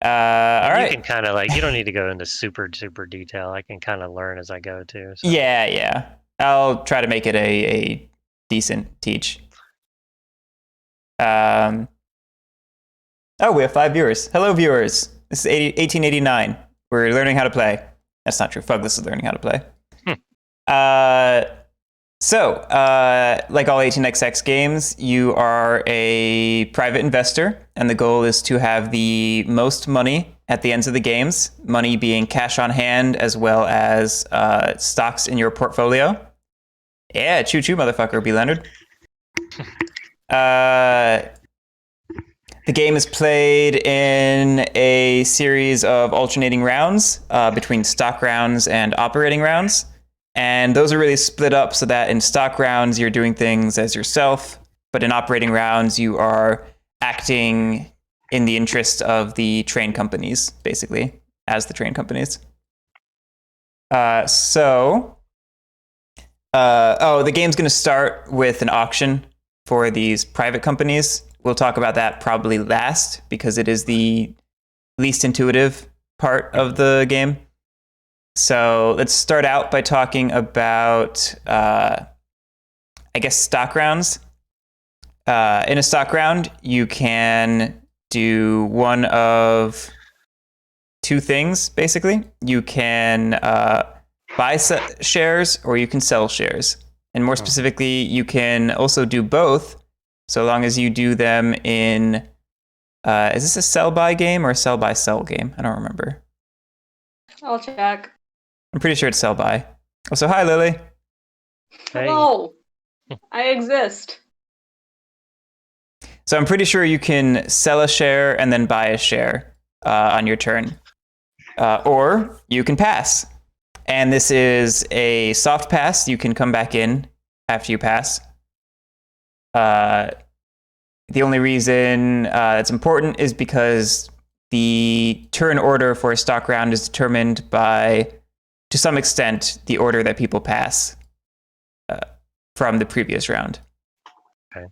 All And you right. can kind of like, you don't need to go into super detail. I can kind of learn as I go too. So Yeah, yeah. I'll try to make it a decent teach. Um, oh, we have 5 viewers. Hello, viewers. This is 1889. We're learning how to play. That's not true. Phouglas is learning how to play. hmm, Uh, like all 18xx games, you are a private investor, and the goal is to have the most money at the ends of the games, money being cash on hand as well as stocks in your portfolio. Yeah, choo choo, motherfucker, B. Leonard. Uh, the game is played in a series of alternating rounds between stock rounds and operating rounds. And those are really split up so that in stock rounds, you're doing things as yourself, but in operating rounds, you are acting in the interest of the train companies, basically, as the train companies. The game's going to start with an auction for these private companies. We'll talk about that probably last because it is the least intuitive part of the game. So let's start out by talking about, I guess, stock rounds. In a stock round, you can do one of two things, basically. You can buy shares or you can sell shares. And more specifically, you can also do both so long as you do them in. Is this a sell buy game or a sell buy sell game? I don't remember. I'll check. I'm pretty sure it's sell by. Oh, so hi, Lily. hey, Hello. I exist. So I'm pretty sure you can sell a share and then buy a share on your turn. Or you can pass. And this is a soft pass. You can come back in after you pass. The only reason that's important is because the turn order for a stock round is determined by, to some extent, the order that people pass from the previous round. Okay.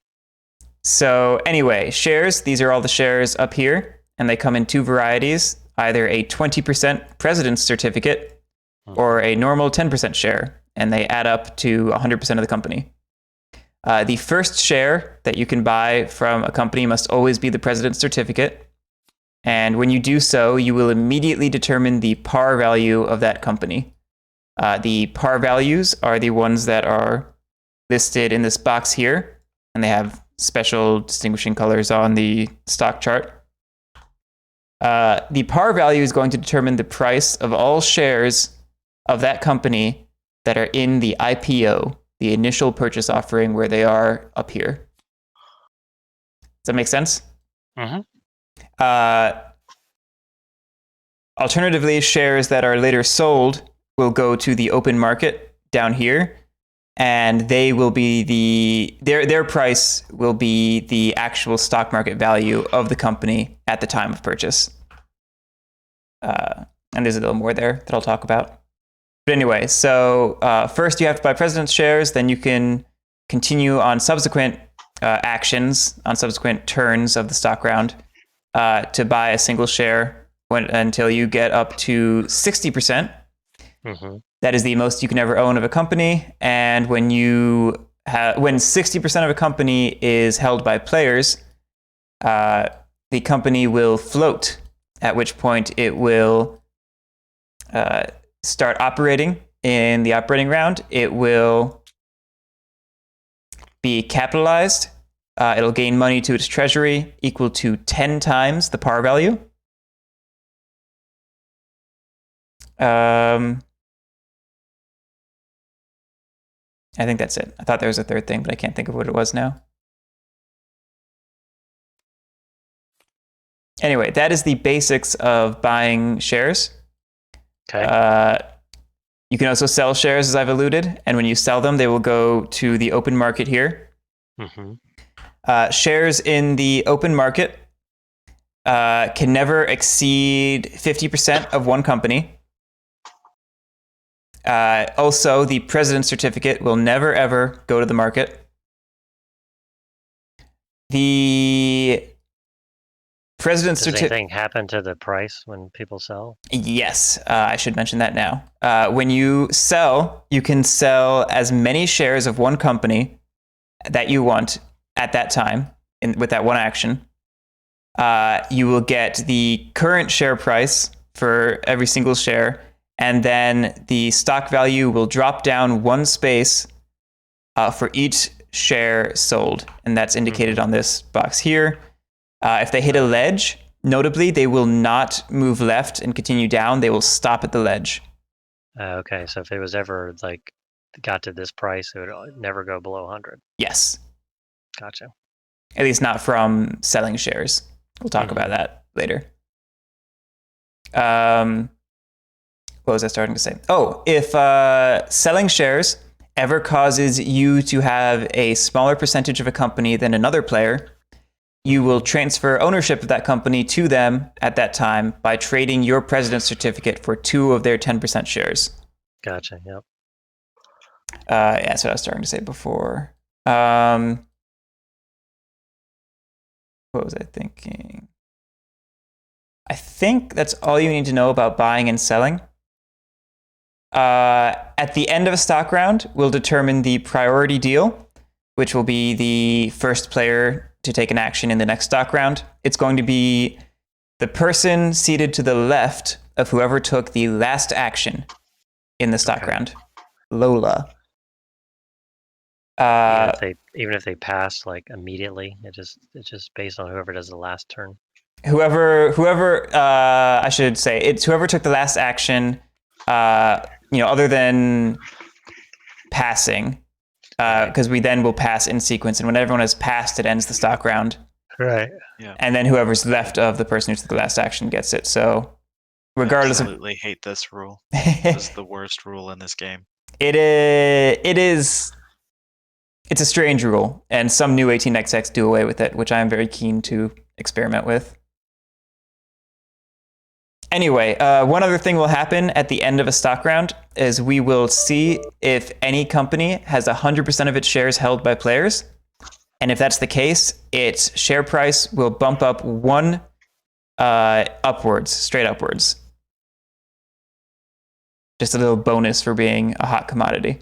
So anyway, shares, these are all the shares up here, and they come in two varieties, either a 20% president's certificate or a normal 10% share, and they add up to 100% of the company. The first share that you can buy from a company must always be the president's certificate. And when you do so, you will immediately determine the par value of that company. The par values are the ones that are listed in this box here, and they have special distinguishing colors on the stock chart. The par value is going to determine the price of all shares of that company that are in the IPO, the initial purchase offering, where they are up here. Does that make sense? Mm-hmm. Alternatively, shares that are later sold will go to the open market down here, and they will be their price will be the actual stock market value of the company at the time of purchase. And there's a little more there that I'll talk about. But anyway, so first you have to buy president's shares, then you can continue on subsequent actions, on subsequent turns of the stock round to buy a single share until you get up to 60%. Mm-hmm. That is the most you can ever own of a company. And when 60% of a company is held by players, the company will float, at which point it will start operating in the operating round. It will be capitalized. It'll gain money to its treasury equal to 10 times the par value. I think that's it. I thought there was a third thing, but I can't think of what it was now. Anyway, that is the basics of buying shares. Okay. You can also sell shares, as I've alluded, and when you sell them, they will go to the open market here. Mm-hmm. Shares in the open market can never exceed 50% of one company. Also, the president's certificate will never, ever go to the market. The President's Does certificate. anything happen to the price when people sell? Yes, I should mention that now. When you sell, you can sell as many shares of one company that you want at that time with that one action. You will get the current share price for every single share, and then the stock value will drop down one space for each share sold, and that's indicated on this box here. If they hit a ledge, notably, they will not move left and continue down. They will stop at the ledge. Okay, so if it was ever like got to this price, it would never go below 100. Yes. Gotcha. At least not from selling shares. We'll talk about that later. What was I starting to say? Oh, if selling shares ever causes you to have a smaller percentage of a company than another player, you will transfer ownership of that company to them at that time by trading your president's certificate for 2 of their 10% shares. Gotcha. Yep. Yeah, that's what I was starting to say before. What was I thinking? I think that's all you need to know about buying and selling. At the end of a stock round, we'll determine the priority deal, which will be the first player to take an action in the next stock round. It's going to be the person seated to the left of whoever took the last action in the stock round. Lola. Even if they pass like immediately, it's just based on whoever does the last turn. Whoever I should say, it's whoever took the last action, other than passing. Because we then will pass in sequence, and when everyone has passed, it ends the stock round. Right. Yeah. And then whoever's left of the person who took the last action gets it. So, regardless I absolutely hate this rule. of, This is the worst rule in this game. it is. It's a strange rule, and some new 18xx do away with it, which I am very keen to experiment with. Anyway, one other thing will happen at the end of a stock round is we will see if any company has 100% of its shares held by players. And if that's the case, its share price will bump up 1 upwards, straight upwards. Just a little bonus for being a hot commodity.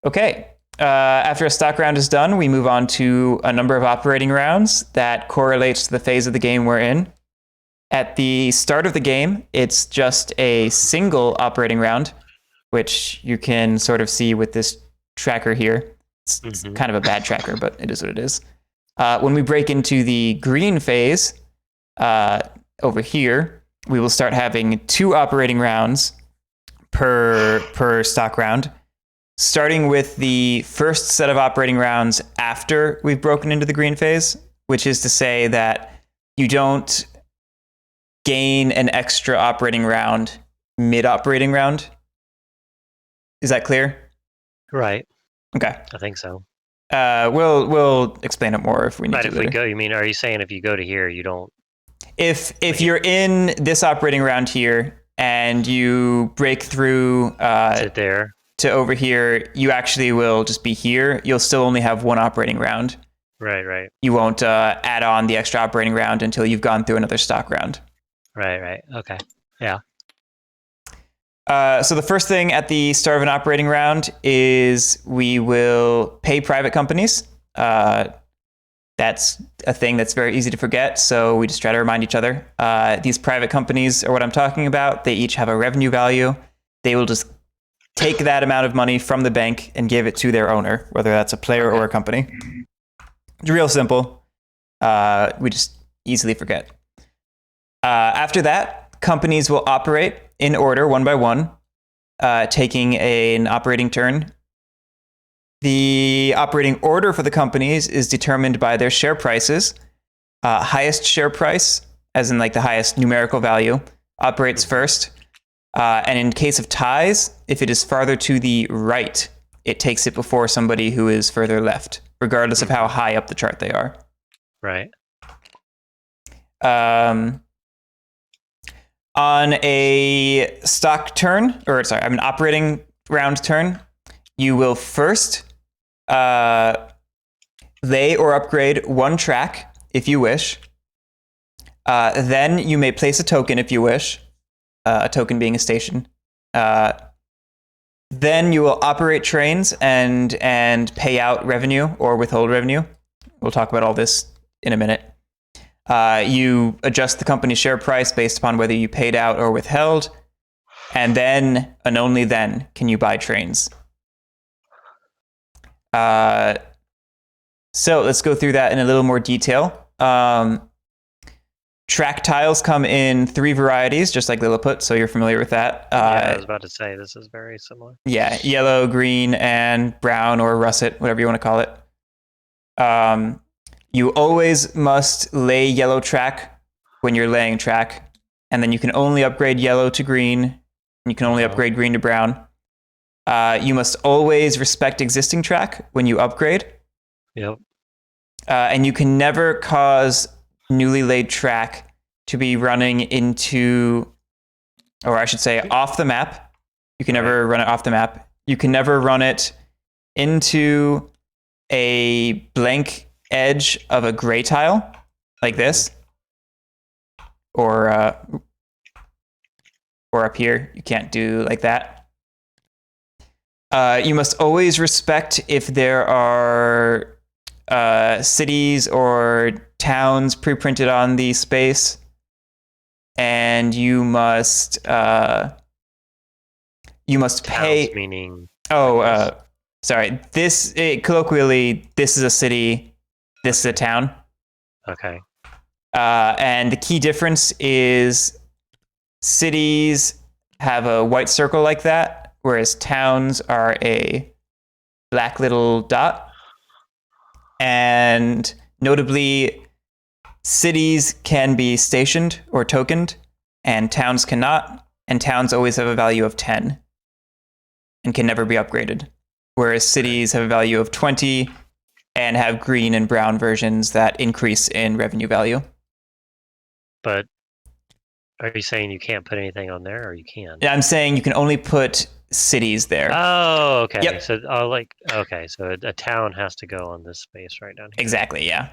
Okay. After a stock round is done, we move on to a number of operating rounds that correlates to the phase of the game we're in. At the start of the game, it's just a single operating round, which you can sort of see with this tracker here. It's kind of a bad tracker, but it is what it is. When we break into the green phase, over here, we will start having 2 operating rounds per stock round. Starting with the first set of operating rounds after we've broken into the green phase, which is to say that you don't gain an extra operating round mid-operating round. Is that clear? Right. Okay. I think so. We'll explain it more if we need But to. if we go, are you saying if you go to here, you don't? If you're in this operating round here and you break through Sit there. to over here, you actually will just be here. You'll still only have 1 operating round. Right. You won't add on the extra operating round until you've gone through another stock round. Right. Okay. Yeah. So the first thing at the start of an operating round is we will pay private companies. That's a thing that's very easy to forget, so we just try to remind each other. These private companies are what I'm talking about. They each have a revenue value. They will just take that amount of money from the bank and give it to their owner, whether that's a player or a company. It's real simple. We just easily forget. After that, companies will operate in order, one by one, taking an operating turn. The operating order for the companies is determined by their share prices. Highest share price, as in like the highest numerical value, operates first. And in case of ties, if it is farther to the right, it takes it before somebody who is further left, regardless of how high up the chart they are. Right. On a stock turn, an operating round turn, you will first lay or upgrade 1 track if you wish. Then you may place a token if you wish, a token being a station. Then you will operate trains and pay out revenue or withhold revenue. We'll talk about all this in a minute. You adjust the company's share price based upon whether you paid out or withheld. And then, and only then, can you buy trains. So let's go through that in a little more detail. Track tiles come in 3 varieties, just like Lilliput, so you're familiar with that. Yeah, I was about to say this is very similar. Yeah, yellow, green, and brown, or russet, whatever you want to call it. You always must lay yellow track when you're laying track, and then you can only upgrade yellow to green, and you can only upgrade green to brown. You must always respect existing track when you upgrade. Yep. And you can never cause newly laid track to be running into, or I should say, off the map. You can never run it off the map. You can never run it into a blank edge of a gray tile, like this, or up here. You can't do like that. You must always respect if there are cities or towns pre-printed on the space, and you must pay. Towns meaning. Sorry. Colloquially, this is a city. This is a town. Okay. And the key difference is cities have a white circle like that, whereas towns are a black little dot. And notably, cities can be stationed or tokened, and towns cannot. And towns always have a value of 10 and can never be upgraded. Whereas cities have a value of 20 and have green and brown versions that increase in revenue value. But are you saying you can't put anything on there, or you can? I'm saying you can only put cities there. Oh, okay. Yep. So, so a town has to go on this space right down here. Exactly, yeah.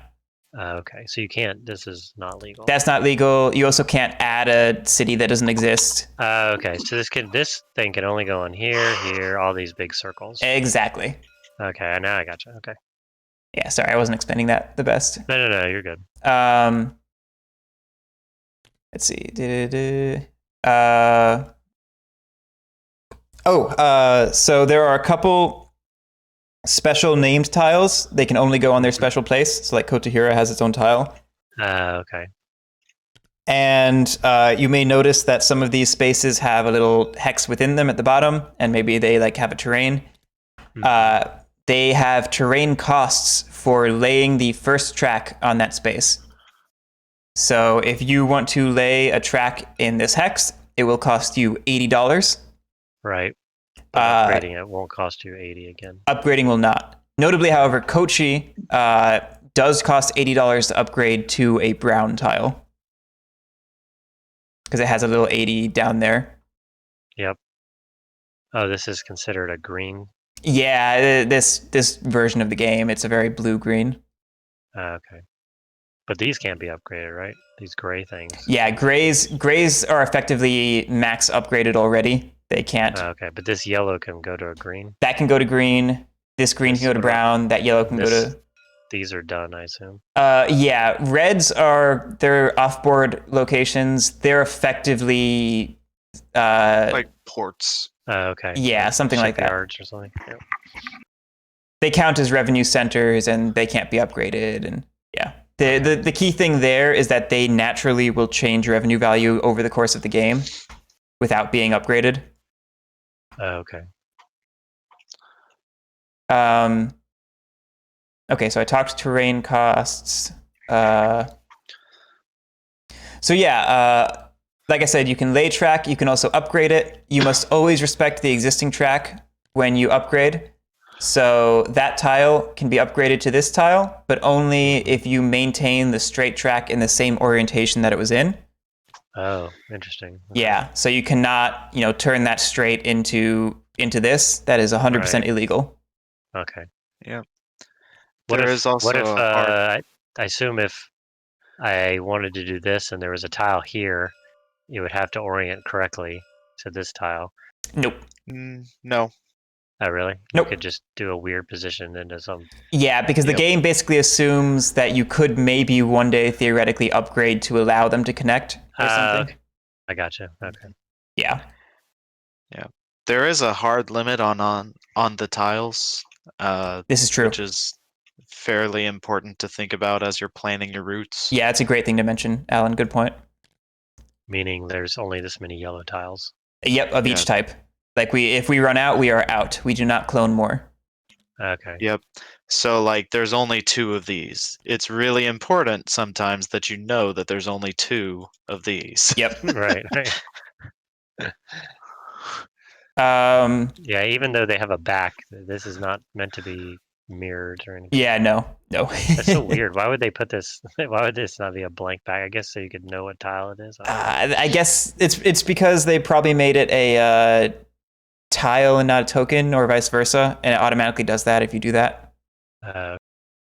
Okay, so you can't. This is not legal. That's not legal. You also can't add a city that doesn't exist. Okay, so this thing can only go on here, all these big circles. Exactly. Okay, now I gotcha. Okay. Yeah, sorry, I wasn't explaining that the best. No, you're good. Let's see. So there are a couple special named tiles. They can only go on their special place. So like Kotahira has its own tile. Okay. And you may notice that some of these spaces have a little hex within them at the bottom, and maybe they like have a terrain. Mm-hmm. They have terrain costs for laying the first track on that space. So if you want to lay a track in this hex, it will cost you $80. Right. But upgrading it won't cost you 80 again. Upgrading will not. Notably, however, Kochi does cost $80 to upgrade to a brown tile, because it has a little 80 down there. Yep. Oh, this is considered a green? Yeah, this version of the game, it's a very blue-green. Okay. But these can't be upgraded, right? These gray things. Yeah, grays are effectively max upgraded already. They can't. Okay, but this yellow can go to a green? That can go to green. This green can go to brown. That yellow can go to... These are done, I assume. Yeah, reds are their off-board locations. They're effectively like ports. Okay. Yeah, something like that. Shipyards or something. Yep. They count as revenue centers, and they can't be upgraded. And yeah, the key thing there is that they naturally will change revenue value over the course of the game without being upgraded. Okay. Okay, so I talked terrain costs. So yeah, like I said, you can lay track. You can also upgrade it. You must always respect the existing track when you upgrade. So that tile can be upgraded to this tile, but only if you maintain the straight track in the same orientation that it was in. Oh, interesting. Okay. Yeah, so you cannot, turn that straight into this. That is 100% illegal. Okay. Yeah. What There if, is also I assume if I wanted to do this and there was a tile here, you would have to orient correctly to this tile. Nope. No. Oh, really? Nope. You could just do a weird position into some. Yeah, because the game basically assumes that you could maybe one day theoretically upgrade to allow them to connect or something. Okay. I gotcha. Okay. Yeah. There is a hard limit on the tiles. This is true. Which is fairly important to think about as you're planning your routes. Yeah, it's a great thing to mention, Alan. Good point. Meaning there's only this many yellow tiles. Yep, of each type. Like if we run out, we are out. We do not clone more. Okay. Yep. So like there's only 2 of these. It's really important sometimes that you know that there's only 2 of these. Yep. Right. Yeah, even though they have a back, this is not meant to be mirrored or anything. Yeah, no. That's so weird. Why would they put this? Why would this not be a blank back? I guess so you could know what tile it is. I guess it's because they probably made it a tile and not a token, or vice versa, and it automatically does that if you do that. I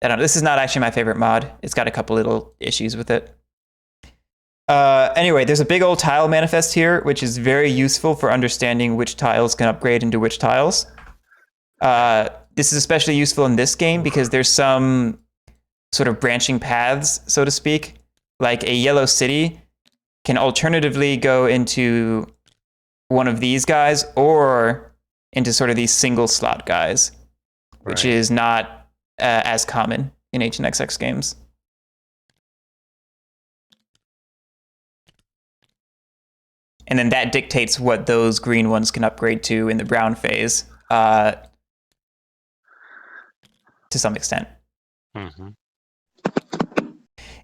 don't know. This is not actually my favorite mod. It's got a couple little issues with it. Anyway, there's a big old tile manifest here, which is very useful for understanding which tiles can upgrade into which tiles. This is especially useful in this game because there's some sort of branching paths, so to speak. Like a yellow city can alternatively go into one of these guys or into sort of these single slot guys, which is not as common in HNXX games. And then that dictates what those green ones can upgrade to in the brown phase, to some extent. Mm-hmm.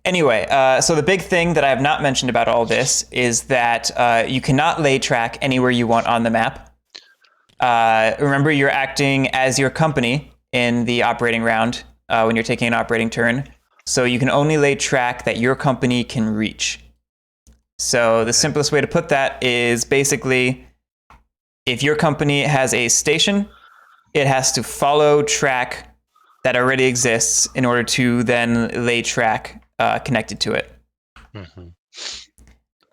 Anyway, so the big thing that I have not mentioned about all this is that you cannot lay track anywhere you want on the map. Remember, you're acting as your company in the operating round when you're taking an operating turn. So you can only lay track that your company can reach. So the simplest way to put that is basically, if your company has a station, it has to follow track that already exists in order to then lay track connected to it. Mm-hmm.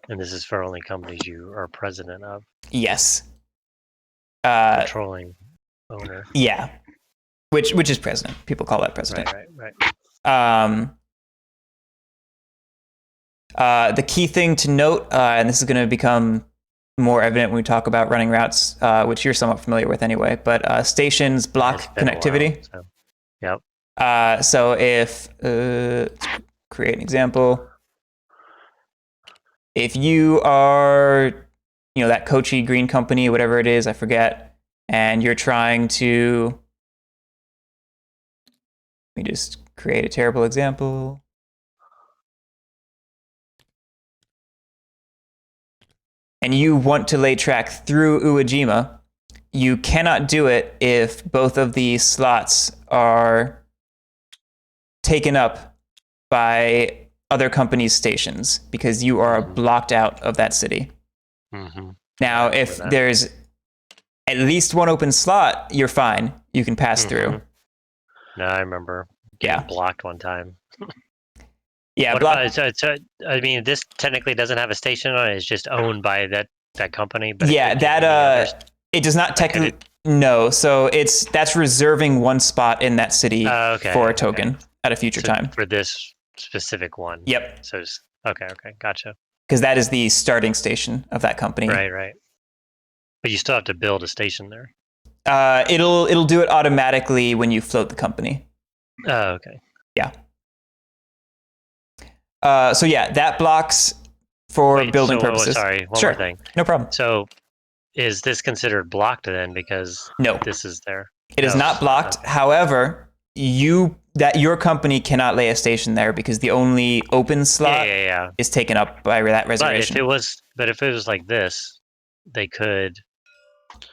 And this is for only companies you are president of. Yes. Controlling owner. Yeah. Which is president. People call that president. Right. The key thing to note, and this is going to become more evident when we talk about running routes, which you're somewhat familiar with anyway, but stations block connectivity. While, so. Yep. So if, let's create an example. If you are, that Kochi Green Company, whatever it is, I forget, and you're trying to, let me just create a terrible example. And you want to lay track through Uejima, you cannot do it if both of the slots are taken up by other companies' stations, because you are blocked out of that city. Mm-hmm. Now, if there's at least one open slot, you're fine. You can pass through. No, I remember getting blocked one time. Yeah, I mean, this technically doesn't have a station on it. It's just owned by that company. But it does not technically. No, so that's reserving one spot in that city for a token at a future time for this specific one. Yep. So okay, gotcha. Because that is the starting station of that company. Right. But you still have to build a station there. It'll do it automatically when you float the company. Oh, okay. Yeah. So that blocks for building purposes. Sorry, one more thing. No problem. So is this considered blocked then? Because no, this is there. It is not blocked. However, your company cannot lay a station there because the only open slot is taken up by that reservation. But if it was like this, they could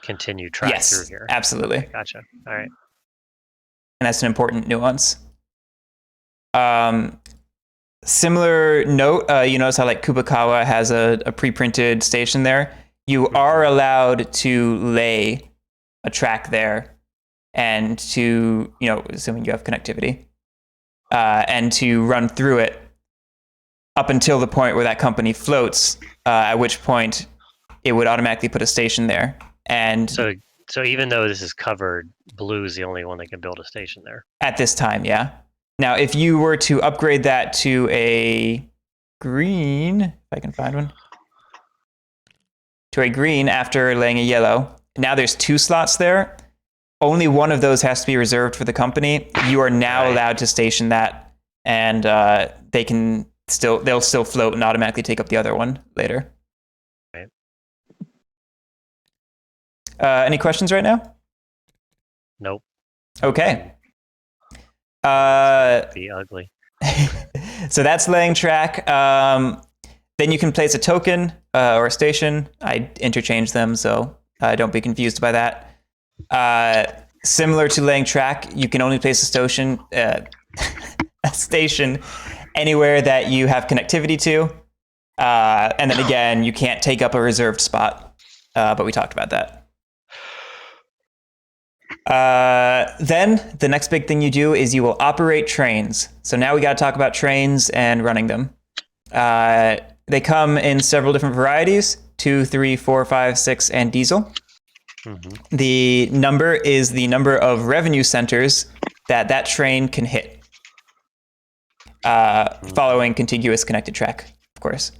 continue track through here. Absolutely. Okay, gotcha. All right. And that's an important nuance. Similar note, you notice how like Kubakawa has a pre-printed station there. You are allowed to lay a track there and to, assuming you have connectivity, and to run through it up until the point where that company floats, at which point it would automatically put a station there. And So even though this is covered, blue is the only one that can build a station there. at this time, yeah. Now, if you were to upgrade that to a green, if I can find one, to a green after laying a yellow, now there's 2 slots there. Only one of those has to be reserved for the company. You are now allowed to station that, and they'll still float and automatically take up the other one later. Right. Any questions right now? Nope. Okay. Be ugly. So that's laying track. Then you can place a token or a station. I interchange them, so don't be confused by that. Similar to laying track, you can only place a station anywhere that you have connectivity to. And then again, you can't take up a reserved spot, but we talked about that. Then the next big thing you do is you will operate trains. So now we got to talk about trains and running them. They come in several different varieties: 2, 3, 4, 5, 6, and diesel. Mm-hmm. The number is the number of revenue centers that train can hit, following contiguous connected track, of course.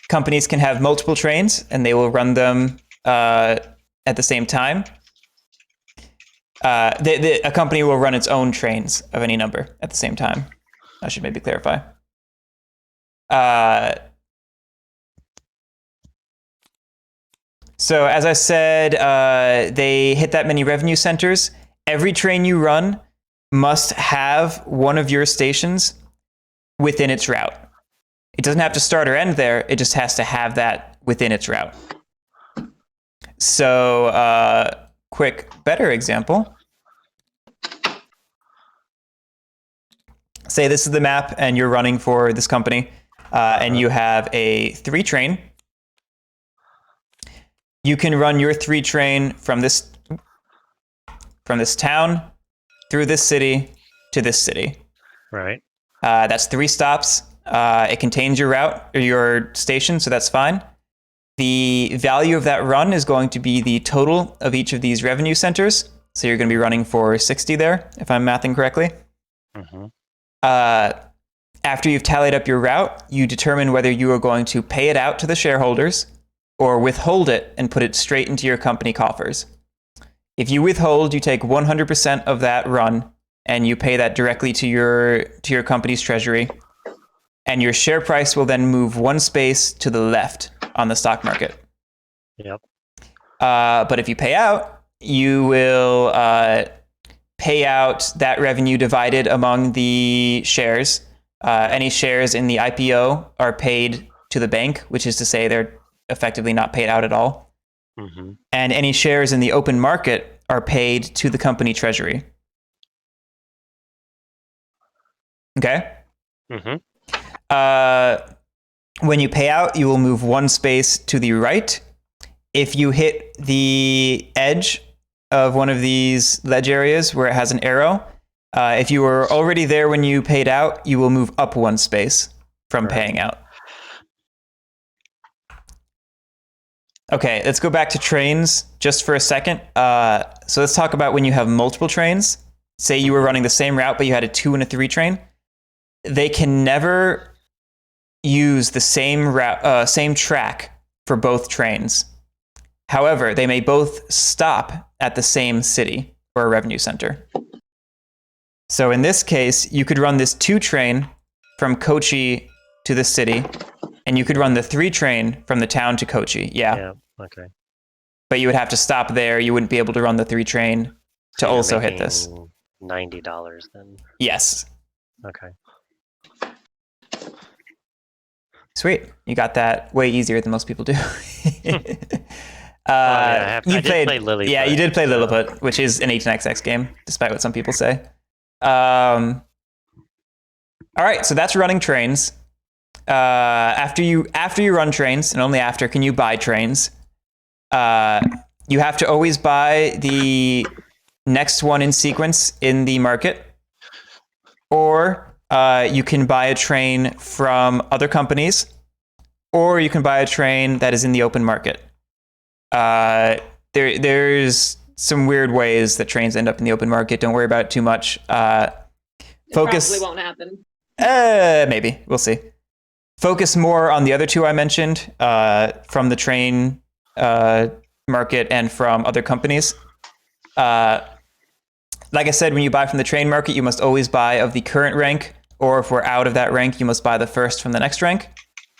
Companies can have multiple trains, and they will run them at the same time. A company will run its own trains of any number at the same time. I should maybe clarify. So as I said, they hit that many revenue centers. Every train you run must have one of your stations within its route. It doesn't have to start or end there. It just has to have that within its route. So, better example. Say this is the map and you're running for this company, and you have a 3 train. You can run your 3 train from this town through this city to this city. Right. That's 3 stops. It contains your route or your station, so that's fine. The value of that run is going to be the total of each of these revenue centers. So you're going to be running for 60 there, if I'm mathing correctly. Mm-hmm. After you've tallied up your route, you determine whether you are going to pay it out to the shareholders or withhold it and put it straight into your company coffers. If you withhold, you take 100% of that run and you pay that directly to your company's treasury. And your share price will then move 1 space to the left on the stock market. Yep. But if you pay out, you will pay out that revenue divided among the shares. Any shares in the IPO are paid to the bank, which is to say they're effectively not paid out at all. Mm-hmm. And any shares in the open market are paid to the company treasury. Okay? Mm-hmm. When you pay out, you will move 1 space to the right. If you hit the edge of one of these ledge areas where it has an arrow, if you were already there when you paid out, you will move up 1 space from paying out. Okay, let's go back to trains just for a second. So let's talk about when you have multiple trains. Say you were running the same route, but you had a 2 and a 3 train. They can never use the same track for both trains. However, they may both stop at the same city or a revenue center. So in this case, you could run this 2 train from Kochi to the city, and you could run the 3 train from the town to Kochi. Yeah. Okay. But you would have to stop there. You wouldn't be able to run the 3 train to also hit this. $90 then. Yes. Okay. Sweet. You got that way easier than most people do. I did play Lilliput. Yeah, you did play Lilliput, which is an 18xx game, despite what some people say. All right, so that's running trains. After you run trains, and only after can you buy trains. You have to always buy the next one in sequence in the market, or you can buy a train from other companies, or you can buy a train that is in the open market. There's some weird ways that trains end up in the open market. Don't worry about it too much. Focus. It probably won't happen. Maybe. We'll see. Focus more on the other two I mentioned from the train market and from other companies. Like I said, when you buy from the train market, you must always buy of the current rank, or if we're out of that rank, you must buy the first from the next rank.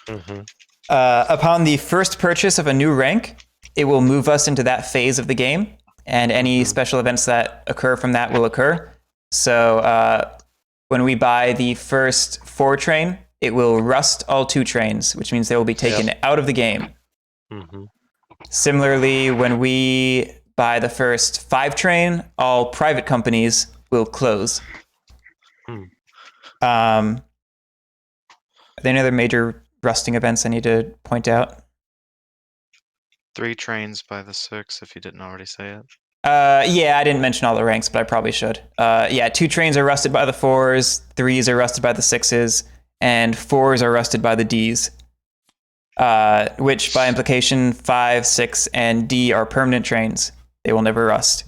Mm-hmm. Upon the first purchase of a new rank, it will move us into that phase of the game, and any special events that occur from that will occur. So when we buy the first 4 train, it will rust all 2 trains, which means they will be taken out of the game. Mm-hmm. Similarly, when we buy the first 5 train, all private companies will close. Are there any other major rusting events I need to point out? 3 trains by the 6, if you didn't already say it. Yeah, I didn't mention all the ranks, but I probably should. 2 trains are rusted by the 4s, 3s are rusted by the 6s, and 4s are rusted by the Ds. Which, by implication, 5, 6, and D are permanent trains. They will never rust.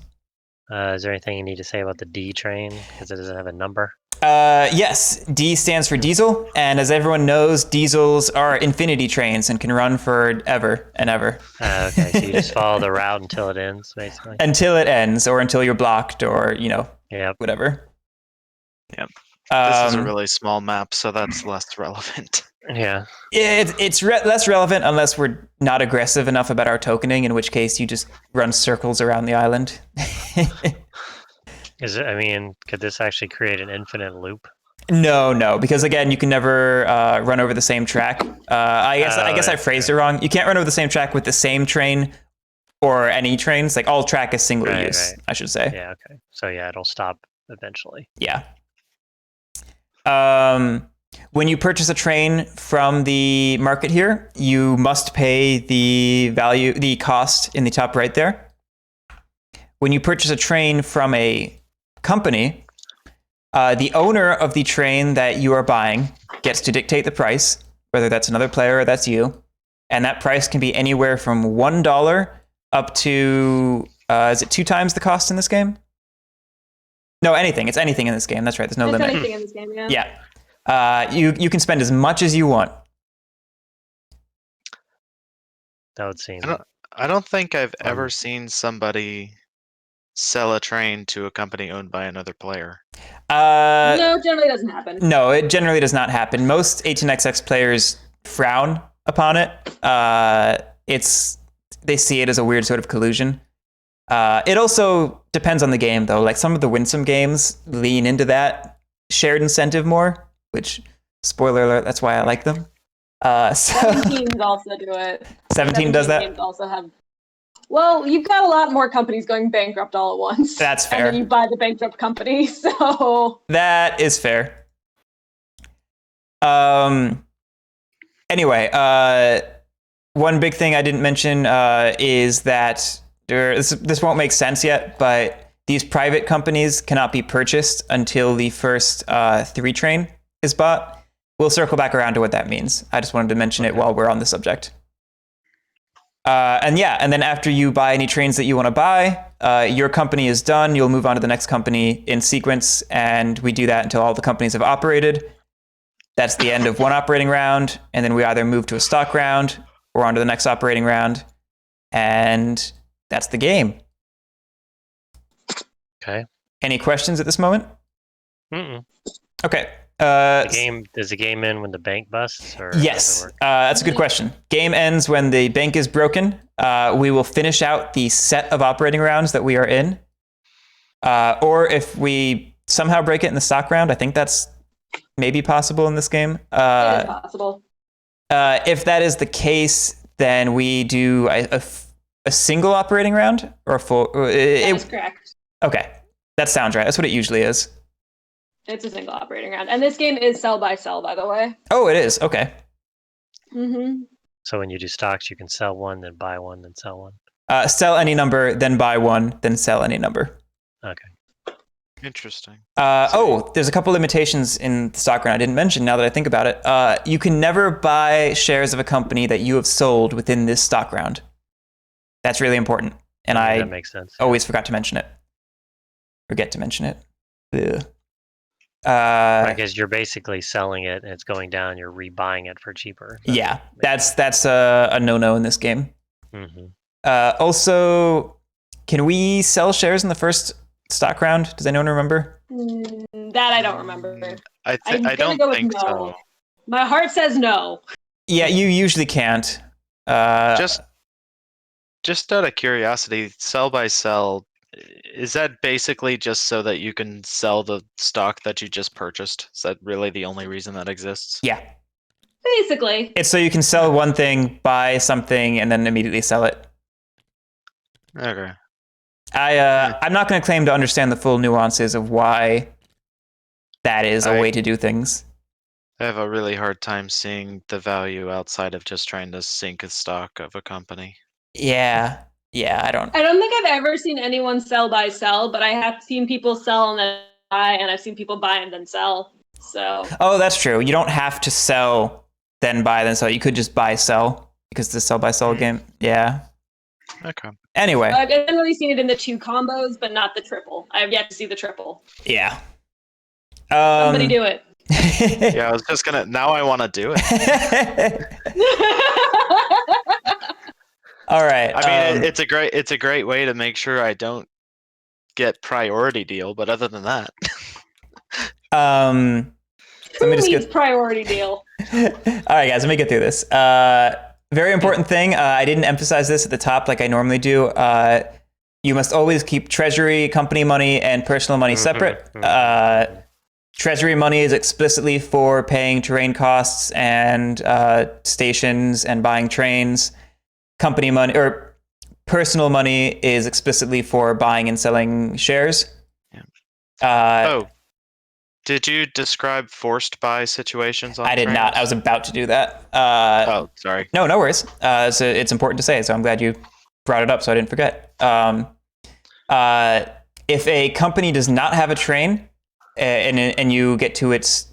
Is there anything you need to say about the D train? Because it doesn't have a number. Yes, D stands for diesel, and as everyone knows, diesels are infinity trains and can run forever and ever. Okay, so you just follow the route until it ends, basically. Until it ends, or until you're blocked, or, whatever. Yep. This is a really small map, so that's less relevant. Yeah. It's less relevant unless we're not aggressive enough about our tokening, in which case you just run circles around the island. Could this actually create an infinite loop? No, because again, you can never run over the same track. I guess I phrased it wrong. You can't run over the same track with the same train or any trains. Like, all track is single use, I should say. Yeah, okay. So yeah, it'll stop eventually. Yeah. When you purchase a train from the market here, you must pay the cost in the top right there. When you purchase a train from a company, the owner of the train that you are buying gets to dictate the price, whether that's another player or that's you. And that price can be anywhere from $1 up to, is it 2 times the cost in this game? No, anything. It's anything in this game. That's right. There's no limit. Anything in this game, yeah. Yeah. You can spend as much as you want. That would seem. I don't think I've ever seen somebody sell a train to a company owned by another player. No, it generally doesn't happen. No, it generally does not happen. Most 18xx players frown upon it. They see it as a weird sort of collusion. It also depends on the game, though. Like, some of the winsome games lean into that shared incentive more, which, spoiler alert, that's why I like them. 17s also do it. 17 does that? Games also have. Well, you've got a lot more companies going bankrupt all at once. That's fair. And then you buy the bankrupt company, so. That is fair. Anyway, one big thing I didn't mention is that this won't make sense yet, but these private companies cannot be purchased until the first 3 train is bought. We'll circle back around to what that means. I just wanted to mention it while we're on the subject. And then after you buy any trains that you want to buy, your company is done. You'll move on to the next company in sequence, and we do that until all the companies have operated. That's the end of one operating round, and then we either move to a stock round or on to the next operating round, and that's the game. Okay. Any questions at this moment? Mm-mm. Okay. Does the game end when the bank busts? Or yes, that's a good question. Game ends when the bank is broken. We will finish out the set of operating rounds that we are in. Or if we somehow break it in the stock round, I think that's maybe possible in this game. It is possible. If that is the case, then we do a single operating round or a full. That's correct. Okay, that sounds right. That's what it usually is. It's a single operating round. And this game is sell by sell, by the way. Oh, it is. Okay. Mm-hmm. So when you do stocks, you can sell one, then buy one, then sell one. Sell any number, then buy one, then sell any number. Okay. Interesting. There's a couple limitations in the stock round I didn't mention now that I think about it. You can never buy shares of a company that you have sold within this stock round. That's really important. And that makes sense. Always forgot to mention it. Forget to mention it. Ugh. Because you're basically selling it and it's going down, you're rebuying it for cheaper. That's a no-no in this game. Mm-hmm. Also, can we sell shares in the first stock round? Does anyone remember? That I don't remember. I don't think no. so. My heart says no. Yeah, you usually can't. Just out of curiosity, sell by sell, is that basically just so that you can sell the stock that you just purchased? Is that really the only reason that exists? Yeah. Basically. It's so you can sell one thing, buy something, and then immediately sell it. Okay. I'm not going to claim to understand the full nuances of why that is a way to do things. I have a really hard time seeing the value outside of just trying to sink a stock of a company. Yeah, I don't think I've ever seen anyone sell by sell, but I have seen people sell and then buy, and I've seen people buy and then sell. So. Oh, that's true. You don't have to sell, then buy, then sell. You could just buy, sell, because it's a sell by sell game. Yeah. Okay. Anyway. I've generally seen it in the 2 combos, but not the triple. I have yet to see the triple. Yeah. Somebody do it. Yeah, I was just gonna. Now I want to do it. All right. I mean, it's a great way to make sure I don't get priority deal. But other than that, Who needs priority deal? All right, guys, let me get through this. Very important thing. I didn't emphasize this at the top like I normally do. You must always keep treasury, company money, and personal money separate. Treasury money is explicitly for paying terrain costs and stations and buying trains. Company money or personal money is explicitly for buying and selling shares. Did you describe forced buy situations on I did trains? not. I was about to do that. Sorry. No worries. So it's important to say, so I'm glad you brought it up so I didn't forget. If a company does not have a train and you get to its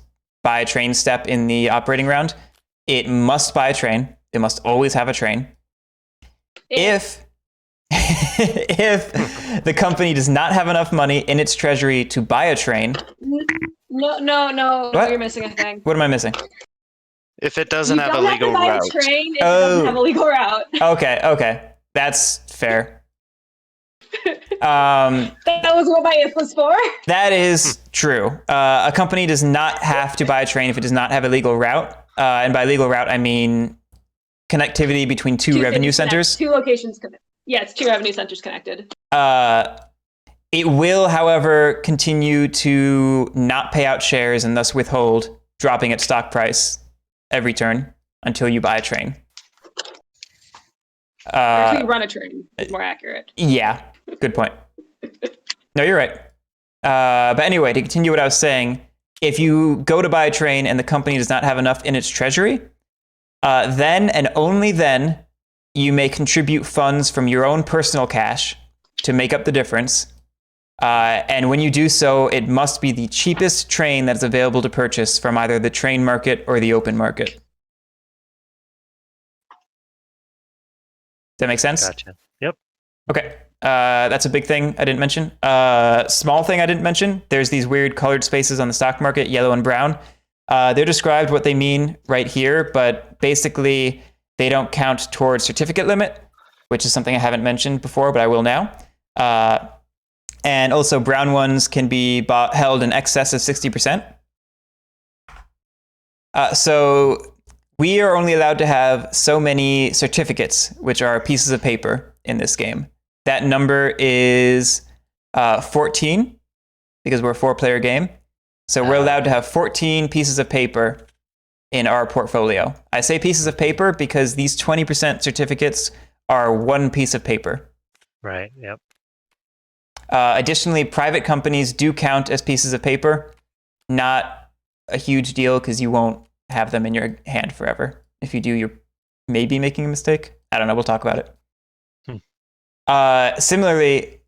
buy a train step in the operating round, it must buy a train. It must always have a train. If the company does not have enough money in its treasury to buy a train... No. What? You're missing a thing. What am I missing? If it doesn't have a legal route. You don't have to buy a train if it doesn't have a legal route. Okay. That's fair. That was what my if was for. That is true. A company does not have to buy a train if it does not have a legal route. And by legal route, I mean connectivity between two revenue centers. 2 locations connected. Yeah, it's 2 revenue centers connected. It will, however, continue to not pay out shares and thus withhold, dropping its stock price every turn until you buy a train. Or you run a train, is more accurate. Yeah, good point. No, you're right. But anyway, to continue what I was saying, if you go to buy a train and the company does not have enough in its treasury, then and only then you may contribute funds from your own personal cash to make up the difference. And when you do so, it must be the cheapest train that is available to purchase from either the train market or the open market. Does that make sense? Gotcha. Yep. Okay. That's a big thing I didn't mention. Small thing I didn't mention. There's these weird colored spaces on the stock market, yellow and brown. They're described what they mean right here, but basically they don't count towards certificate limit, which is something I haven't mentioned before, but I will now. And also brown ones can be held in excess of 60%. So we are only allowed to have so many certificates, which are pieces of paper in this game. That number is 14 because we're a 4-player game. So we're allowed to have 14 pieces of paper in our portfolio. I say pieces of paper because these 20% certificates are one piece of paper. Right, yep. Additionally, private companies do count as pieces of paper. Not a huge deal because you won't have them in your hand forever. If you do, you're maybe making a mistake. I don't know. We'll talk about it. Similarly,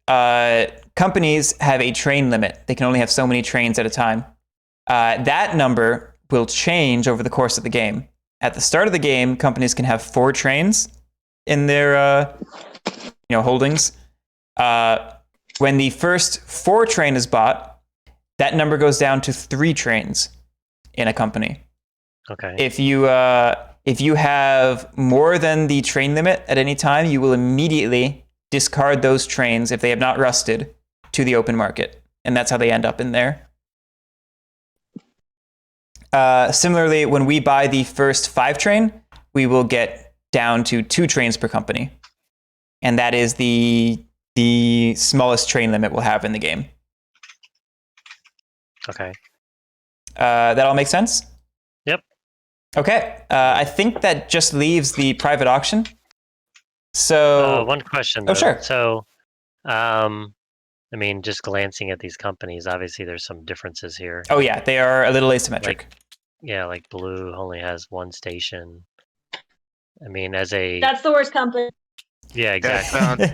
companies have a train limit. They can only have so many trains at a time. That number will change over the course of the game. At the start of the game, companies can have 4 trains in their holdings. When the first 4 train is bought, that number goes down to 3 trains in a company. Okay. If you have more than the train limit at any time, you will immediately discard those trains if they have not rusted to the open market, and that's how they end up in there. Similarly, when we buy the first 5 train, we will get down to 2 trains per company, and that is the smallest train limit we'll have in the game. Okay. That all makes sense? Yep. Okay. I think that just leaves the private auction. So One question. Oh, Though. sure. So, I mean, just glancing at these companies, obviously there's some differences here. Oh yeah, they are a little asymmetric. Like Blue only has 1 station. I mean, as a That's the worst company. yeah, exactly.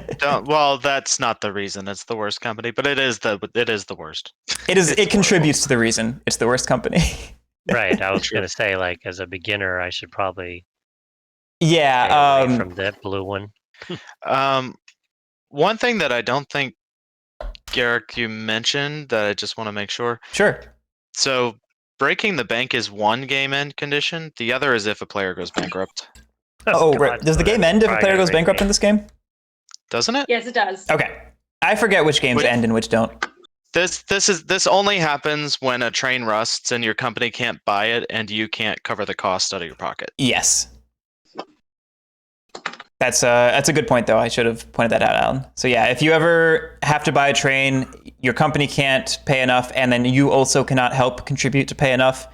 Well, that's not the reason it's the worst company, but it is the worst. It contributes to the reason it's the worst company. Right. I was gonna say, like, as a beginner, I should probably Yeah. stay away from that blue one. One thing that I don't think, Garrick, you mentioned that I just want to make sure. Sure. So breaking the bank is one game end condition. The other is if a player goes bankrupt. Oh, God, right. Does the so game that's end if a probably player gonna goes make bankrupt me- in this game? Doesn't it? Yes, it does. Okay. I forget which games Wait. end and which don't. This only happens when a train rusts and your company can't buy it and you can't cover the cost out of your pocket. Yes. That's a good point, though. I should have pointed that out, Alan. So yeah, if you ever have to buy a train, your company can't pay enough, and then you also cannot help contribute to pay enough,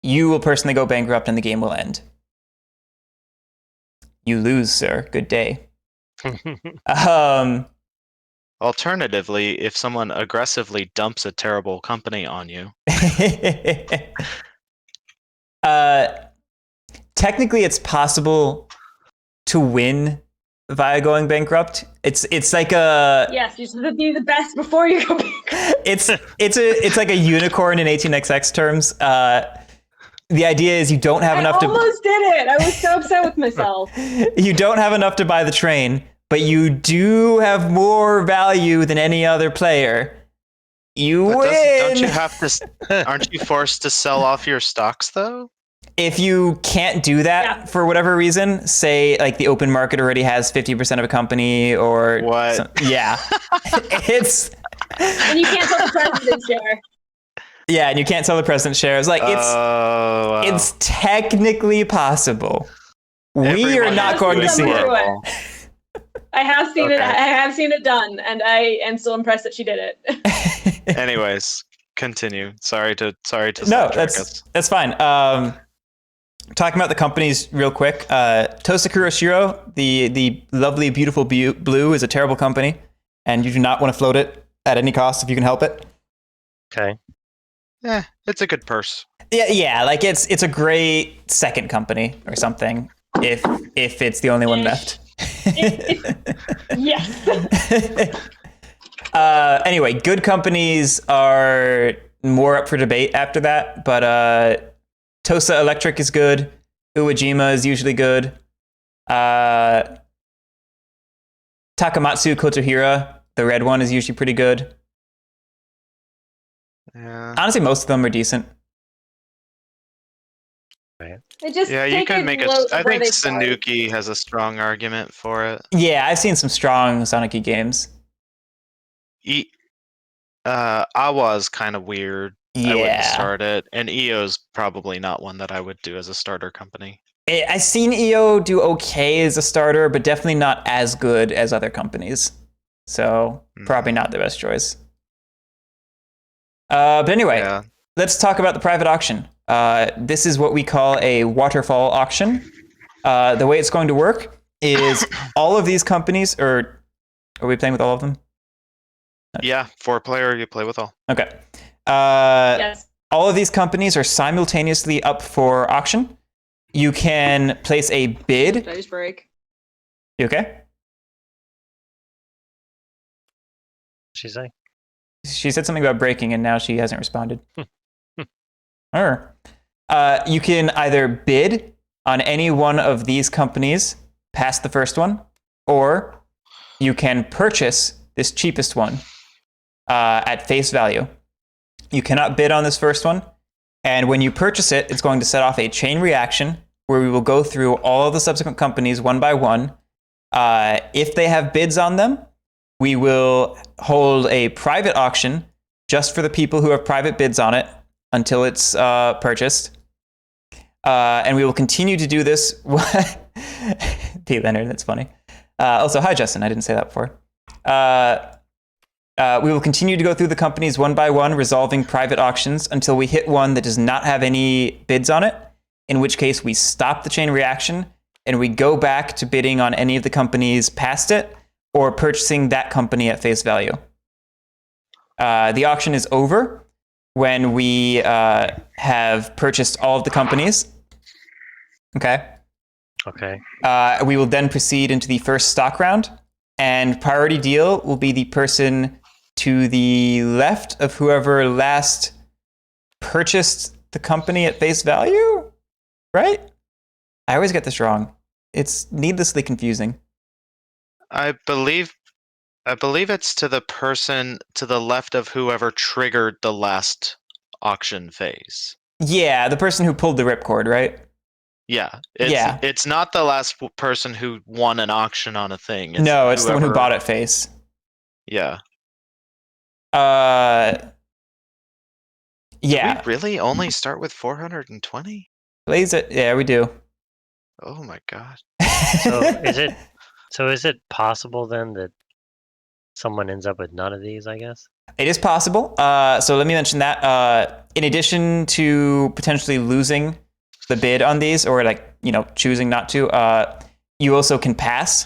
you will personally go bankrupt and the game will end. You lose, sir. Good day. Alternatively, if someone aggressively dumps a terrible company on you. Technically, it's possible to win via going bankrupt. It's like a Yes, you should be the best before you go bankrupt. it's like a unicorn in 18xx terms. The idea is you don't have enough I almost did it. I was so upset with myself. you don't have enough to buy the train, but you do have more value than any other player. You But win. don't you have to? Aren't you forced to sell off your stocks though? If you can't do that Yeah. for whatever reason, say like the open market already has 50% of a company or What? Yeah. It's And you can't sell the president's share. yeah, and you can't sell the president's shares. Like Wow. it's technically possible. We are Everyone not has going to to see do it. it. I have seen it. Okay. I have seen it done, and I am still impressed that she did it. Anyways, continue. Sorry to No, sidetrack us. that's fine. Talking about the companies real quick. Tosakura Shiro, the lovely, beautiful blue, is a terrible company, and you do not want to float it at any cost if you can help it. Okay. It's a good purse. Yeah, like it's a great second company or something if it's the only one left. Yes. Anyway, good companies are more up for debate after that, but Tosa Electric is good. Uwajima is usually good. Takamatsu Kotohira, the red one, is usually pretty good. Yeah. Honestly, most of them are decent. It just Yeah, you take can it make low it. I where think they start. Sanuki has a strong argument for it. Yeah, I've seen some strong Sonic games. Awa's kind of weird. I wouldn't Yeah. start it, and EO's probably not one that I would do as a starter company. I've seen EO do okay as a starter, but definitely not as good as other companies. So probably not the best choice. But anyway, Yeah. let's talk about the private auction. This is what we call a waterfall auction. The way it's going to work is all of these companies, or are we playing with all of them? Yeah, 4-player, you play with all. Okay. Yes. All of these companies are simultaneously up for auction. You can place a bid. Did I just break? You okay? She's like, She said something about breaking, and now she hasn't responded. You can either bid on any one of these companies past the first one, or you can purchase this cheapest one at face value. You cannot bid on this first one, and when you purchase it, it's going to set off a chain reaction where we will go through all of the subsequent companies one by one. If they have bids on them, we will hold a private auction just for the people who have private bids on it until it's purchased. And we will continue to do this. Pete Leonard, that's funny. Also, hi, Justin. I didn't say that before. We will continue to go through the companies one by one, resolving private auctions until we hit one that does not have any bids on it, in which case we stop the chain reaction and we go back to bidding on any of the companies past it or purchasing that company at face value. The auction is over when we have purchased all of the companies. Okay. Okay. We will then proceed into the first stock round, and priority deal will be the person to the left of whoever last purchased the company at face value, right? I always get this wrong. It's needlessly confusing. I believe it's to the person to the left of whoever triggered the last auction phase. Yeah, the person who pulled the ripcord, right? Yeah. Yeah. It's not the last person who won an auction on a thing. No, it's the one who bought it face. Yeah. Yeah. Do we really only start with 420? Blaze it. Yeah, we do. Oh my god. So is it possible then that someone ends up with none of these, I guess? It is possible. So let me mention that. In addition to potentially losing the bid on these, or choosing not to, you also can pass.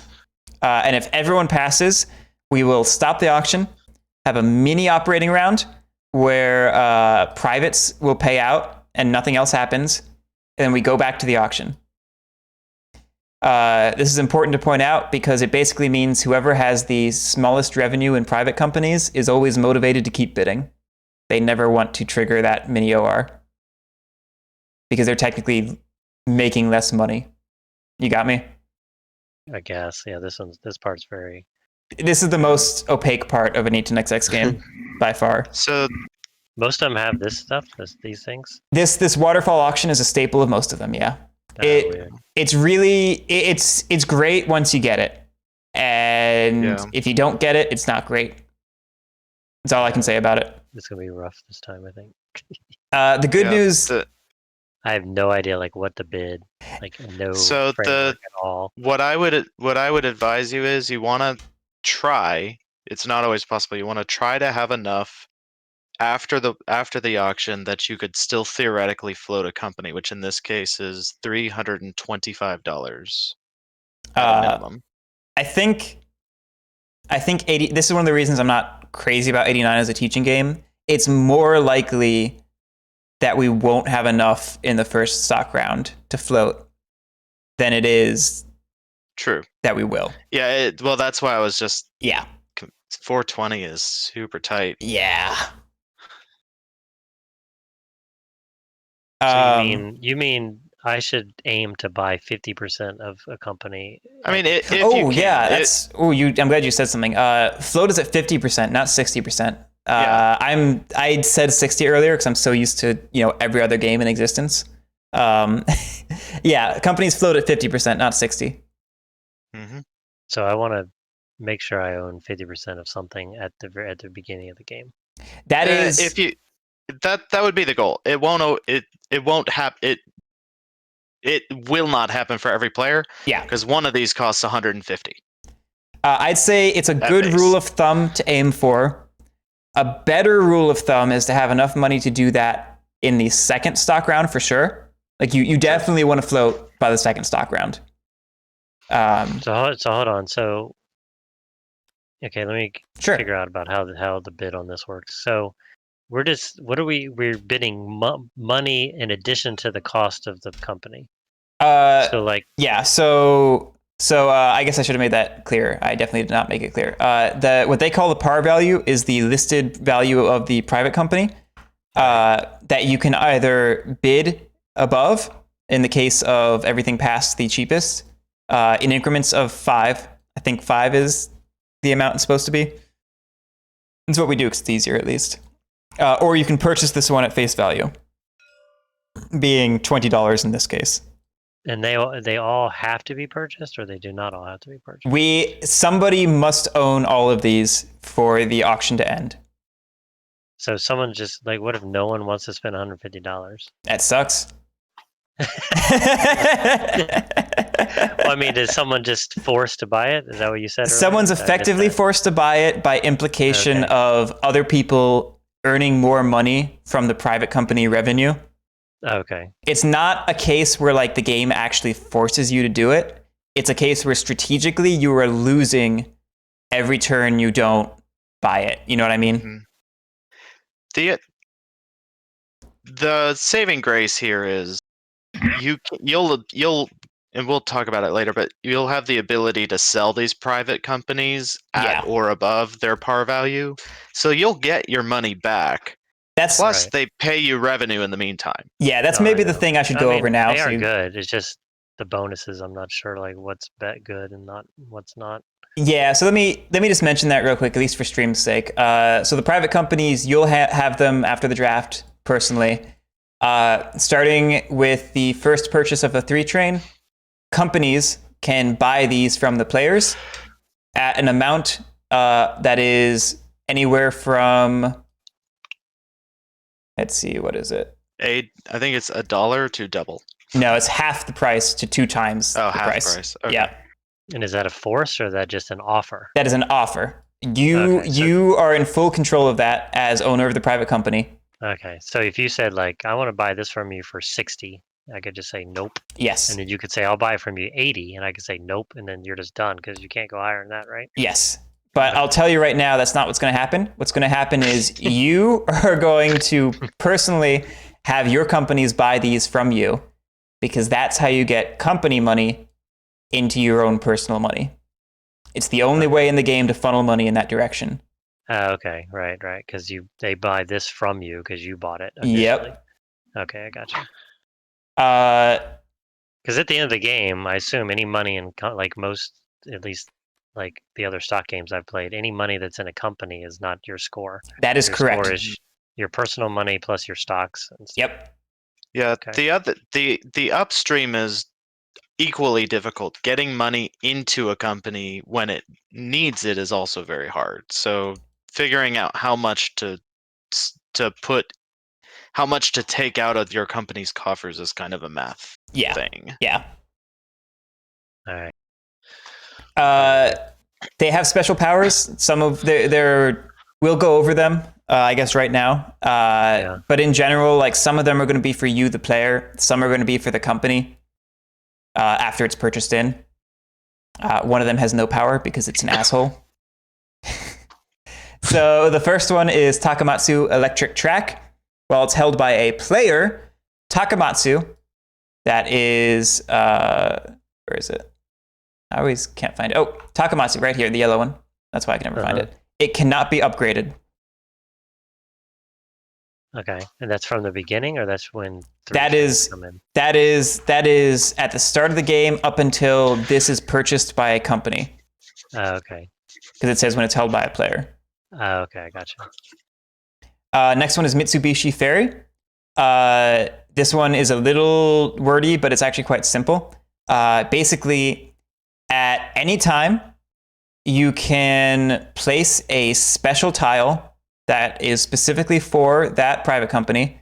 And if everyone passes, we will stop the auction, have a mini operating round where privates will pay out and nothing else happens, and then we go back to the auction. This is important to point out because it basically means whoever has the smallest revenue in private companies is always motivated to keep bidding. They never want to trigger that mini OR because they're technically making less money. You got me? I guess. Yeah, this part's very... This is the most opaque part of an 18xx game by far. So most of them have this stuff, these things? This waterfall auction is a staple of most of them, yeah. Weird. It's really it's great once you get it, and if you don't get it, it's not great. That's all I can say about it. It's gonna be rough this time, I think. The good news. I have no idea what to bid. No framework at all. What I would advise you is you want to try. It's not always possible. You want to try to have enough after the auction that you could still theoretically float a company, which in this case is $325 at a minimum. I think 80. This is one of the reasons I'm not crazy about 89 as a teaching game. It's more likely that we won't have enough in the first stock round to float than it is true that we will. Yeah, well, that's why I was just 420 is super tight. Yeah. So you mean I should aim to buy 50% of a company? I mean, if oh you can, yeah, that's I'm glad you said something. Float is at 50%, not 60%. I said 60 earlier because I'm so used to every other game in existence. Yeah, companies float at 50%, not 60. Mm-hmm. So I want to make sure I own 50% of something at the beginning of the game. That is if you that would be the goal. It won't happen. It will not happen for every player. Yeah, because one of these costs 150. I'd say it's a good rule of thumb to aim for. A better rule of thumb is to have enough money to do that in the second stock round for sure. You definitely want to float by the second stock round. So hold on. So okay, let me figure out about how the bid on this works. So we're bidding money in addition to the cost of the company. So So I guess I should have made that clear. I definitely did not make it clear. What they call the par value is the listed value of the private company that you can either bid above in the case of everything past the cheapest in increments of 5. I think 5 is the amount it's supposed to be. It's what we do because it's easier at least. Or you can purchase this one at face value, being $20 in this case. And they all have to be purchased, or they do not all have to be purchased? Somebody must own all of these for the auction to end. So someone just, like, what if no one wants to spend $150? That sucks. Well, I mean, is someone just forced to buy it? Is that what you said earlier? Someone's effectively forced to buy it by implication of other people earning more money from the private company revenue. Okay. It's not a case where like the game actually forces you to do it. It's a case where strategically you are losing every turn you don't buy it. You know what I mean? Mm-hmm. The saving grace here is you'll and we'll talk about it later, but you'll have the ability to sell these private companies at or above their par value. So you'll get your money back. Plus, they pay you revenue in the meantime. Yeah, that's maybe the thing I should go over now. They are good. It's just the bonuses. I'm not sure like what's good and what's not. Yeah, so let me just mention that real quick, at least for stream's sake. So the private companies, you'll have them after the draft personally. Starting with the first purchase of a 3-train, companies can buy these from the players at an amount that is anywhere from, let's see, what is it? I think it's $1 to double. No, it's half the price to 2 times the price. Okay. Yeah. And is that a force or is that just an offer? That is an offer. You are in full control of that as owner of the private company. Okay, so if you said like, I want to buy this from you for 60, I could just say nope. Yes. And then you could say, I'll buy it from you 80, and I could say nope, and then you're just done because you can't go higher than that, right? Yes. But I'll tell you right now, that's not what's going to happen. What's going to happen is you are going to personally have your companies buy these from you because that's how you get company money into your own personal money. It's the only way in the game to funnel money in that direction. Okay, right, because they buy this from you because you bought it initially. Yep. Okay, I gotcha. Because at the end of the game, I assume any money in like most, at least like the other stock games I've played, any money that's in a company is not your score. That is correct. Your score is your personal money plus your stocks. And stuff. Yep. Yeah. Okay. The upstream is equally difficult. Getting money into a company when it needs it is also very hard. So figuring out how much to take out of your company's coffers is kind of a math thing. Yeah. All right. They have special powers. Some of their we'll go over them, I guess, right now. But in general, like some of them are going to be for you, the player. Some are going to be for the company after it's purchased in. One of them has no power because it's an asshole. So the first one is Takamatsu Electric Track. Well, it's held by a player, Takamatsu, that is, where is it? I always can't find it. Oh, Takamatsu, right here, the yellow one. That's why I can never find it. It cannot be upgraded. Okay, and that's from the beginning, or that's when that is at the start of the game up until this is purchased by a company. Okay. Because it says when it's held by a player. Okay, I gotcha. Next one is Mitsubishi Ferry. This one is a little wordy, but it's actually quite simple. Basically, at any time, you can place a special tile that is specifically for that private company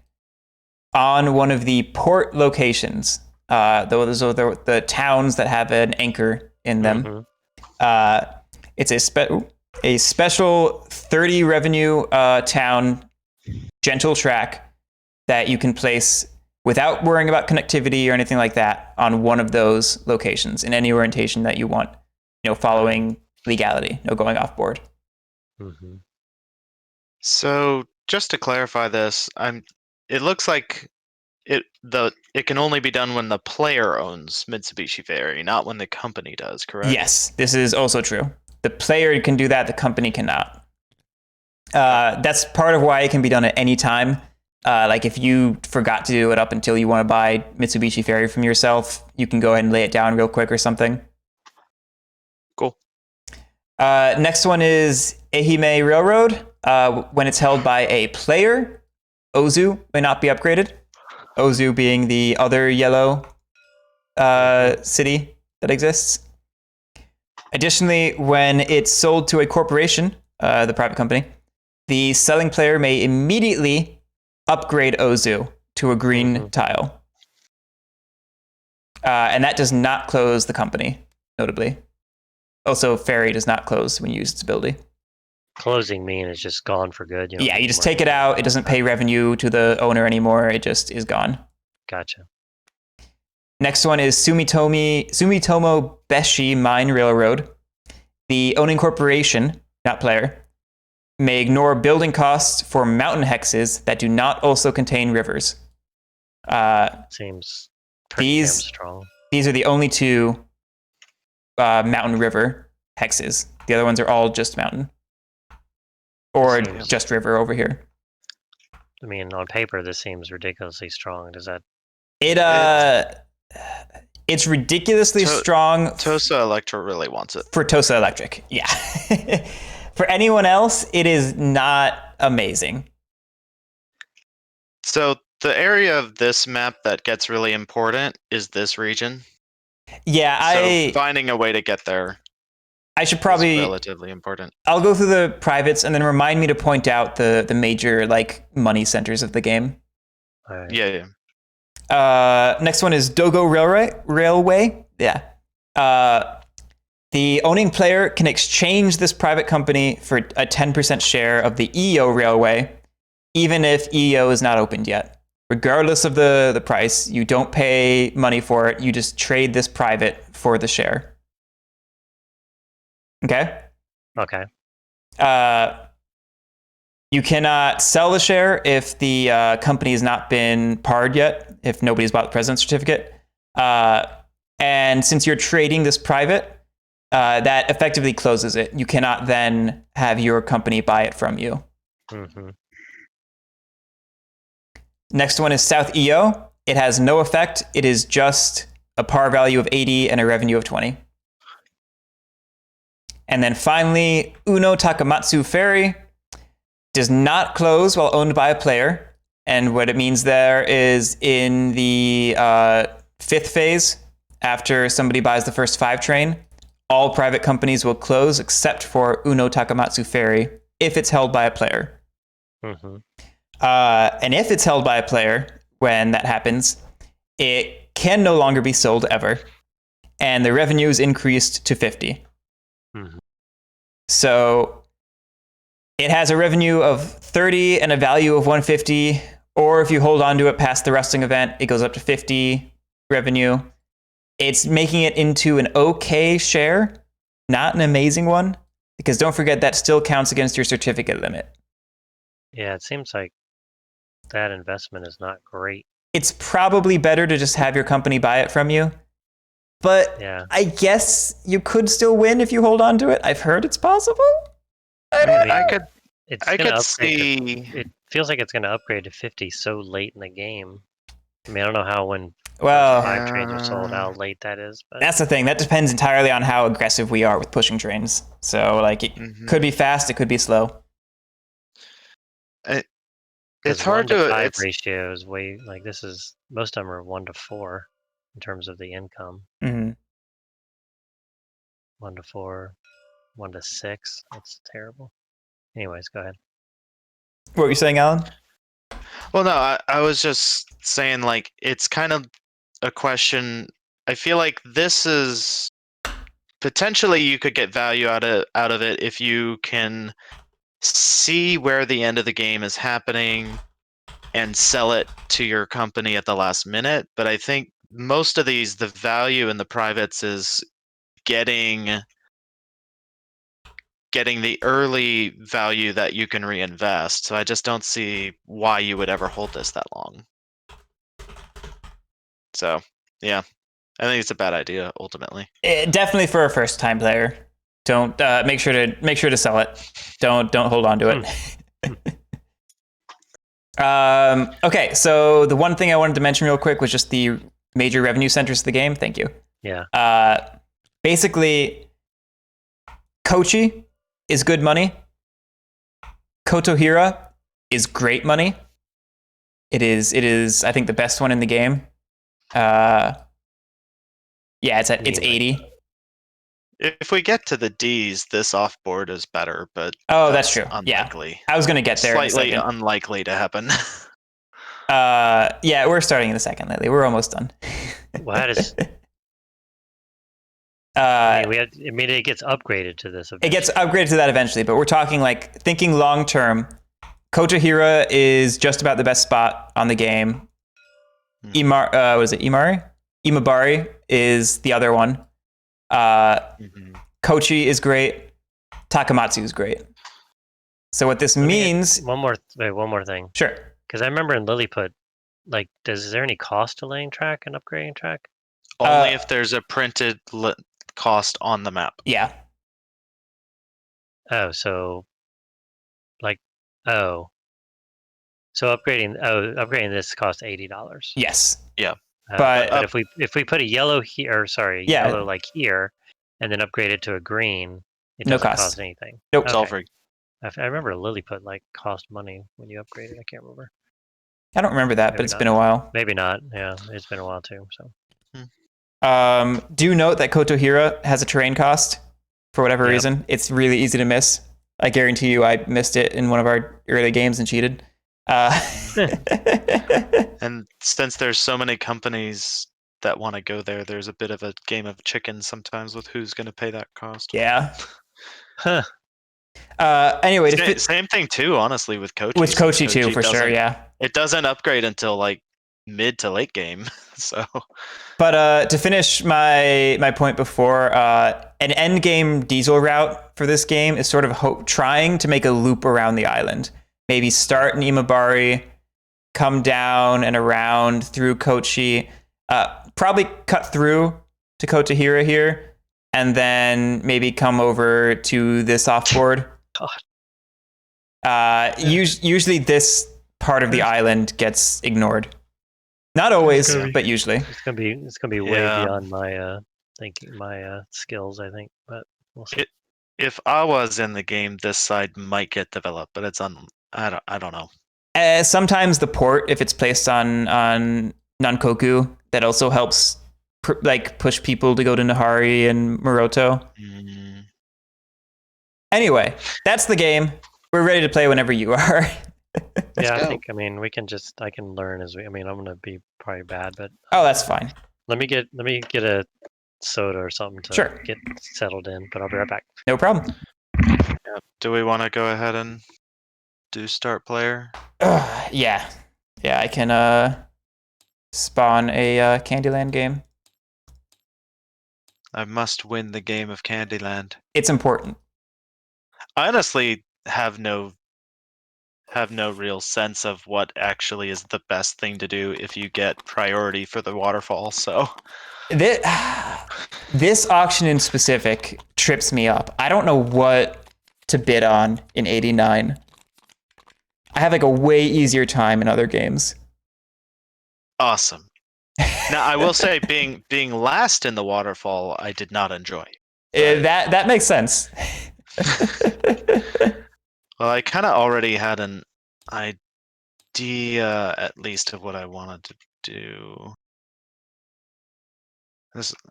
on one of the port locations. Those are the towns that have an anchor in them. Mm-hmm. It's a special 30 revenue town gentle track that you can place without worrying about connectivity or anything like that on one of those locations in any orientation that you want, following legality, no going off board. Mm-hmm. So just to clarify this, it looks like it can only be done when the player owns Mitsubishi Ferry, not when the company does, correct? Yes, this is also true. The player can do that, the company cannot. That's part of why it can be done at any time. Like if you forgot to do it up until you want to buy Mitsubishi Ferry from yourself, you can go ahead and lay it down real quick or something. Cool. Next one is Ehime Railroad. When it's held by a player, Ozu may not be upgraded. Ozu being the other yellow city that exists. Additionally, when it's sold to a corporation, the private company, the selling player may immediately upgrade Ozu to a green tile. And that does not close the company, notably. Also, Ferry does not close when you use its ability. Closing mean it's just gone for good. You just take it out. It doesn't pay revenue to the owner anymore. It just is gone. Gotcha. Next one is Sumitomo Beshi Mine Railroad. The owning corporation, not player, may ignore building costs for mountain hexes that do not also contain rivers. Seems pretty damn strong. These are the only two mountain river hexes. The other ones are all just mountain. Or just river over here. I mean, on paper, this seems ridiculously strong. Does that... It's ridiculously strong. Tosa Electric really wants it. For Tosa Electric, yeah. For anyone else, it is not amazing. So the area of this map that gets really important is this region. Yeah, so finding a way to get there. I should probably relatively important. I'll go through the privates and then remind me to point out the major like money centers of the game. Right. Yeah. Next one is Dogo Railway. Yeah. The owning player can exchange this private company for a 10% share of the EO Railway, even if EO is not opened yet. Regardless of the price, you don't pay money for it. You just trade this private for the share. Okay? Okay. You cannot sell the share if the company has not been parred yet, if nobody's bought the president's certificate. And since you're trading this private, that effectively closes it. You cannot then have your company buy it from you. Mm-hmm. Next one is South EO. It has no effect. It is just a par value of 80 and a revenue of 20. And then finally, Uno Takamatsu Ferry does not close while owned by a player. And what it means there is in the fifth phase, after somebody buys the first 5 train, all private companies will close except for Uno Takamatsu Ferry if it's held by a player. Mm-hmm. And if it's held by a player, when that happens, it can no longer be sold ever. And the revenue is increased to 50. Mm-hmm. So it has a revenue of 30 and a value of 150. Or if you hold on to it past the rusting event, it goes up to 50 revenue. It's making it into an okay share, not an amazing one, because don't forget that still counts against your certificate limit. Yeah, it seems like that investment is not great. It's probably better to just have your company buy it from you. But yeah. I guess you could still win if you hold on to it. I've heard it's possible. I could see. It feels like it's going to upgrade to 50 so late in the game. I mean, I don't know how when 5 trains are sold, how late that is. But that's the thing. That depends entirely on how aggressive we are with pushing trains. So, like, it could be fast. It could be slow. It's hard to 5 ratio is way like this is most of them are 1 to 4 in terms of the income. Mm-hmm. 1 to 4, 1 to 6. That's terrible. Anyways, go ahead. What were you saying, Alan? Well, no, I was just saying, like, it's kind of a question. I feel like this is potentially you could get value out of it if you can see where the end of the game is happening and sell it to your company at the last minute. But I think most of these, the value in the privates is getting the early value that you can reinvest. So I just don't see why you would ever hold this that long. So yeah, I think it's a bad idea ultimately. Definitely for a first time player. Don't make sure to sell it. Don't hold on to it. Okay, so the one thing I wanted to mention real quick was just the major revenue centers of the game. Thank you. Yeah. Basically, Kochi is good money. Kotohira is great money. It is I think the best one in the game. Yeah, it's 80. If we get to the D's, this offboard is better, but that's true. Unlikely. Yeah, I was gonna get there. Slightly unlikely to happen. Yeah, we're starting in a second lately. We're almost done. Well, it gets upgraded to this eventually. It gets upgraded to that eventually, but we're talking like thinking long term. Kotohira is just about the best spot on the game. Was it Imari? Imabari is the other one. Kochi is great. Takamatsu is great. So what this means... One more thing. Sure. Because I remember in Lilliput, like, is there any cost to laying track and upgrading track? Only if there's a printed cost on the map. Yeah. Oh, so upgrading this costs $80. Yes. Yeah. But if we put a yellow here, yellow like here, and then upgrade it to a green, it doesn't cost anything. Nope. It's all free. I remember Lilliput like cost money when you upgraded. I can't remember. I don't remember that, but it's been a while. Maybe not. Yeah, it's been a while too. So. Do note that Kotohira has a terrain cost for whatever reason. It's really easy to miss. I guarantee you, I missed it in one of our early games and cheated. And since there's so many companies that want to go there, there's a bit of a game of chicken sometimes with who's going to pay that cost. Yeah. Anyway, same thing too, honestly, with Kochi. With Kochi too, for sure. Yeah. It doesn't upgrade until like mid to late game. So. But to finish my point before, an end game diesel route for this game is sort of trying to make a loop around the island. Maybe start in Imabari, come down and around through Kochi, probably cut through to Kotohira here, and then maybe come over to this offboard. Usually this part of the island gets ignored. Not always, but usually. It's gonna be way beyond my my skills, I think. But we'll see. If I was in the game, this side might get developed, but it's I don't know. Sometimes the port, if it's placed on Nankoku, that also helps push people to go to Nahari and Muroto. Anyway, that's the game. We're ready to play whenever you are. Yeah, I think. I mean, I can learn as we. I mean, I'm gonna be probably bad, but that's fine. Let me get a soda or something to get settled in. But I'll be right back. No problem. Yeah. Do we want to go ahead and do start player? Yeah. I can spawn a Candyland game. I must win the game of Candyland. It's important. I honestly have no real sense of what actually is the best thing to do if you get priority for the waterfall. So this auction in specific trips me up. I don't know what to bid on in 89. I have like a way easier time in other games. Awesome. Now I will say being last in the waterfall I did not enjoy. That makes sense. Well, I kind of already had an idea, at least, of what I wanted to do.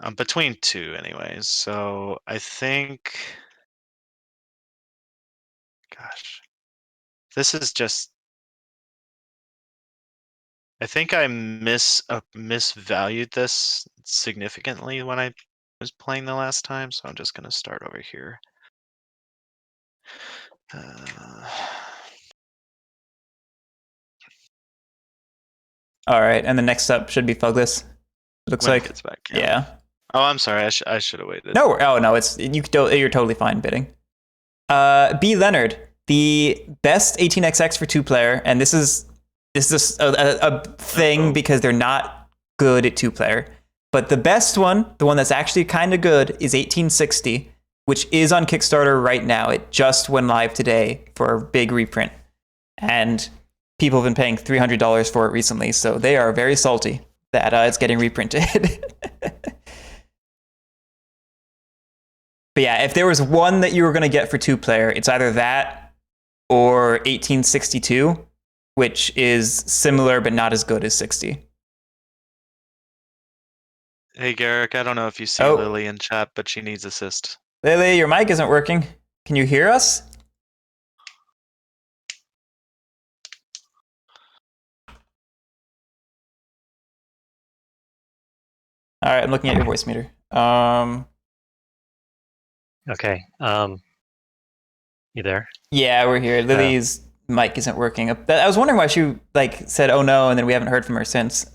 I'm between two, anyways. So I think, gosh, this is just. I think I misvalued this significantly when I was playing the last time, so I'm just gonna start over here. All right, and the next up should be Phouglas. Looks like. It's back, yeah. Oh, I'm sorry. I should have waited. No, you're totally fine bidding. B. Leonard, the best 18xx for 2-player, and this is a thing because they're not good at 2-player. But the best one, the one that's actually kind of good, is 1860, which is on Kickstarter right now. It just went live today for a big reprint. And people have been paying $300 for it recently, so they are very salty that it's getting reprinted. But yeah, if there was one that you were going to get for 2-player, it's either that or 1862, which is similar but not as good as 60. Hey, Garrick, I don't know if you see Lily in chat, but she needs assist. Lily, your mic isn't working. Can you hear us? All right, I'm looking at your voice meter. Okay. You there? Yeah, we're here. Lily's mic isn't working. I was wondering why she said, "Oh no," and then we haven't heard from her since.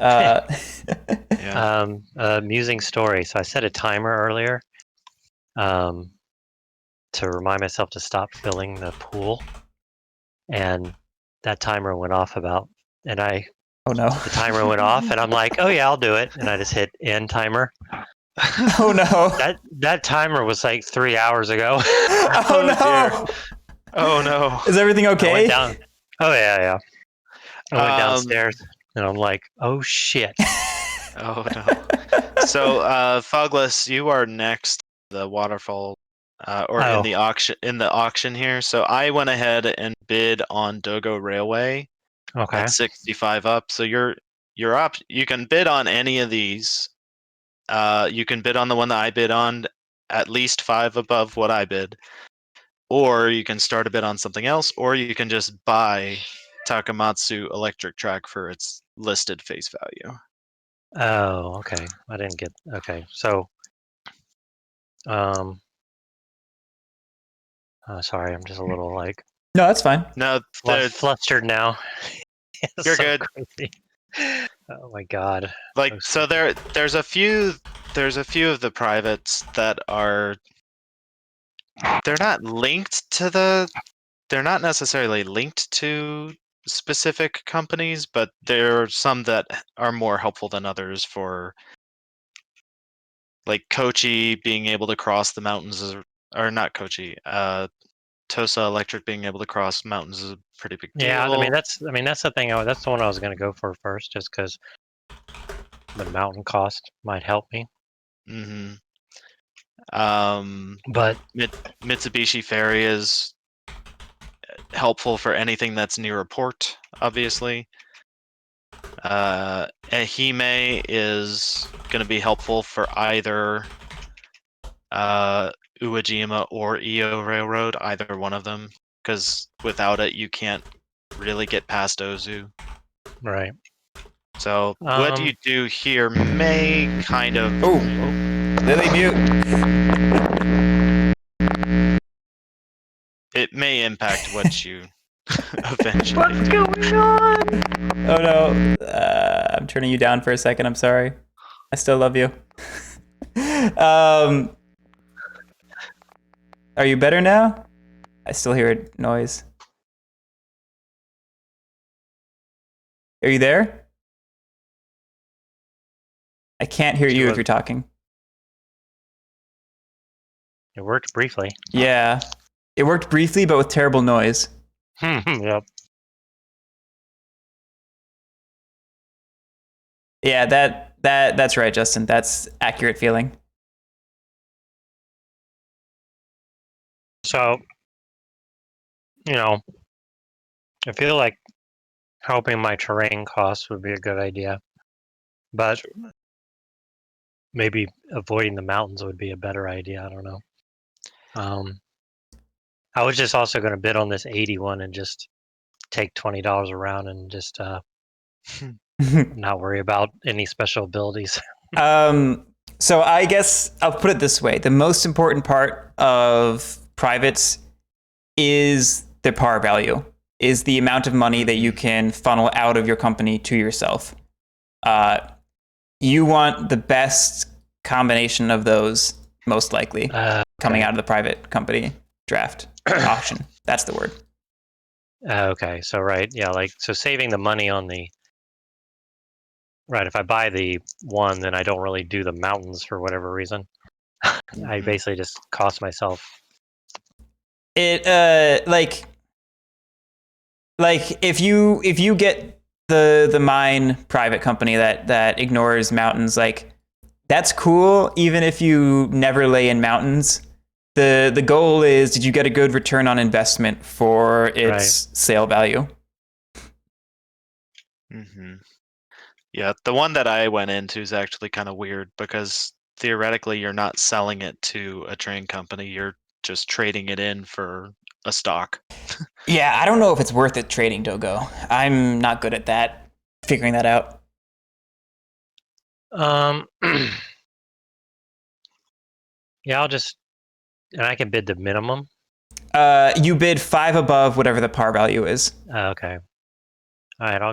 Amusing story. So I set a timer earlier, to remind myself to stop filling the pool, and that timer went off Oh no! The timer went off, and I'm like, "Oh yeah, I'll do it," and I just hit end timer. Oh no! That timer was like 3 hours ago. Oh no! Dear. Oh no! Is everything okay? I went down. Oh yeah. I went downstairs, and I'm like, "Oh shit!" Oh no! So, Phouglas, you are next. The waterfall, in the auction here. So I went ahead and bid on Dogo Railway. Okay. At 65 up. So you can bid on any of these. You can bid on the one that I bid on, at least 5 above what I bid. Or you can start a bid on something else, or you can just buy Takamatsu Electric Track for its listed face value. Oh, okay. I didn't get. Okay, so, sorry, I'm just a little No, that's fine. No, flustered now. You're good. Crazy. Oh my god. So there's a few of the privates that are, they're not necessarily linked to specific companies, but there are some that are more helpful than others. For like Kochi being able to cross the mountains or not Kochi, Tosa Electric being able to cross mountains is a pretty big deal. Yeah, that's the thing. That's the one I was going to go for first, just because the mountain cost might help me. Mm-hmm. But Mitsubishi Ferry is helpful for anything that's near a port, obviously. Ehime is going to be helpful for either Uwajima or Iyo Railroad, either one of them, because without it, you can't really get past Ozu. Right. So what you do here may kind of... Oh, Lily, mute. It may impact what you eventually What's going on? Oh no, I'm turning you down for a second. I'm sorry. I still love you. Are you better now? I still hear a noise. Are you there? I can't hear you if you're talking. It worked briefly. Yeah. It worked briefly, but with terrible noise. Yep. Yeah, that's right, Justin. That's accurate feeling. So, I feel like helping my terrain costs would be a good idea, but maybe avoiding the mountains would be a better idea. I don't know. I was just also going to bid on this 81 and just take $20 around and just not worry about any special abilities. So I guess I'll put it this way. The most important part of privates is the par value, is the amount of money that you can funnel out of your company to yourself. You want the best combination of those, most likely, coming out of the private company draft auction. That's the word. Okay, so right, yeah, so saving the money on the Right. If I buy the one, then I don't really do the mountains for whatever reason. I basically just cost myself. It like if you get the mine private company that ignores mountains, like that's cool. Even if you never lay in mountains, the goal is, did you get a good return on investment for its sale value? Mm-hmm. Yeah, the one that I went into is actually kind of weird because theoretically you're not selling it to a train company. You're just trading it in for a stock. Yeah, I don't know if it's worth it trading Dogo. I'm not good at that, figuring that out. Yeah, and I can bid the minimum. You bid 5 above whatever the par value is. Okay. All right,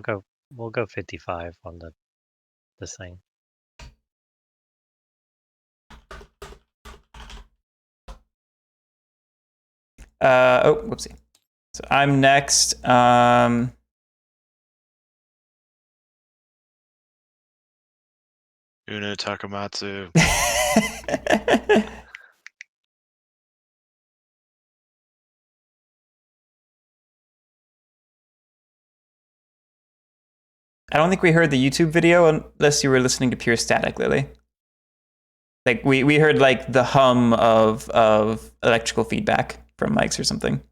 we'll go 55 on this thing. Oh, whoopsie. So I'm next. Uno Takamatsu. I don't think we heard the YouTube video unless you were listening to pure static, Lily. Like we heard like the hum of electrical feedback from mics or something.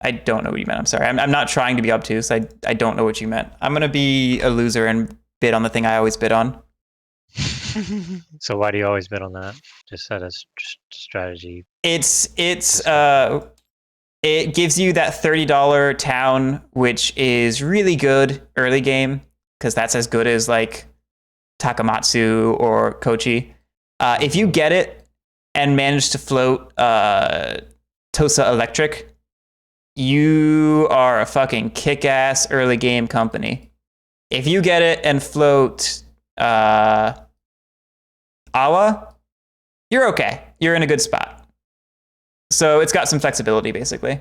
I don't know what you meant. I'm sorry. I'm not trying to be obtuse. I don't know what you meant. I'm gonna be a loser and bid on the thing I always bid on. So why do you always bid on that? Just set a strategy. It gives you that $30 town, which is really good early game because that's as good as like Takamatsu or Kochi. If you get it and manage to float Tosa Electric, you are a fucking kick-ass early game company. If you get it and float Awa, you're okay. You're in a good spot. So it's got some flexibility, basically.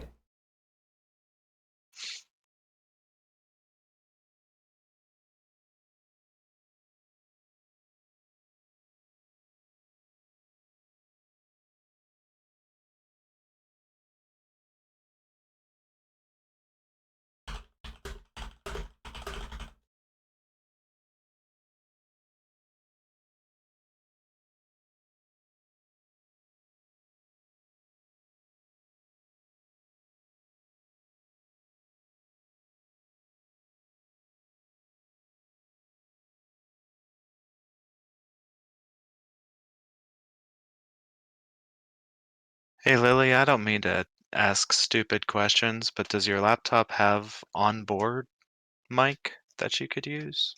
Hey Lily, I don't mean to ask stupid questions, but does your laptop have onboard mic that you could use?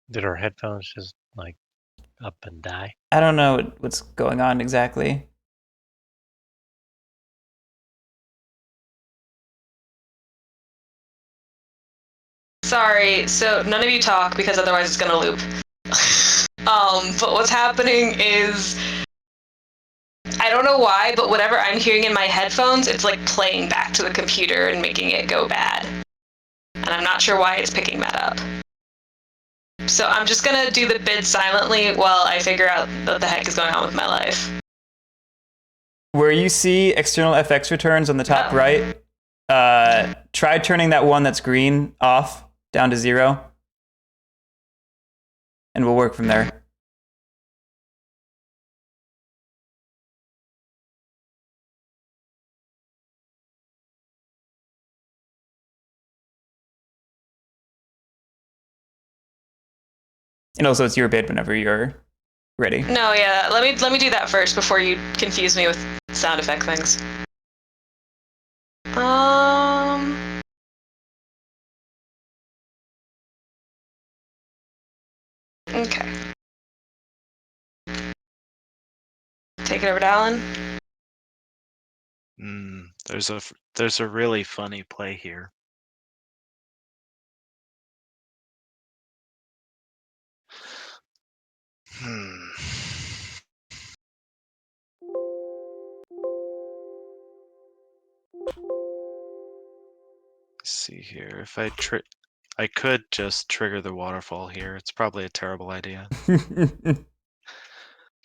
Did our headphones just like up and die? I don't know what's going on exactly. Sorry, so none of you talk because otherwise it's gonna loop. But what's happening is, I don't know why, but whatever I'm hearing in my headphones, it's like playing back to the computer and making it go bad. And I'm not sure why it's picking that up. So I'm just gonna do the bid silently while I figure out what the heck is going on with my life. Where you see external FX returns on the top right, try turning that one that's green off down to 0. And we'll work from there. And also, it's your bid whenever you're ready. No, yeah, let me do that first before you confuse me with sound effect things. Okay. Take it over to Alan. There's a really funny play here. Let's see here. If I could just trigger the waterfall here. It's probably a terrible idea.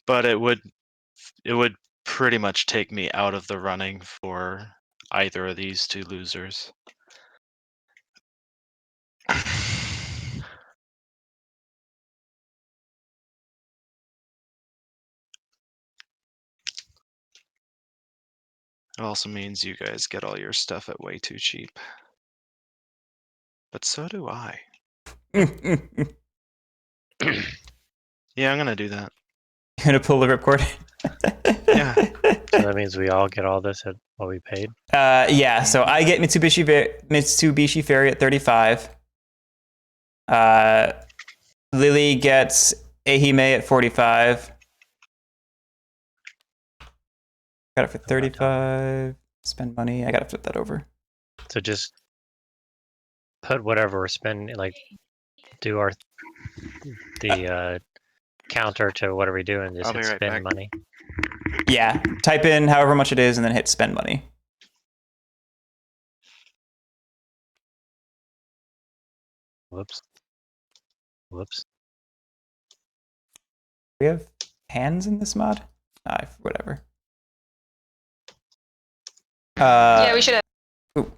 But it would pretty much take me out of the running for either of these two losers. It also means you guys get all your stuff at way too cheap. But so do I. Yeah, I'm gonna do that. You're gonna pull the ripcord? Yeah. So that means we all get all this at what we paid? Yeah, so I get Mitsubishi Ferry at 35. Lily gets Ehime at 45. Got it for 35. Spend money. I gotta flip that over. So just put whatever we're spending, like do the counter to what are we doing? Just hit spend money. Yeah, type in however much it is and then hit spend money. Whoops. We have hands in this mod? Whatever. Yeah, we should have. Ooh.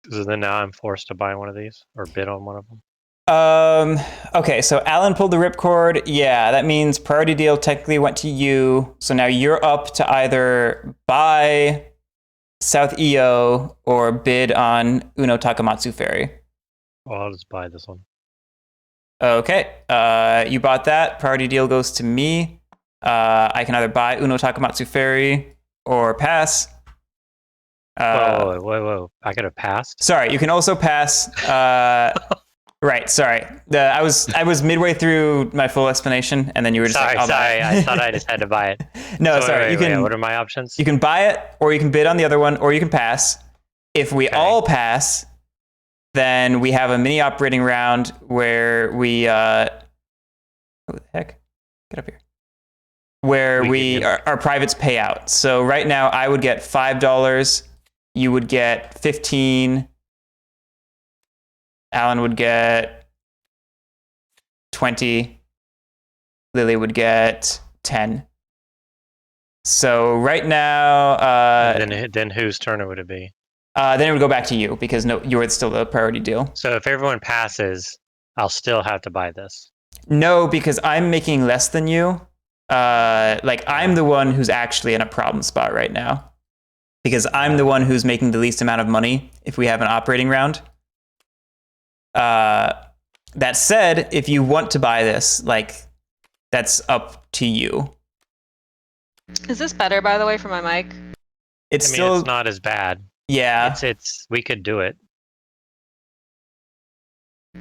So then now I'm forced to buy one of these or bid on one of them. Okay, so Alan pulled the ripcord. Yeah, that means priority deal technically went to you. So now you're up to either buy South EO or bid on Uno Takamatsu Ferry. Well, I'll just buy this one. Okay, you bought that. Priority deal goes to me. I can either buy Uno Takamatsu Ferry or pass. Whoa. I could have passed? Sorry, you can also pass. Right, sorry. I was midway through my full explanation, and then you were just sorry, like, sorry. I thought I just had to buy it. No, so sorry. Wait, what are my options? You can buy it, or you can bid on the other one, or you can pass. If we all pass, then we have a mini operating round where we what the heck? Get up here. Where our privates pay out. So right now I would get $5, you would get 15, Alan would get 20, Lily would get 10. So right now, then whose turn would it be? Then it would go back to you because you're still the priority deal. So if everyone passes, I'll still have to buy this. No, because I'm making less than you. I'm the one who's actually in a problem spot right now because I'm the one who's making the least amount of money if we have an operating round. That said, if you want to buy this, that's up to you. Is this better, by the way, for my mic? It's not as bad. Yeah. We could do it.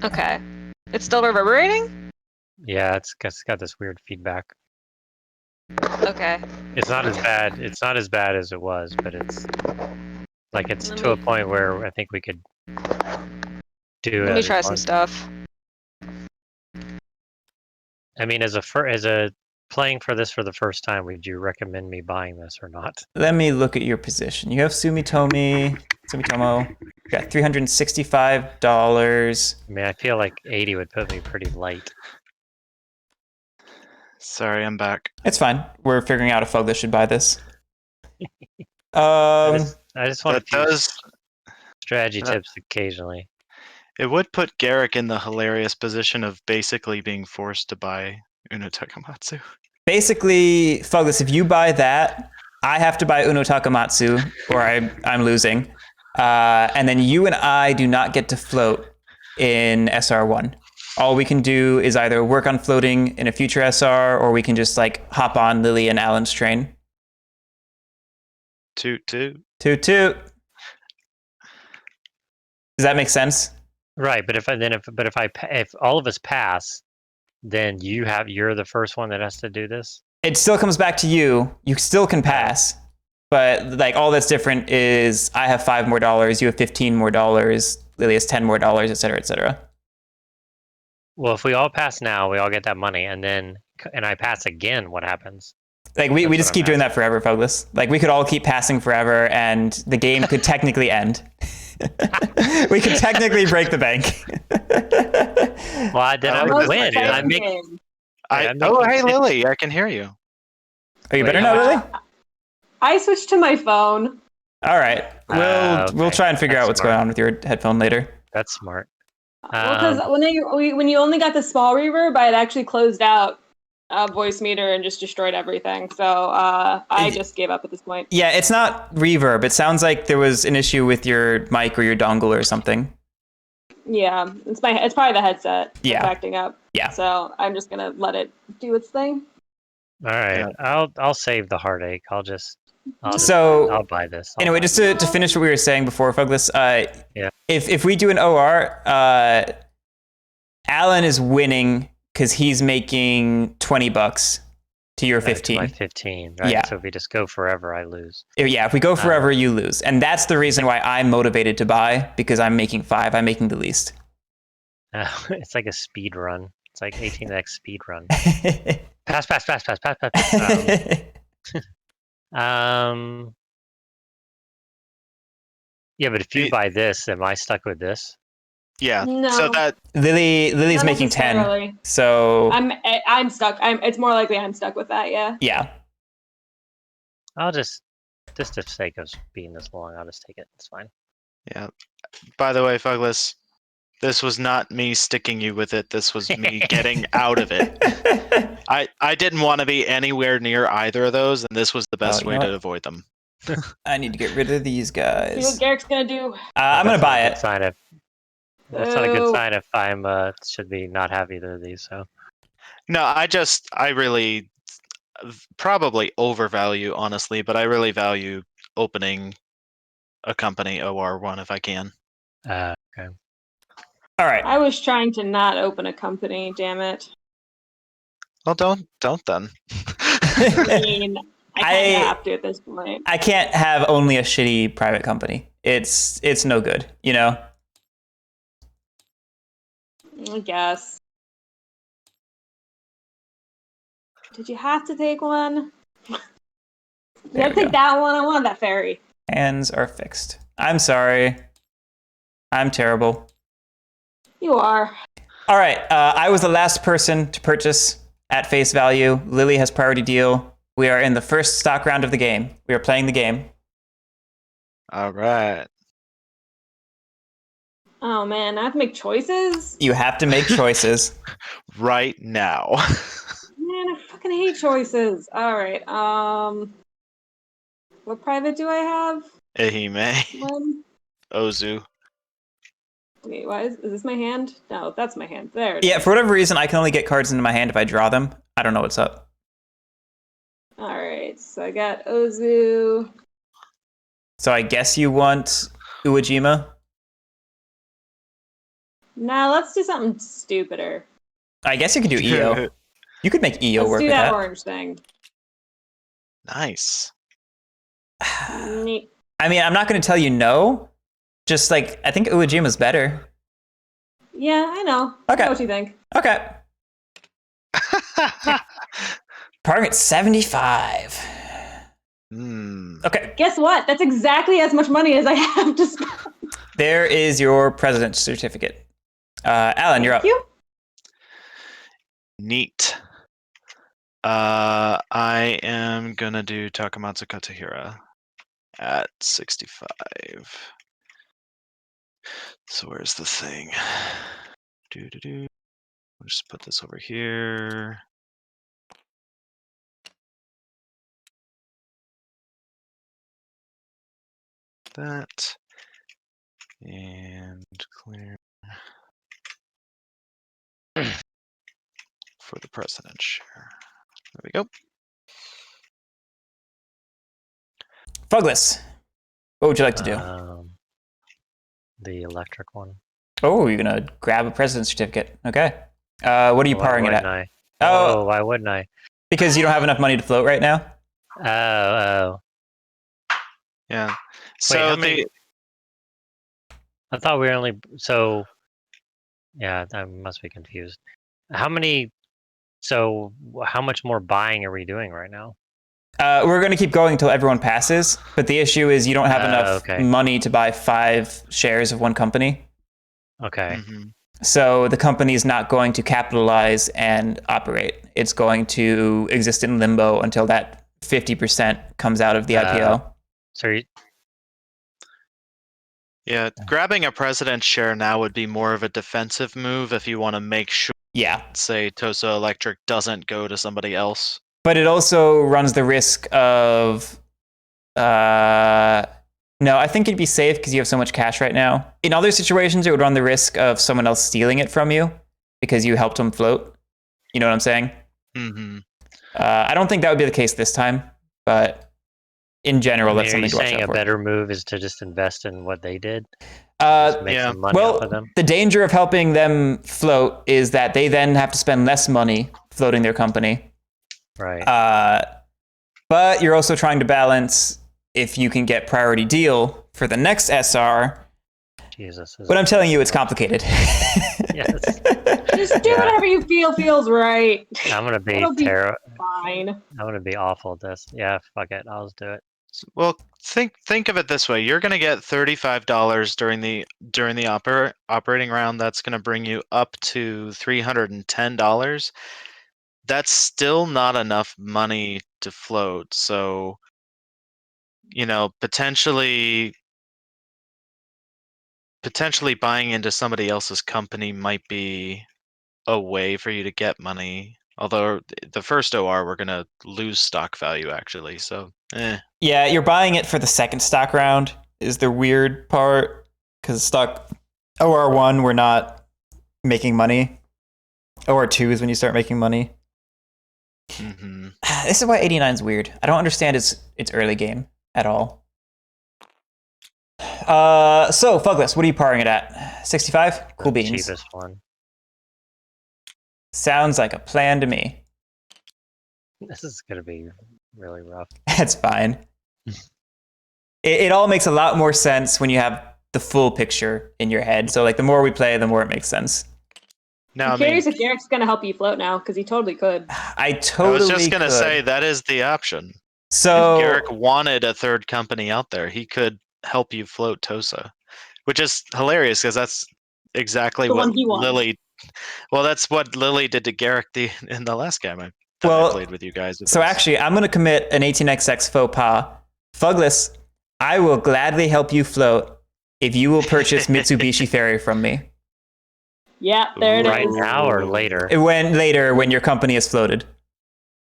Okay. It's still reverberating? Yeah, it's got this weird feedback. Okay. It's not as bad. It's not as bad as it was, but it's to a point where I think we could do it. Let me try some stuff. I mean, as a playing for this for the first time, would you recommend me buying this or not? Let me look at your position. You have Sumitomo. You got $365. I mean, I feel like 80 would put me pretty light. Sorry, I'm back. It's fine. We're figuring out if Phouglas should buy this. I just want to strategy tips occasionally. It would put Garrick in the hilarious position of basically being forced to buy Uno Takamatsu. Basically, Phouglas, if you buy that, I have to buy Uno Takamatsu or I'm losing. And then you and I do not get to float in SR1. All we can do is either work on floating in a future SR or we can just hop on Lily and Alan's train. Toot toot. Toot toot. Does that make sense? Right, but if all of us pass, then you're the first one that has to do this. it still comes back to you. You still can pass, but like all that's different is I have $5 more, you have $15 more, Lily has $10 more, et cetera, et cetera. Well, if we all pass now, we all get that money, and I pass again, what happens? Like we just keep doing that forever, Phoughless. Like we could all keep passing forever, and the game could technically end. We could technically break the bank. Well, then I would win. Hey, Lily, I can hear you. Are you better now, Lily? I switched to my phone. All right. We'll try and figure out what's going on with your headphone later. That's smart. Because when you only got the small reverb, I had actually closed out voice meter and just destroyed everything. So I just gave up at this point. Yeah, it's not reverb. It sounds like there was an issue with your mic or your dongle or something. Yeah, it's probably the headset that's acting up. Yeah. So I'm just gonna let it do its thing. All right, I'll save the heartache. I'll buy this. Anyway, just to finish what we were saying before, Phoughless, if we do an OR, Alan is winning because he's making $20 to your 15. My 15, right? Yeah. So if we just go forever, I lose. Yeah, if we go forever, you lose. And that's the reason why I'm motivated to buy, because I'm making 5. I'm making the least. It's like a speed run. It's like 18x speed run. Pass. Yeah, but if you buy this, am I stuck with this? Yeah. No. So that Lily's making 10. So I'm stuck. It's more likely I'm stuck with that. Yeah. Yeah. I'll just for the sake of being this long, I'll just take it. It's fine. Yeah. By the way, Phoughless, this was not me sticking you with it. This was me getting out of it. I didn't want to be anywhere near either of those, and this was the best way to avoid them. I need to get rid of these guys. See what Garrick's gonna do. I'm gonna buy it. That's not a good sign if I'm should be not have either of these. So no, I really probably overvalue, honestly, but I really value opening a company OR1 if I can. Okay. All right. I was trying to not open a company. Damn it. Well, don't then. I mean, I kind of have to at this point. I can't have only a shitty private company. It's no good, you know? I guess. Did you have to take one? You gotta take that one. I want that fairy. Hands are fixed. I'm sorry. I'm terrible. You are. All right. I was the last person to purchase at face value. Lily has priority deal. We are in the first stock round of the game. We are playing the game. All right. Oh man, I have to make choices? You have to make choices. Right now. Man, I fucking hate choices. Alright, what private do I have? Ehime. One? Ozu. Wait, why is this my hand? No, that's my hand. There it Yeah, is. for whatever reason, I can only get cards into my hand if I draw them. I don't know what's up. Alright, so I got Ozu. So I guess you want Uejima? Nah, let's do something stupider. I guess you could do EO. You could make EO Let's work do with that that. orange thing. Nice. Neat. I mean, I'm not going to tell you no. Just like, I think Uejima's better. Yeah, I know. Okay. I know what you think. Okay. Target 75. Okay. Guess what? That's exactly as much money as I have to spend. There is your president's certificate. Alan, you're up. Thank you. Neat. I am gonna do Takamatsu Katahira at 65. So where's the thing? I'll just put this over here. That and clear for the president share. There we go. Phouglas, what would you like to do? The electric one. Oh, you're going to grab a president's certificate. Okay. What are you powering it at? Oh, why wouldn't I? Because you don't have enough money to float right now. Oh. Yeah. Wait, So I thought we were only Yeah, I must be confused. How many? So how much more buying are we doing right now? We're going to keep going until everyone passes. But the issue is you don't have enough money to buy 5 shares of one company. Okay. Mhm. So the company is not going to capitalize and operate. It's going to exist in limbo until that 50% comes out of the IPO. So Yeah, grabbing a president's share now would be more of a defensive move if you want to make sure, say, Tosa Electric doesn't go to somebody else. But it also runs the risk of... no, I think it'd be safe because you have so much cash right now. In other situations, it would run the risk of someone else stealing it from you because you helped them float. You know what I'm saying? Mm-hmm. I don't think that would be the case this time, but in general, that's something to watch out for. Are you saying a better move is to just invest in what they did? Just make some money off of them? The danger of helping them float is that they then have to spend less money floating their company. Right. But you're also trying to balance if you can get priority deal for the next SR. Jesus. But I'm telling you, it's complicated. Yes. Just do whatever you feel feels right. I'm gonna be fine. I'm gonna be awful at this. Yeah, fuck it. I'll just do it. Well, think of it this way: you're going to get $35 during the operating round. That's going to bring you up to $310. That's still not enough money to float. So, potentially buying into somebody else's company might be a way for you to get money. Although the first OR, we're going to lose stock value actually. So, Yeah, you're buying it for the second stock round is the weird part because stock OR1, we're not making money. OR2 is when you start making money. Mm-hmm. This is why 89 is weird. I don't understand its early game at all. So Phouglas, what are you paring it at? 65? Cool beans. Cheapest one. Sounds like a plan to me. This is gonna be really rough. That's fine. It all makes a lot more sense when you have the full picture in your head. So like the more we play, the more it makes sense. Now, I'm curious if Garrick's gonna help you float now, because he totally could. I was just gonna say that is the option. So if Garrick wanted a third company out there, he could help you float Tosa, which is hilarious because that's exactly what Lily. Well, that's what Lily did to Garrick in the last game I played with you guys. So actually, I'm going to commit an 18xx faux pas. Phouglas, I will gladly help you float if you will purchase Mitsubishi Ferry from me. Yeah, there it is. Right now or later? When your company is floated.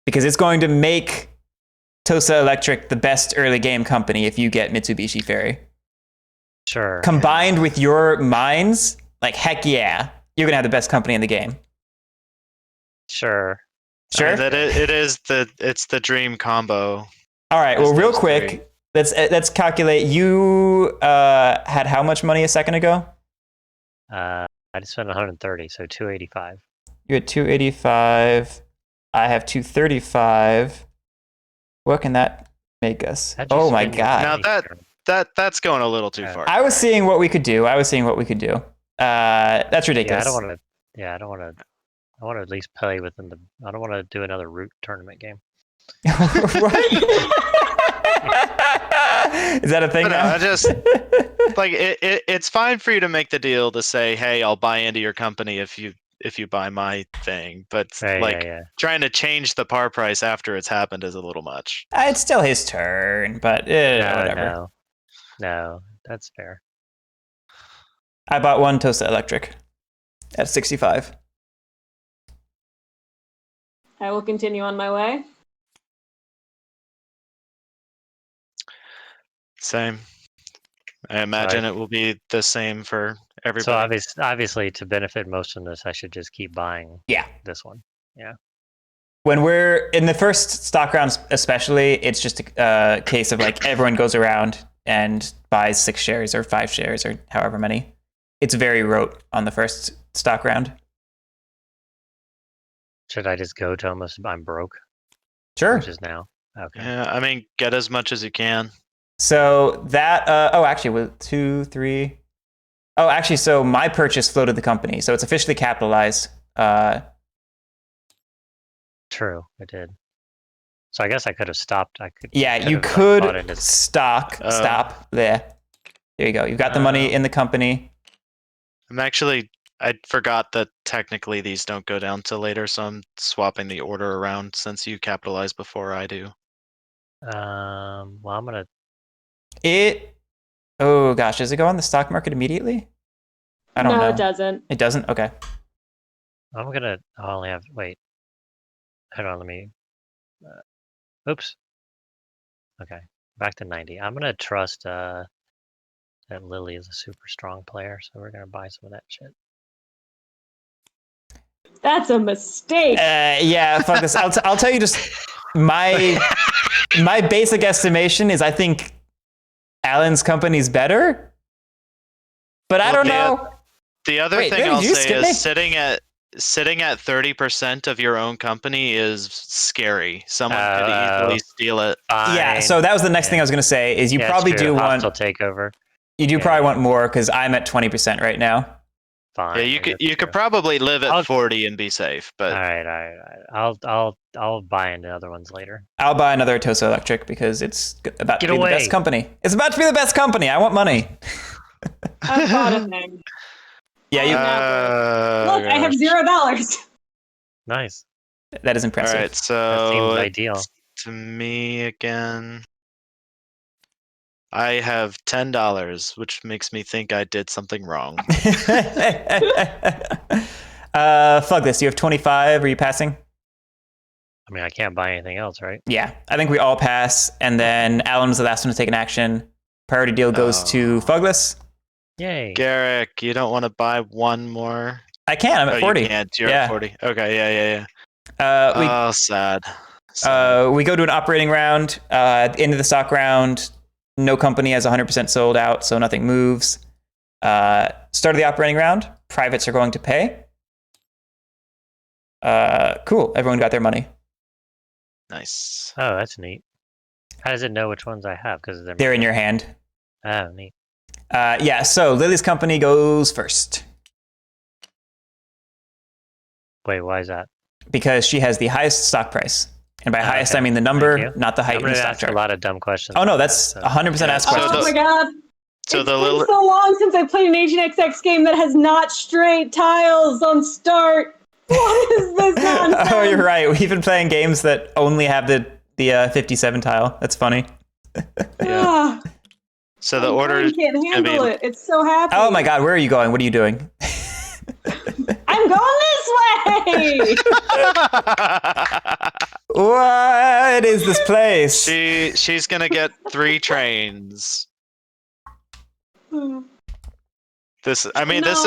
Because it's going to make Tosa Electric the best early game company if you get Mitsubishi Ferry. Sure. Combined with your mines, like heck yeah, you're gonna have the best company in the game. Sure. Sure. It's the dream combo. All right. Well, real quick, let's calculate. You had how much money a second ago? I just spent 130, so 285. You had 285. I have 235. What can that make us? Oh my god! Now that's going a little too far. I was seeing what we could do. That's ridiculous. I don't want to. I want to at least play within the. I don't want to do another root tournament game. What? Is that a thing now? I just like it's fine for you to make the deal to say, "Hey, I'll buy into your company if you buy my thing," but trying to change the par price after it's happened is a little much. It's still his turn, but whatever. No, that's fair. I bought one Tosa Electric at 65. I will continue on my way. Same. I imagine it will be the same for everybody. So obviously, to benefit most from this, I should just keep buying. This one. Yeah. When we're in the first stock rounds, especially, it's just a case of like everyone goes around and buys 6 shares or 5 shares or however many. It's very rote on the first stock round. Should I just go to almost I'm broke? Sure. Which is now. Okay. Yeah, I mean, get as much as you can. So that, actually, with 2, 3. Oh, actually, so my purchase floated the company, so it's officially capitalized. True, it did. So I guess I could have stopped. Yeah, you could stop there. There you go. You've got the money in the company. I forgot that technically these don't go down till later, so I'm swapping the order around since you capitalize before I do. Well, I'm gonna. Oh gosh, does it go on the stock market immediately? I don't know. No, it doesn't. It doesn't? Okay. I'm gonna. I only have. Wait. Hold on. Let me. Oops. Okay. Back to 90. I'm gonna trust that Lily is a super strong player, so we're gonna buy some of that shit. That's a mistake. Yeah, fuck this. I'll tell you just my basic estimation is I think Alan's company's better, but I don't know. The other thing I'll say is sitting at 30% of your own company is scary. Someone could easily steal it. Fine. Yeah, so that was the next thing I was going to say is you probably do want hostile takeover. You do probably want more because I'm at 20% right now. Fine. Yeah, you could probably live at 40 and be safe, but all right. I'll buy into other ones later. I'll buy another Tosa Electric because it's about to be the best company. It's about to be the best company. I want money. I bought a thing. Yeah, you. Look, I have $0. Nice. That is impressive. All right, so that seems ideal. To me again. I have $10, which makes me think I did something wrong. Phouglas, you have 25. Are you passing? I mean, I can't buy anything else, right? Yeah, I think we all pass, and then Alan was the last one to take an action. Priority deal goes to Phouglas. Yay. Garrick, you don't want to buy one more? I can. I'm at 40. You can't. You're at 40. Okay, yeah. Sad. We go to an operating round. Into the stock round. No company has 100% sold out, so nothing moves. Start of the operating round. Privates are going to pay. Cool. Everyone got their money. Nice. Oh, that's neat. How does it know which ones I have? Because they're in your hand. Oh, neat. Yeah, so Lily's company goes first. Wait, why is that? Because she has the highest stock price. And by highest, I mean the number, not the height in the stock chart. A lot of dumb questions. Oh, no, that's 100% asked questions. Oh, my God. So it's been so long since I played an Agent XX game that has not straight tiles on start. What is this nonsense? Oh, you're right. We've been playing games that only have the 57 tile. That's funny. Yeah. So the order is can't handle it. It's so happy. Oh my God, where are you going? What are you doing? I'm going this way. What is this place? She's gonna get 3 trains. This is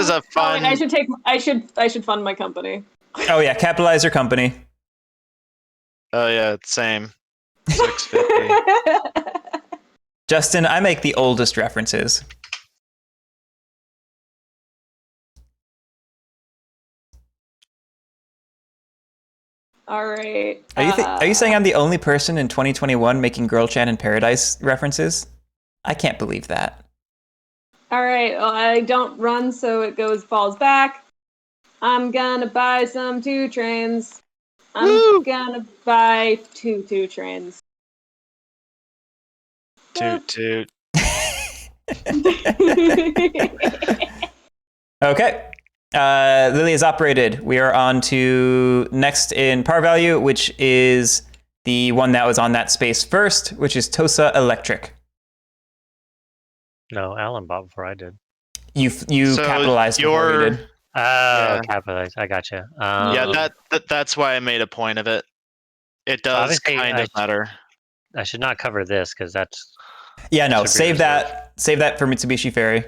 a fun. I should fund my company. Oh yeah, capitalize your company. Oh yeah, same. 650. Justin, I make the oldest references. All right. Are you saying I'm the only person in 2021 making Girl Chan in Paradise references? I can't believe that. All right. Well, I don't run, so it falls back. I'm gonna buy some 2 trains. I'm gonna buy 2 trains. Toot. Okay. Lily is operated. We are on to next in par value, which is the one that was on that space first, which is Tosa Electric. No, Alan bought before I did. You capitalized before you did. Oh, capitalized. I gotcha. Yeah, that's why I made a point of it. It does kind of matter. I should not cover this because that's. Yeah, no. Save that for Mitsubishi Ferry.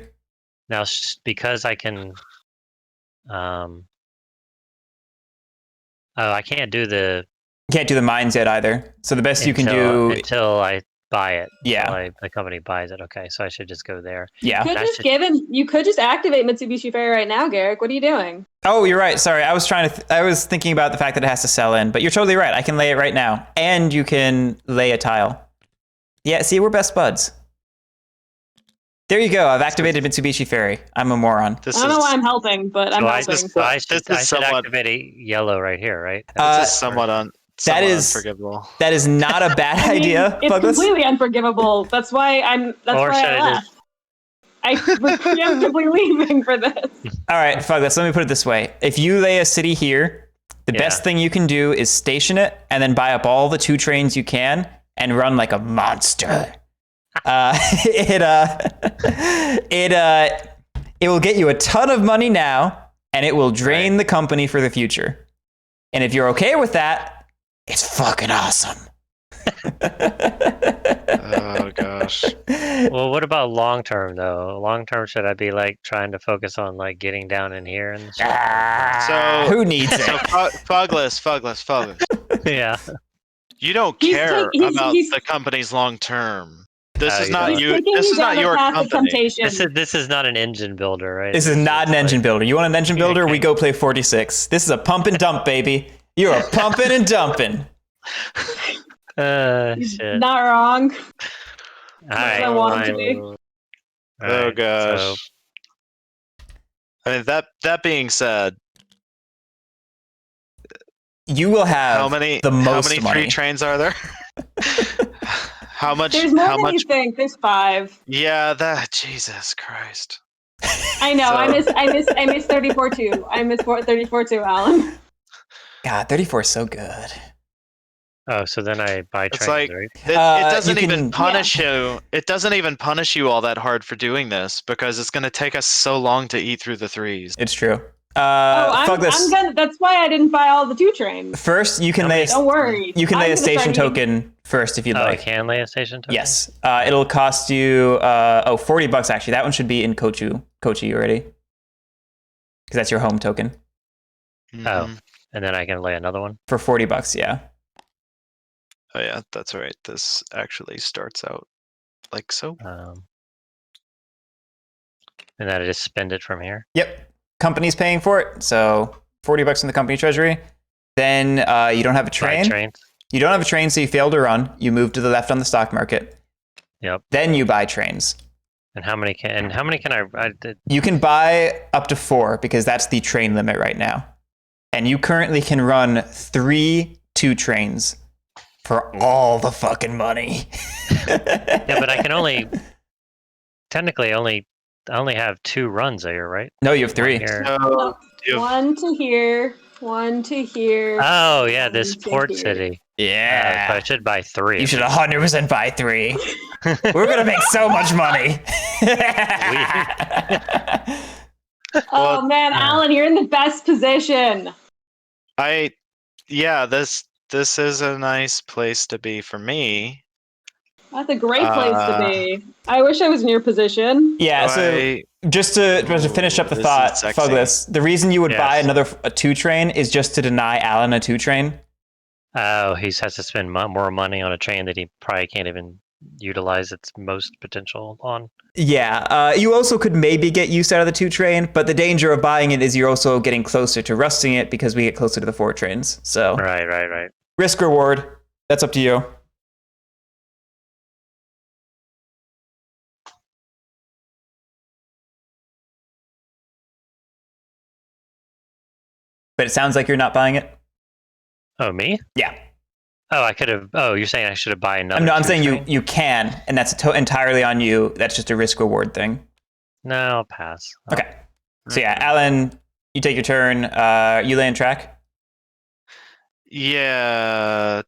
Now, because I can. I can't do the. Can't do the mines yet either. So the best you can do until I buy it. Yeah. Until the company buys it. Okay, so I should just go there. Yeah. You could just activate Mitsubishi Ferry right now, Garrick. What are you doing? Oh, you're right. Sorry, I was I was thinking about the fact that it has to sell in, but you're totally right. I can lay it right now, and you can lay a tile. Yeah, see, we're best buds. There you go. I've activated Mitsubishi Ferry. I'm a moron. I don't know why I'm helping, but I'm helping. I should activate a yellow right here, right? This is somewhat unforgivable. That is not a bad idea. It's Phouglas. completely unforgivable. That's why I left. I was preemptively leaving for this. All right, Phouglas, let me put it this way. If you lay a city here, the best thing you can do is station it and then buy up all the 2 trains you can and run like a monster. It will get you a ton of money now, and it will drain the company for the future. And if you're okay with that, it's fucking awesome. Oh gosh. Well, what about long term though? Long term, should I be like trying to focus on like getting down in here and stuff? So who needs it? So Phouglas. Yeah. You don't care about the company's long term. This is not you. This is not your company. This is not an engine builder, right? This is not an engine builder. You want an engine builder? We go play 46. This is a pump and dump, baby. You are pumping and dumping. Shit. Not wrong. All right. I want to be. Oh gosh. I mean, that being said, you will have how many money. 3 trains are there? How much? There's more than you think. There's 5. Yeah, Jesus Christ. I know. I miss 34 too. I miss 34 too, Alan. God, 34 is so good. Oh, so then I buy trains, like, right? It doesn't even punish you. It doesn't even punish you all that hard for doing this because it's going to take us so long to eat through the 3s. It's true. I'm gonna. That's why I didn't buy all the 2 trains. First, you can lay. Don't worry. You can lay a station token first if you'd like. I can lay a station token. Yes. It'll cost you $40 actually. That one should be in Kochi already, because that's your home token. Mm-hmm. Oh, and then I can lay another one for $40. Yeah. Oh yeah, that's right. This actually starts out like so. And then I just spend it from here. Yep. Company's paying for it, so $40 in the company treasury. Then you don't have a train. You don't have a train, so you fail to run. You move to the left on the stock market. Yep. Then you buy trains. And how many can I You can buy up to 4 because that's the train limit right now. And you currently can run 3 2 trains for all the fucking money. Yeah, but I can technically I only have 2 runs there, right? No, you have 3. One to here, one to here. Oh yeah, this port city. Yeah. So I should buy 3. You should 100% buy 3. We're gonna make so much money. Oh man, Alan, you're in the best position. This is a nice place to be for me. That's a great place to be. I wish I was in your position. Yeah, so just to finish up the thought, Phouglas, the reason you would buy another 2 train is just to deny Alan a 2 train. Oh, he has to spend more money on a train that he probably can't even utilize its most potential on. Yeah, you also could maybe get use out of the 2 train, but the danger of buying it is you're also getting closer to rusting it because we get closer to the 4 trains. So Right. Risk reward, that's up to you. But it sounds like you're not buying it. Oh, me? Yeah. Oh, I could have. Oh, you're saying I should have bought another? No, I'm saying you can, and that's entirely on you. That's just a risk reward thing. No, I'll pass. Okay. So yeah, Alan, you take your turn. You lay in track. Yeah.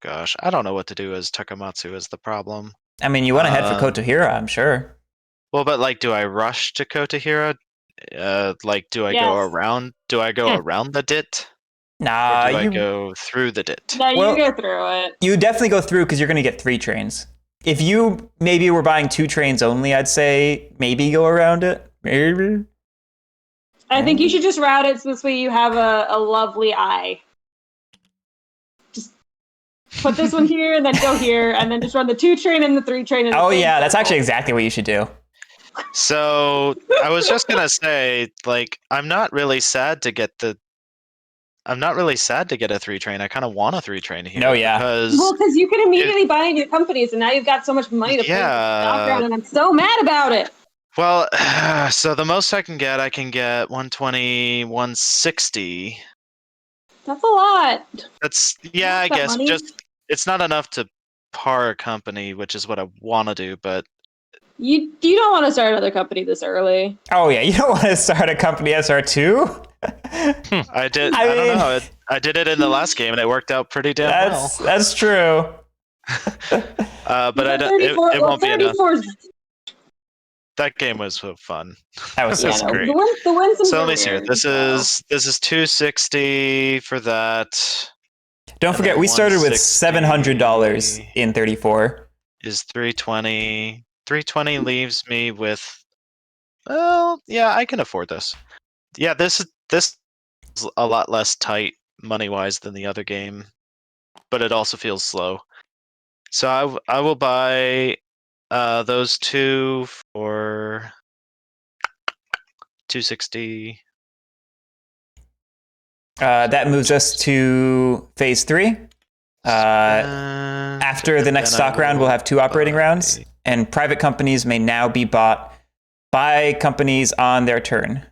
Gosh, I don't know what to do as Takamatsu is the problem. I mean, you want to head for Kotohira, I'm sure. Well, but like, do I rush to Kotohira? Like, do I go around? Do I go around the dit? Nah, or do I go through the dit? No, you go through it. You definitely go through because you're going to get 3 trains. If you maybe were buying 2 trains only, I'd say maybe go around it. Maybe. I think you should just route it so this way you have a lovely eye. put this one here and then go here and then just run the 2 train and the 3 train. In the Oh same yeah, that's circle. actually exactly what you should do. So I was just gonna say, like, I'm not really sad to get a 3 train. I kind of want a 3 train here. No, yeah. Because Well, because you can immediately buy new companies, and now you've got so much money to put into the stock round, and I'm so mad about it. well, so the most I can get 120, 160. That's a lot. That's I That guess money. just it's not enough to par a company, which is what I want to do, but You don't want to start another company this early. Oh yeah, you don't want to start a company SR2. I did. I I don't mean- know. I did it in the last game, and it worked out pretty damn well. That's true. But I don't. It won't be enough. 34's That game was so fun. That was That's so great. The wins. So let me see here. This is 260 for that. Don't And forget, then we started with 160 $700 in 34. Is 320. 320 leaves me with. Well, yeah, I can afford this. Yeah, this is a lot less tight money wise than the other game, but it also feels slow. So I will buy those 2 for 260. That moves us to phase 3. After the next Then I stock round, we'll have 2 operating buy- rounds, and private companies may now be bought by companies on their turn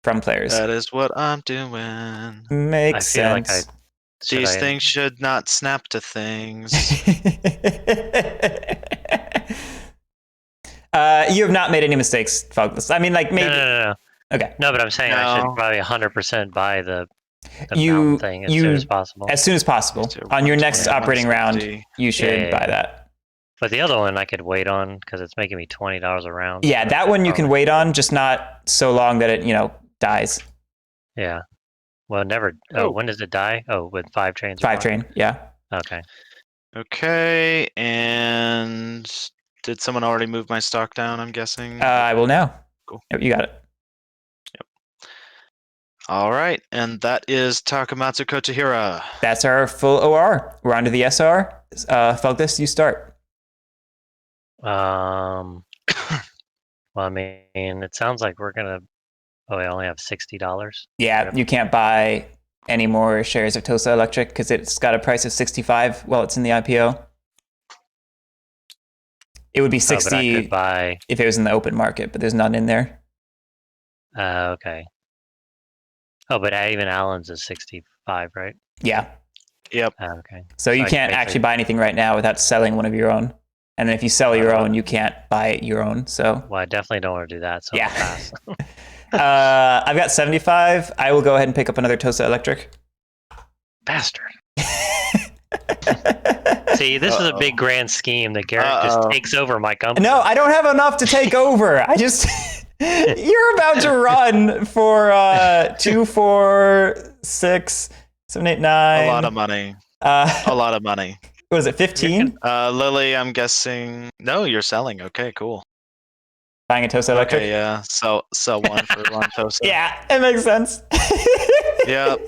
from players. That is what I'm doing. Makes I feel like sense. These things should not snap to things. You have not made any mistakes, Phouglas. I mean, like maybe. No. Okay. No, but I'm saying I should No. probably 100% buy the You- mountain thing as you- soon as possible. As soon as possible. So On your next 120, operating round, 160. you should Yeah. buy that. But the other one I could wait on because it's making me $20 a round. Yeah, so that one you can probably- wait on, just not so long that it, dies. Yeah. Well, never. Oh. When does it die? Oh, with 5 trains. or 5 more? train, yeah. Okay. Okay, and did someone already move my stock down? I'm guessing. I will now. Cool. Yep, you got it. All right, and that is Takamatsu Kotohira. That's our full OR. We're on to the SR. Phouglas, you start. Well, I mean, it sounds like we're gonna. Oh, I only have $60. Yeah, Yep. you can't buy any more shares of Tosa Electric because it's got a price of 65 while it's in the IPO. It would be Oh, but I 60 could buy. if it was in the open market, but there's none in there. Okay. Oh, but even Allen's is 65, right? Yeah. Yep. Okay. So you I can't basically- actually buy anything right now without selling one of your own. And then if you sell your own, you can't buy your own. So Well, I definitely don't want to do that. So Yeah. I'll pass. I've got 75. I will go ahead and pick up another Tosa Electric. Bastard. See, this is a big grand scheme that Garrett Uh-oh. just takes over my company. No, I don't have enough to take over. I just you're about to run for 2, 4, 6, 7, 8, 9. A lot of money. A lot of money. What was it, 15? Lily, I'm guessing. No, you're selling. Okay, cool. Buying a Tosa Electric? Okay, yeah. Sell 1 for 1 Tosa. Yeah, it makes sense. Yep.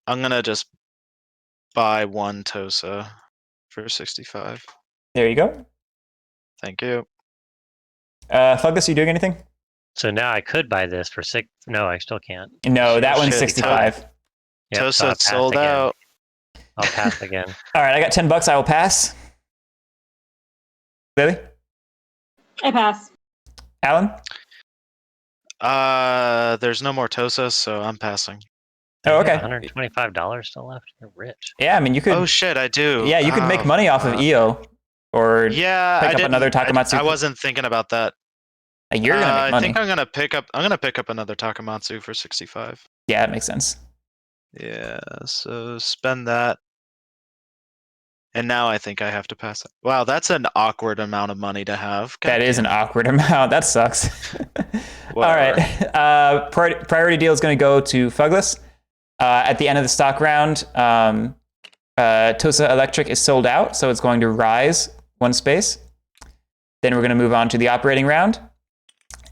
I'm gonna just buy 1 Tosa for 65. There you go. Thank you. Phouglas, you doing anything? So now I could buy this for 6. No, I still can't. No, that one's Shit, 65. Yep, so Tosa I'll pass sold again. out. I'll pass again. All right, I got $10. I will pass. Lily? I pass. Alan? There's no more Tosa, so I'm passing. Oh, You okay. have $125 still left. You're rich. Yeah, I mean, you could. Oh shit, I do. Yeah, you could make Oh, money off of fuck. EO, or Yeah, pick I up didn't- another Takamatsu. I wasn't thinking about that. You're gonna make I money. think I'm gonna pick up another Takamatsu for 65. Yeah, it makes sense. Yeah, so spend that. And now I think I have to pass it. Wow, that's an awkward amount of money to have. That is an awkward amount. That sucks. All Whatever. right. Priority deal is going to go to Phouglas. At the end of the stock round, Tosa Electric is sold out, so it's going to rise 1 space. Then we're going to move on to the operating round.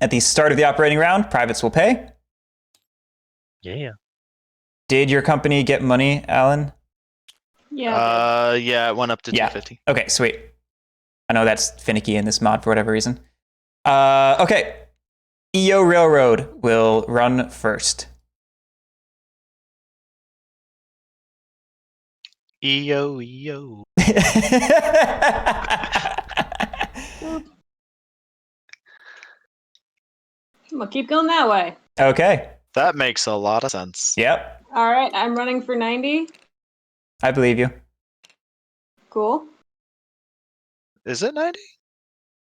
At the start of the operating round, privates will pay. Yeah. Did your company get money, Alan? Yeah. Yeah, it went up to Yeah. 250. Okay, sweet. I know that's finicky in this mod for whatever reason. Okay. EO Railroad will run first. EO, EO. I'm gonna keep going that way. Okay. That makes a lot of sense. Yep. All right, I'm running for 90. I believe you. Cool. Is it 90?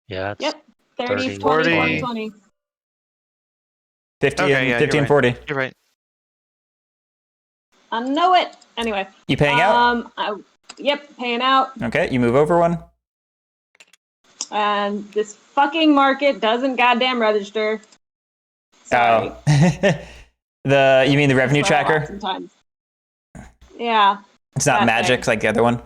Yeah, it's Yep. 30, 30, 20, 40. 20. 50 Okay, and yeah, 50 you're and right. 40. You're right. I know it. Anyway. You paying out? Yep, paying out. Okay, you move over one. And this fucking market doesn't goddamn register. Sorry. Oh. You mean the revenue That's where I'm at tracker? sometimes. Yeah, It's not that magic thing. like the other one.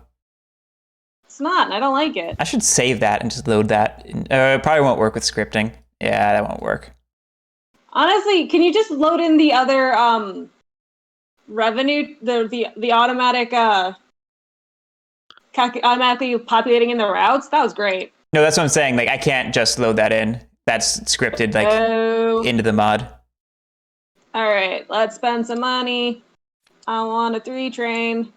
it's not, and I don't like it. I should save that and just load that. It probably won't work with scripting. Yeah, that won't work. Honestly, can you just load in the other revenue, the automatic automatically populating in the routes? That was great. No, that's what I'm saying. Like, I can't just load that in. That's scripted like Oh, into the mod. all right. Let's spend some money. I want a 3 train.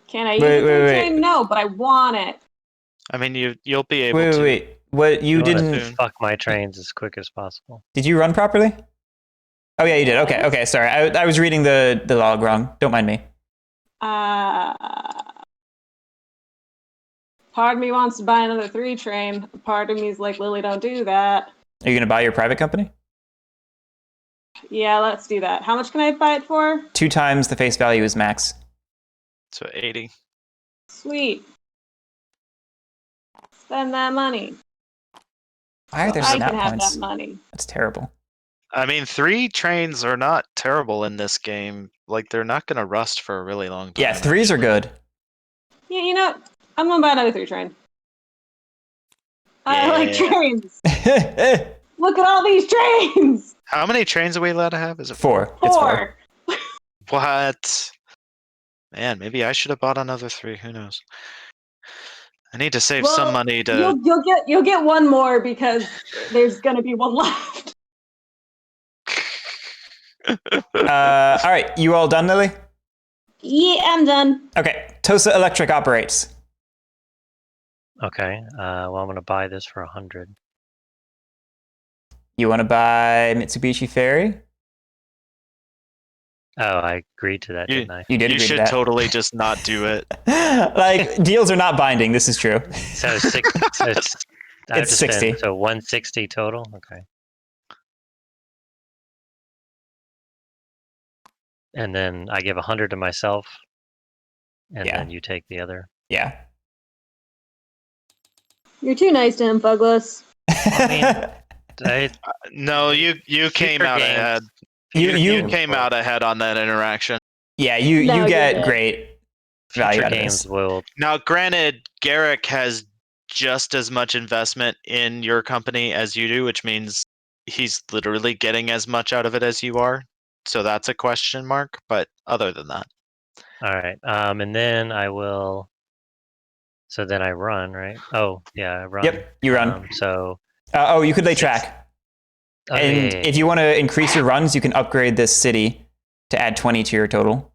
Can I use Wait, a 3 wait, train? wait. No, but I want it. I mean, you'll be able Wait, to. wait, wait. What you I wanna didn't? soon. fuck my trains as quick as possible. Did you run properly? Oh yeah, you did. Okay, Yes. okay. Sorry, I was reading the log wrong. Don't mind me. Part of me wants to buy another 3 train. Part of me is like, Lily, don't do that. Are you gonna buy your private company? Yeah, let's do that. How much can I buy it for? 2 times the face value is max. So 80. Sweet. Spend that money. Why are there I snap can have points? that money. That's terrible. I mean, 3 trains are not terrible in this game. Like, they're not going to rust for a really long time. Yeah, 3s are actually. good. Yeah, you know, I'm gonna buy another 3 train. I like Yeah. trains. Look at all these trains. How many trains are we allowed to have? Is it 4. It's 4. 4. What? Man, maybe I should have bought another 3. Who knows? I need to save some Well, money to. You'll get one more because there's gonna be one left. All right, you all done, Lily? Yeah, I'm done. Okay, Tosa Electric operates. Okay. Well, I'm gonna buy this for 100. You want to buy Mitsubishi Ferry? Oh, I agreed to that, You- didn't I? You did You agree to should that. totally just not do it. Like, deals are not binding. This is true. So six. So I have It's to 60. spend, so 160 total. Okay. And then I give 100 to myself, and Yeah. then you take the other. Yeah. You're too nice to him, Phouglas. I, No, you came Future out games. ahead. You You came out ahead on that interaction. yeah, you No, you're get good. great value future out of games this. will. Now, granted, Garrick has just as much investment in your company as you do, which means he's literally getting as much out of it as you are. So that's a question mark. But other than that, All right. And then I will. So then I run, right? Oh, yeah, I run. Yep, you run. So. You could lay track. Oh, yeah, And yeah, yeah. if you want to increase your runs, you can upgrade this city to add 20 to your total.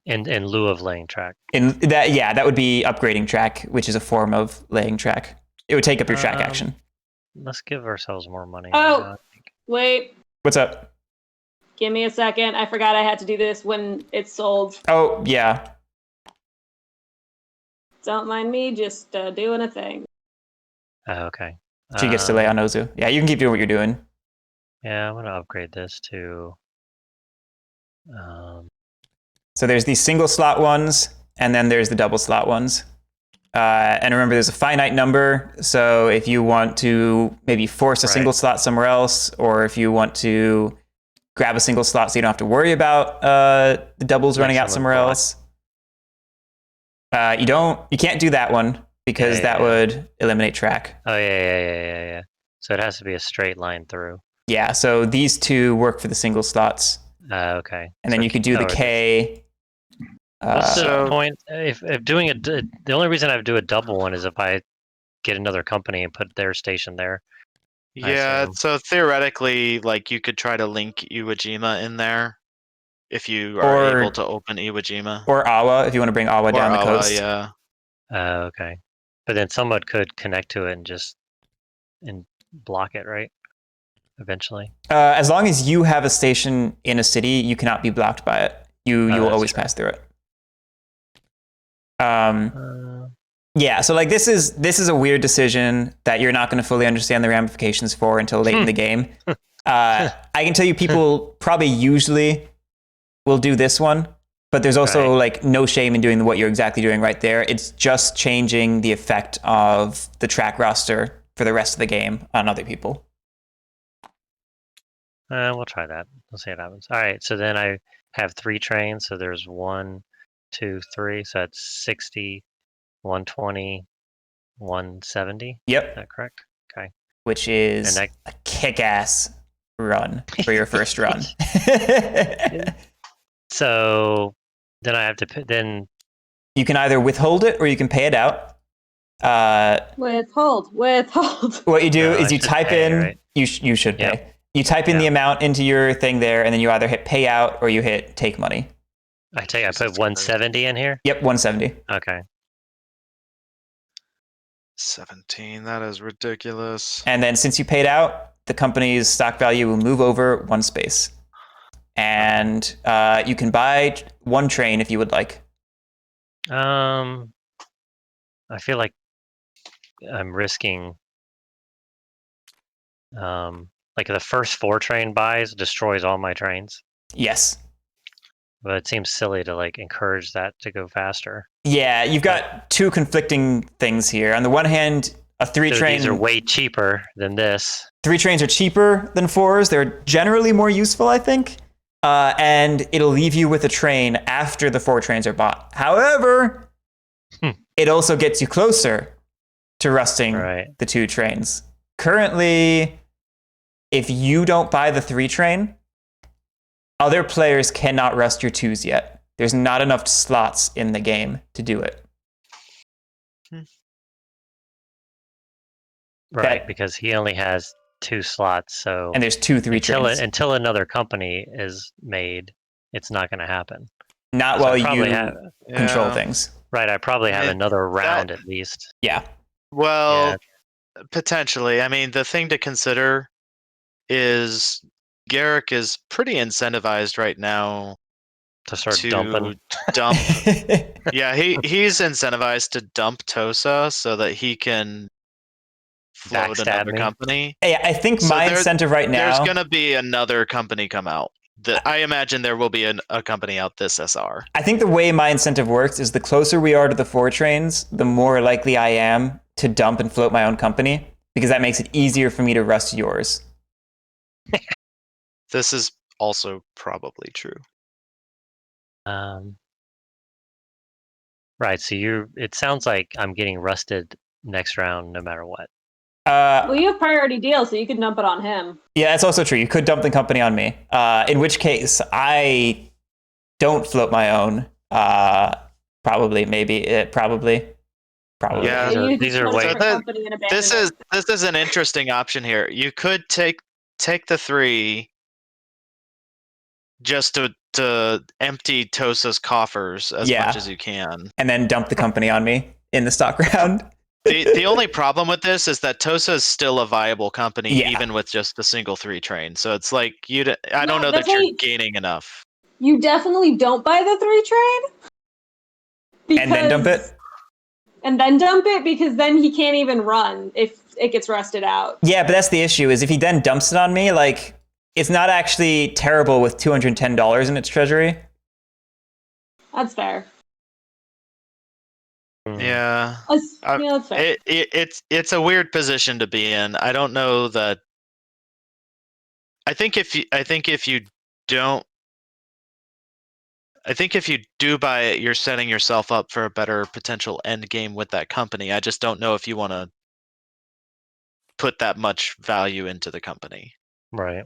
in lieu of laying track. In that, yeah, that would be upgrading track, which is a form of laying track. It would take up your track action. Let's give ourselves more money. Oh. I think. Wait, What's up? give me a second. I forgot I had to do this when it's sold. Oh, yeah. Don't mind me, just doing a thing. Oh, okay. She gets to lay on Ozu. Yeah, you can keep doing what you're doing. Yeah, I'm gonna upgrade this to. So there's these single slot ones, and then there's the double slot ones. And remember, there's a finite number. So if you want to maybe force a Right. single slot somewhere else, or if you want to grab a single slot so you don't have to worry about the doubles running out somewhere else. You can't do that one because Yeah, that yeah. would eliminate track. Oh yeah. So it has to be a straight line through. Yeah, so these two work for the single slots. Okay. and then So you could do the or K. What's the So- point? If doing the only reason I would do a double one is if I get another company and put their station there. I Yeah, assume. so theoretically, like you could try to link Iwo Jima in there if you are Or- able to open Iwo Jima. Or Awa, if you want to bring Awa down the Awa, coast. yeah. Okay. But then someone could connect to it and block it, right? Eventually. As long as you have a station in a city, you cannot be blocked by it. You will that's always true. pass through it. Uh, Yeah, so like this is a weird decision that you're not going to fully understand the ramifications for until late in the game. I can tell you people probably usually will do this one, but there's also Right. like no shame in doing what you're exactly doing right there. It's just changing the effect of the track roster for the rest of the game on other people. we'll try that. We'll see what happens. All right. So then I have 3 trains. So there's 1, 2, 3. So that's 60, 120, 170. Is Yep, that correct? Okay. which is And a kick-ass run for your first run. So then I have to then You can either withhold it or you can pay it out. Withhold. What you do No, I is you should type pay, in, right? you should pay. Yep. You type in the Yep. amount into your thing there, and then you either hit pay out or you hit take money. I tell you, I Jesus put 170 in here. Yep, 170. Okay. 17, that is ridiculous. And then since you paid out, the company's stock value will move over 1 space. And you can buy 1 train if you would like. I feel like I'm risking like the first 4 train buys destroys all my trains. Yes. But it seems silly to like encourage that to go faster. Yeah, you've got 2 conflicting things here. On the one hand, a 3 So train. these are way cheaper than this. 3 trains are cheaper than 4s. They're generally more useful, I think. And it'll leave you with a train after the 4 trains are bought. However, it also gets you closer to rusting Right. the 2 trains. Currently, if you don't buy the 3 train, other players cannot rust your 2s yet. There's not enough slots in the game to do it. Right, That- because he only has 2 slots, so And there's 2 3 trains. until another company is made, it's not going to happen. Not So I while probably you have, control Yeah. things. right, I probably have Yeah, another round at least. Yeah. Well, potentially. I mean, the thing to consider is Garrick is pretty incentivized right now To start to dumping. dump. Yeah, he's incentivized to dump Tosa so that he can float Backstab another me. company. Hey, I think So my there- incentive right now. There's gonna be another company come out. I imagine there will be a company out this SR. I think the way my incentive works is the closer we are to the 4 trains, the more likely I am to dump and float my own company, because that makes it easier for me to rust yours. This is also probably true. Right, so it sounds like I'm getting rusted next round no matter what. Well, you have priority deal, so you could dump it on him. Yeah, that's also true. You could dump the company on me. In which case, I don't float my own. Probably, maybe, probably. Yeah. These are just way- put the company in This abandonment. is an interesting option here. You could take the 3 just to empty Tosa's coffers as Yeah. much as you can. And then dump the company on me in the stock round. The only problem with this is that Tosa is still a viable company Yeah. even with just a single 3 train. So it's like I No, don't know that that's why you're gaining enough. You definitely don't buy the 3 train. And then dump it? And then dump it because then he can't even run if it gets rusted out. Yeah, but that's the issue, is if he then dumps it on me, like, it's not actually terrible with $210 in its treasury. That's fair. Yeah. That's fair. It's a weird position to be in. I don't know that. I think if you do buy it, you're setting yourself up for a better potential end game with that company. I just don't know if you want to put that much value into the company. Right.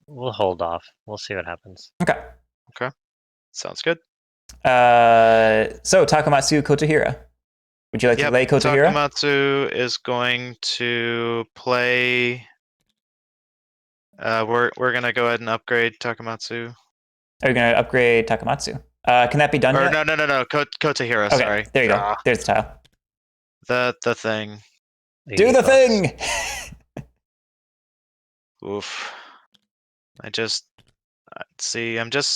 We'll hold off. We'll see what happens. Okay. Sounds good. So Takamatsu Kotahira. Would you like to lay Kotahira? Takamatsu is going to play. We're gonna go ahead and upgrade Takamatsu. Are you going to upgrade Takamatsu? Can that be done Or yet? no. Kotahira. Okay, Sorry. there you go. There's the tile. The thing. Do the 80 bucks. thing! Oof. I'm just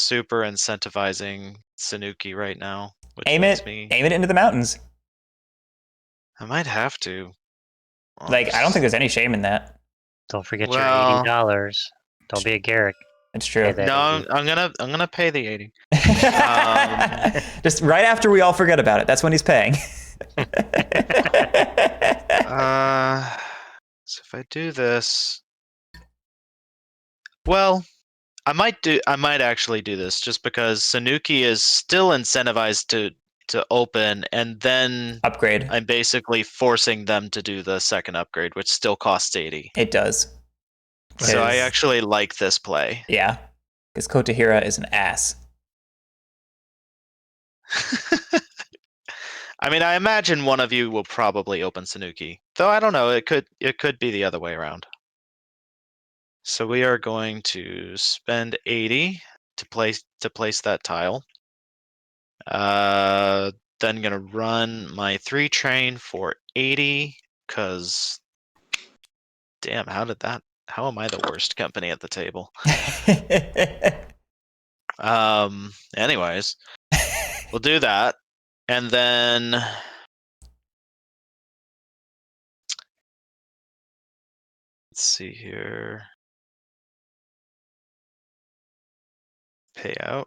super incentivizing Sanuki right now, which Aim makes it me. into the mountains. I might have to. Like, I don't think there's any shame in that. Don't forget Well- your $80. Don't be a Garrick. It's true. Pay that No, 80. I'm gonna pay the 80. Just right after we all forget about it. That's when he's paying. So if I do this, well, I might actually do this just because Sanuki is still incentivized to open, and then Upgrade. I'm basically forcing them to do the second upgrade, which still costs 80. It does. So I 'Cause- actually like this play. Yeah. Because Kotahira is an ass. I mean, I imagine one of you will probably open Sanuki, though I don't know. It could be the other way around. So we are going to spend 80 to place that tile. Then gonna run my 3 train for 80 because damn, how am I the worst company at the table? Anyways, we'll do that. And then let's see here. Payout.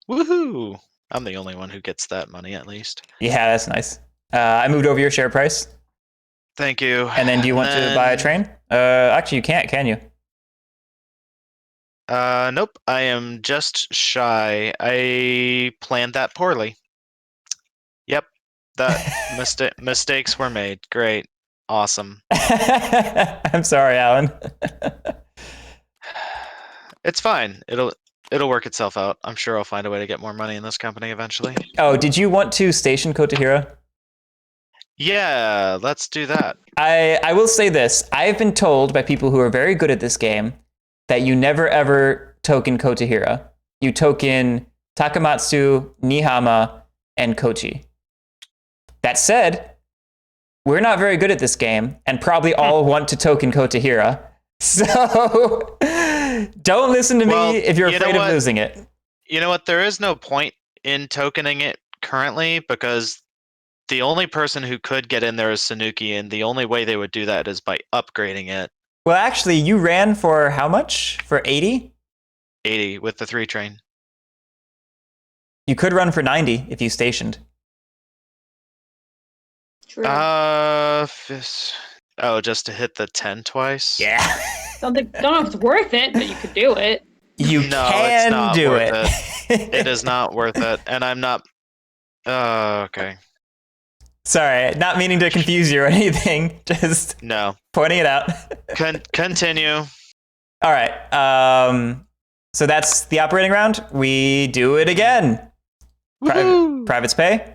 Woohoo! I'm the only one who gets that money at least. Yeah, that's nice. I moved over your share price. Thank you. And then do you want to buy a train? Actually, you can't, can you? Nope. I am just shy. I planned that poorly. Yep. That mistakes were made. Great. Awesome. I'm sorry, Alan. It's fine. It'll work itself out. I'm sure I'll find a way to get more money in this company eventually. Oh, did you want to station Kotahira? Yeah, let's do that. I will say this. I've been told by people who are very good at this game that you never ever token Kotahira. You token Takamatsu, Nihama, and Kochi. That said, we're not very good at this game and probably all want to token Kotahira. So don't listen to Well, me if you're you know afraid of what? losing it. You know what? There is no point in tokening it currently because the only person who could get in there is Sanuki, and the only way they would do that is by upgrading it. Well, actually, you ran for how much? For 80? 80 with the 3 train. You could run for 90 if you stationed. True. Just to hit the 10 twice? Yeah. Don't know if it's worth it, but you could do it. You No, can it's not do worth it. It is not worth it, and I'm not. Okay. Sorry, not meaning to confuse you or anything. Just No. pointing it out. Continue. All right. So that's the operating round. We do it again. Privates pay.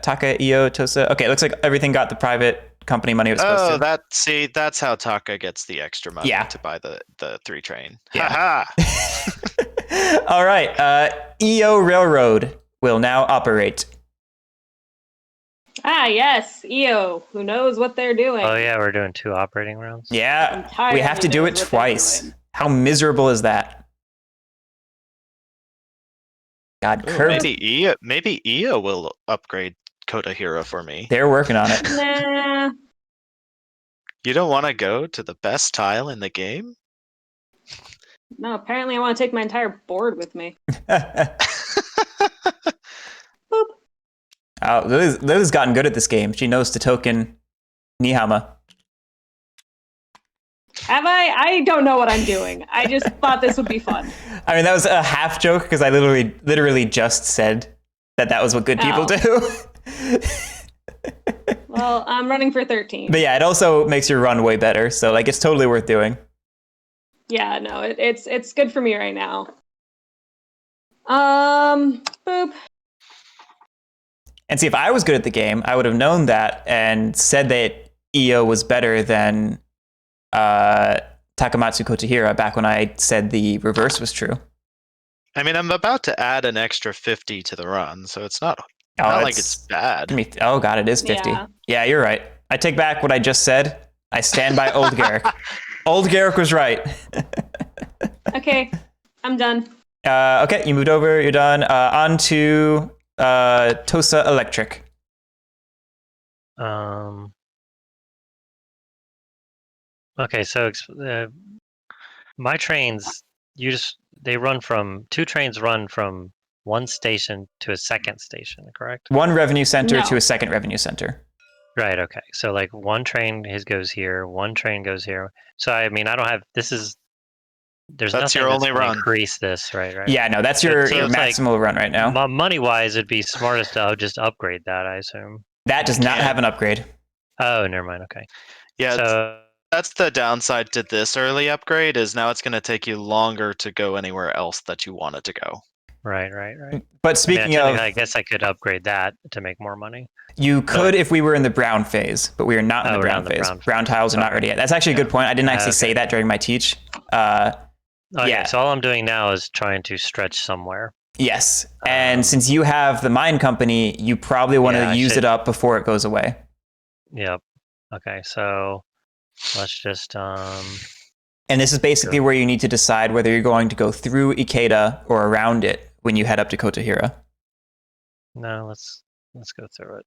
Taka, Io, Tosa. Okay, it looks like everything got the private company money it was supposed to. That's how Taka gets the extra money Yeah. to buy the 3 train. Yeah. Haha. All right. Io Railroad will now operate. Ah, yes, EO, who knows what they're doing. Oh yeah, we're doing 2 operating rounds. Yeah, Entirely we have to do knows it what they're twice. doing. How miserable is that? God, Ooh, curved. maybe Io will upgrade Kotahira for me. They're working on it. Nah, You don't want to go to the best tile in the game? no, apparently I want to take my entire board with me. Boop. Oh, Lily's gotten good at this game. She knows to token Nihama. Have I? I don't know what I'm doing. I just thought this would be fun. I mean, that was a half joke because I literally just said that was what good people Oh. do. Well, I'm running for 13. But yeah, it also makes your run way better. So like, it's totally worth doing. Yeah, no, it's good for me right now. Boop. And see, if I was good at the game, I would have known that and said that EO was better than Takamatsu Kotohira back when I said the reverse was true. I mean, I'm about to add an extra 50 to the run, so it's not like it's bad. Oh god, it is 50. Yeah. Yeah, you're right. I take back what I just said. I stand by old Garrick. Old Garrick was right. Okay, I'm done. Okay, you moved over. You're done. On to Tosa Electric. Okay, so my trains, two trains run from one station to a second station, correct? One revenue center No. to a second revenue center. Right, okay. So like one train goes here, one train goes here. So I mean, I don't have, there's That's nothing your that's only gonna run. increase this, right? Yeah, no, that's your So it's like, maximal run right now. Money-wise, it'd be smartest to just upgrade that, I assume. That does not can't. have an upgrade. Oh, never mind, okay. Yeah, So, that's the downside to this early upgrade is now it's going to take you longer to go anywhere else that you wanted to go. right. But speaking I of, guess I could upgrade that to make more money. you could if we were in the brown phase, but we are not in the we're brown not in the phase. brown Brown tiles are not Okay. ready yet. That's actually a good point. I didn't actually say Okay. that during my teach. Okay, Yeah. so all I'm doing now is trying to stretch somewhere. Yes. And since you have the mine company, you probably want Yeah, to I use should- it up before it goes away. Yep. Okay, so let's just And this is basically where you need to decide whether you're going to go through Ikeda or around it when you head up to Kotohira. no, let's go through it.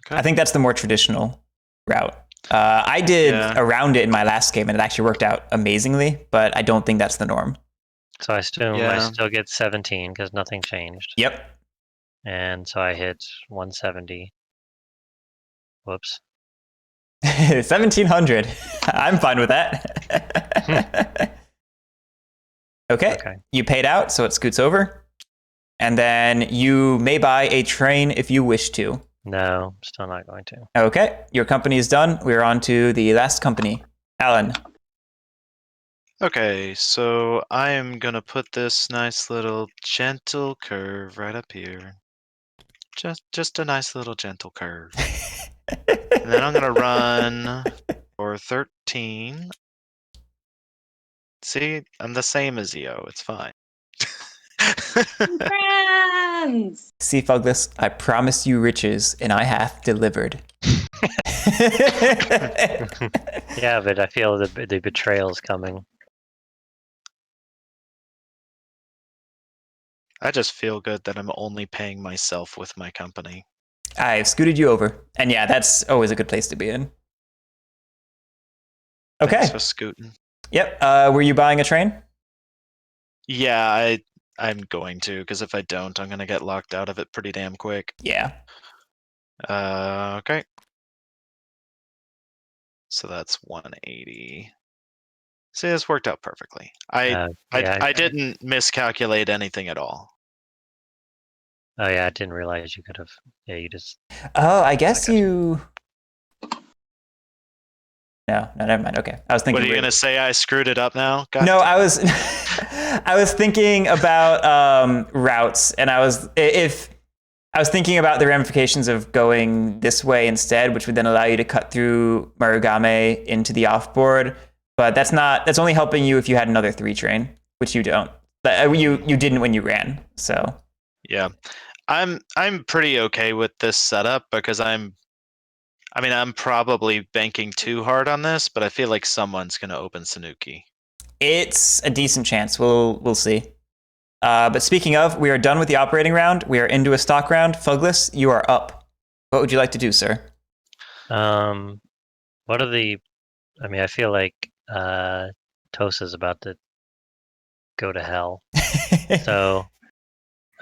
Okay. I think that's the more traditional route. I did around it in my last game, and it actually worked out amazingly, but I don't think that's the norm. So I assume I Yeah. still get 17 because nothing changed. Yep. And so I hit 170. Whoops. 1,700. I'm fine with that. Okay. You paid out, so it scoots over. And then you may buy a train if you wish to. No, still not going to. Okay. Your company is done. We're on to the last company. Alan. Okay, so I am going to put this nice little gentle curve right up here. Just a nice little gentle curve. And then I'm going to run for 13. See, I'm the same as EO. It's fine. Friends! See, Phouglas, I promised you riches, and I have delivered. Yeah, but I feel the betrayal's coming. I just feel good that I'm only paying myself with my company. I've scooted you over. And yeah, that's always a good place to be in. Okay. Thanks for scooting. Yep. Were you buying a train? Yeah, I'm going to, because if I don't, I'm going to get locked out of it pretty damn quick. Yeah. Okay. So that's 180. See, this worked out perfectly. I didn't miscalculate anything at all. Oh yeah, I didn't realize you could have. Yeah, you just. Oh, I guess you. No, never mind. Okay, I was thinking. What are you gonna say? I screwed it up now? God no, damn. I was, I was thinking about routes, and I was thinking about the ramifications of going this way instead, which would then allow you to cut through Marugame into the offboard. But that's only helping you if you had another 3 train, which you don't. You didn't when you ran, so. Yeah, I'm pretty okay with this setup because I'm probably banking too hard on this, but I feel like someone's gonna open Sanuki. It's a decent chance. We'll see. But speaking of, we are done with the operating round. We are into a stock round. Phouglas, you are up. What would you like to do, sir? What are the? I mean, I feel like Tosa's about to go to hell. So.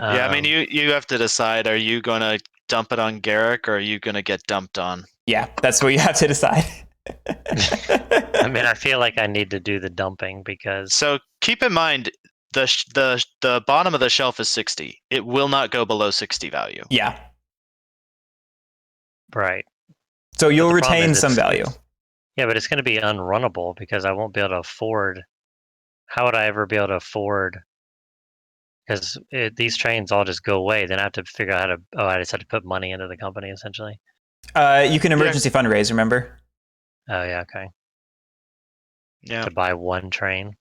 Yeah, I mean, you have to decide: are you gonna dump it on Garrick, or are you gonna get dumped on? Yeah, that's what you have to decide. I mean, I feel like I need to do the dumping because. So keep in mind, the bottom of the shelf is 60. It will not go below 60 value. Yeah. Right. So you'll the problem retain is some value. Yeah, but it's going to be unrunnable because I won't be able to afford. How would I ever be able to afford? Because these trains all just go away. Then I have to figure out how to. Oh, I just have to put money into the company essentially. You can emergency fundraise, remember? Oh yeah, okay. Yeah. To buy one train.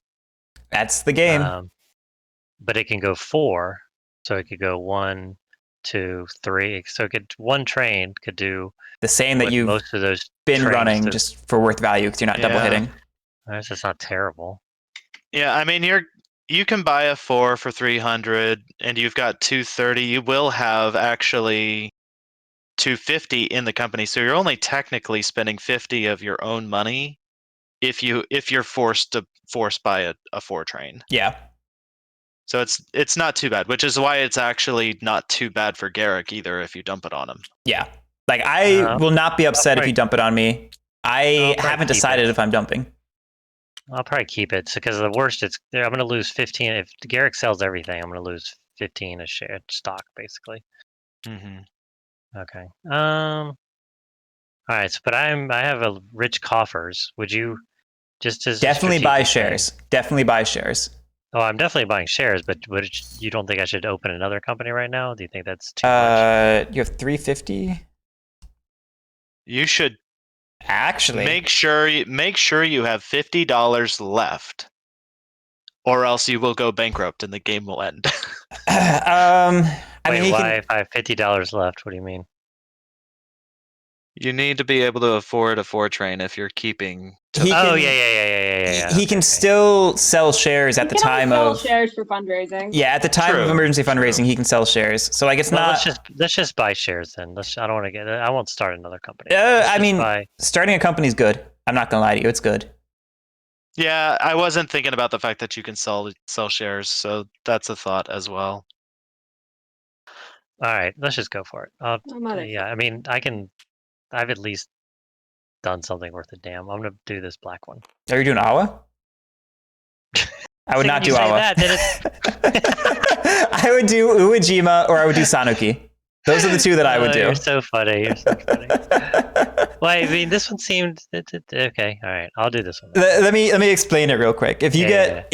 That's the game. But it can go 4, so it could go 1, 2, 3. So it could one train could do The same that you've most of those been trains running just for worth value because you're not double hitting. That's just not terrible. Yeah, I mean you can buy a 4 for 300 and you've got 230. You will have actually 250 in the company. So you're only technically spending 50 of your own money if you're forced by a 4 train. Yeah. So it's not too bad, which is why it's actually not too bad for Garrick either if you dump it on him. Yeah. Like I will not be upset if you dump it on me. I haven't decided if I'm dumping. I'll probably keep it because the worst I'm going to lose 15 if Garrick sells everything. I'm going to lose 15 a share stock basically. Mm-hmm. Okay. All right. So, but I have a rich coffers. Would you just as definitely buy shares? Definitely buy shares. Oh, I'm definitely buying shares, but you don't think I should open another company right now? Do you think that's too much? You have 350. You should actually make sure you have $50 left, or else you will go bankrupt and the game will end. I mean, why if I have $50 left? What do you mean? You need to be able to afford a 4 train if you're keeping. Yeah. He can still sell shares at the time of shares for fundraising. Yeah, at the time of emergency fundraising, he can sell shares. So like it's not. Let's just buy shares then. I don't want to get. I won't start another company. I mean, starting a company is good. I'm not gonna lie to you, it's good. Yeah, I wasn't thinking about the fact that you can sell shares, so that's a thought as well. All right, let's just go for it. Yeah, I mean, I've at least done something worth a damn. I'm gonna do this black one. Are you doing Awa? I would not do Awa. I would do Uejima or I would do Sanuki. Those are the two that I would do. You're so funny. You're so funny. Well, I mean, this one seemed okay. All right, I'll do this one. Let me explain it real quick. If you get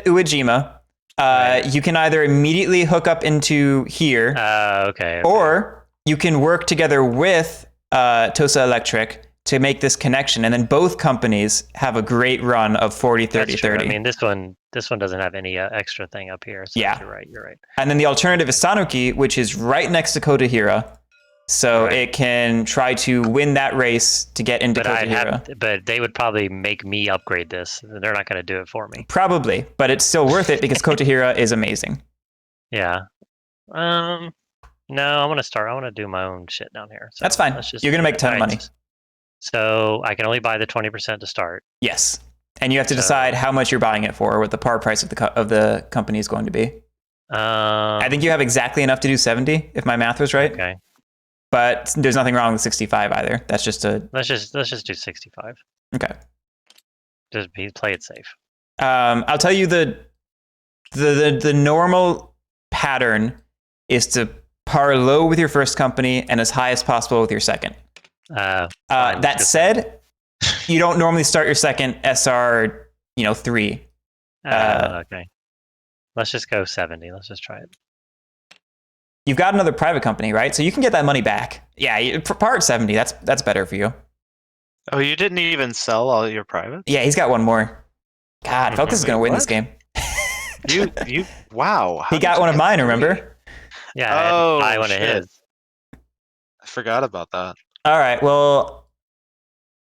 Uejima, you can either immediately hook up into here, okay, or you can work together with Tosa Electric to make this connection, and then both companies have a great run of 40, 30, 30. I mean, this one doesn't have any extra thing up here. So yeah, you're right. And then the alternative is Sanuki, which is right next to Kotahira. So it can try to win that race to get into Kotahira. But they would probably make me upgrade this. They're not going to do it for me. Probably, but it's still worth it because Kotahira is amazing. Yeah. No, I want to do my own shit down here. So that's fine. You're going to make a ton of money. So I can only buy the 20% to start. Yes. And you have to decide how much you're buying it for, what the par price of the company is going to be. I think you have exactly enough to do 70, if my math was right. Okay. But there's nothing wrong with 65 either. That's just let's just do 65. Okay. Just play it safe. I'll tell you the normal pattern is to par low with your first company and as high as possible with your second. That said, you don't normally start your second SR, 3. Okay. Let's just go 70. Let's just try it. You've got another private company, right? So you can get that money back. Yeah, par at 70. That's better for you. Oh, you didn't even sell all your private? Yeah, he's got one more. God, Phouglas is going to win this game. Wow. He got one of mine, remember? Yeah, I had to buy one of his. I forgot about that. All right, well,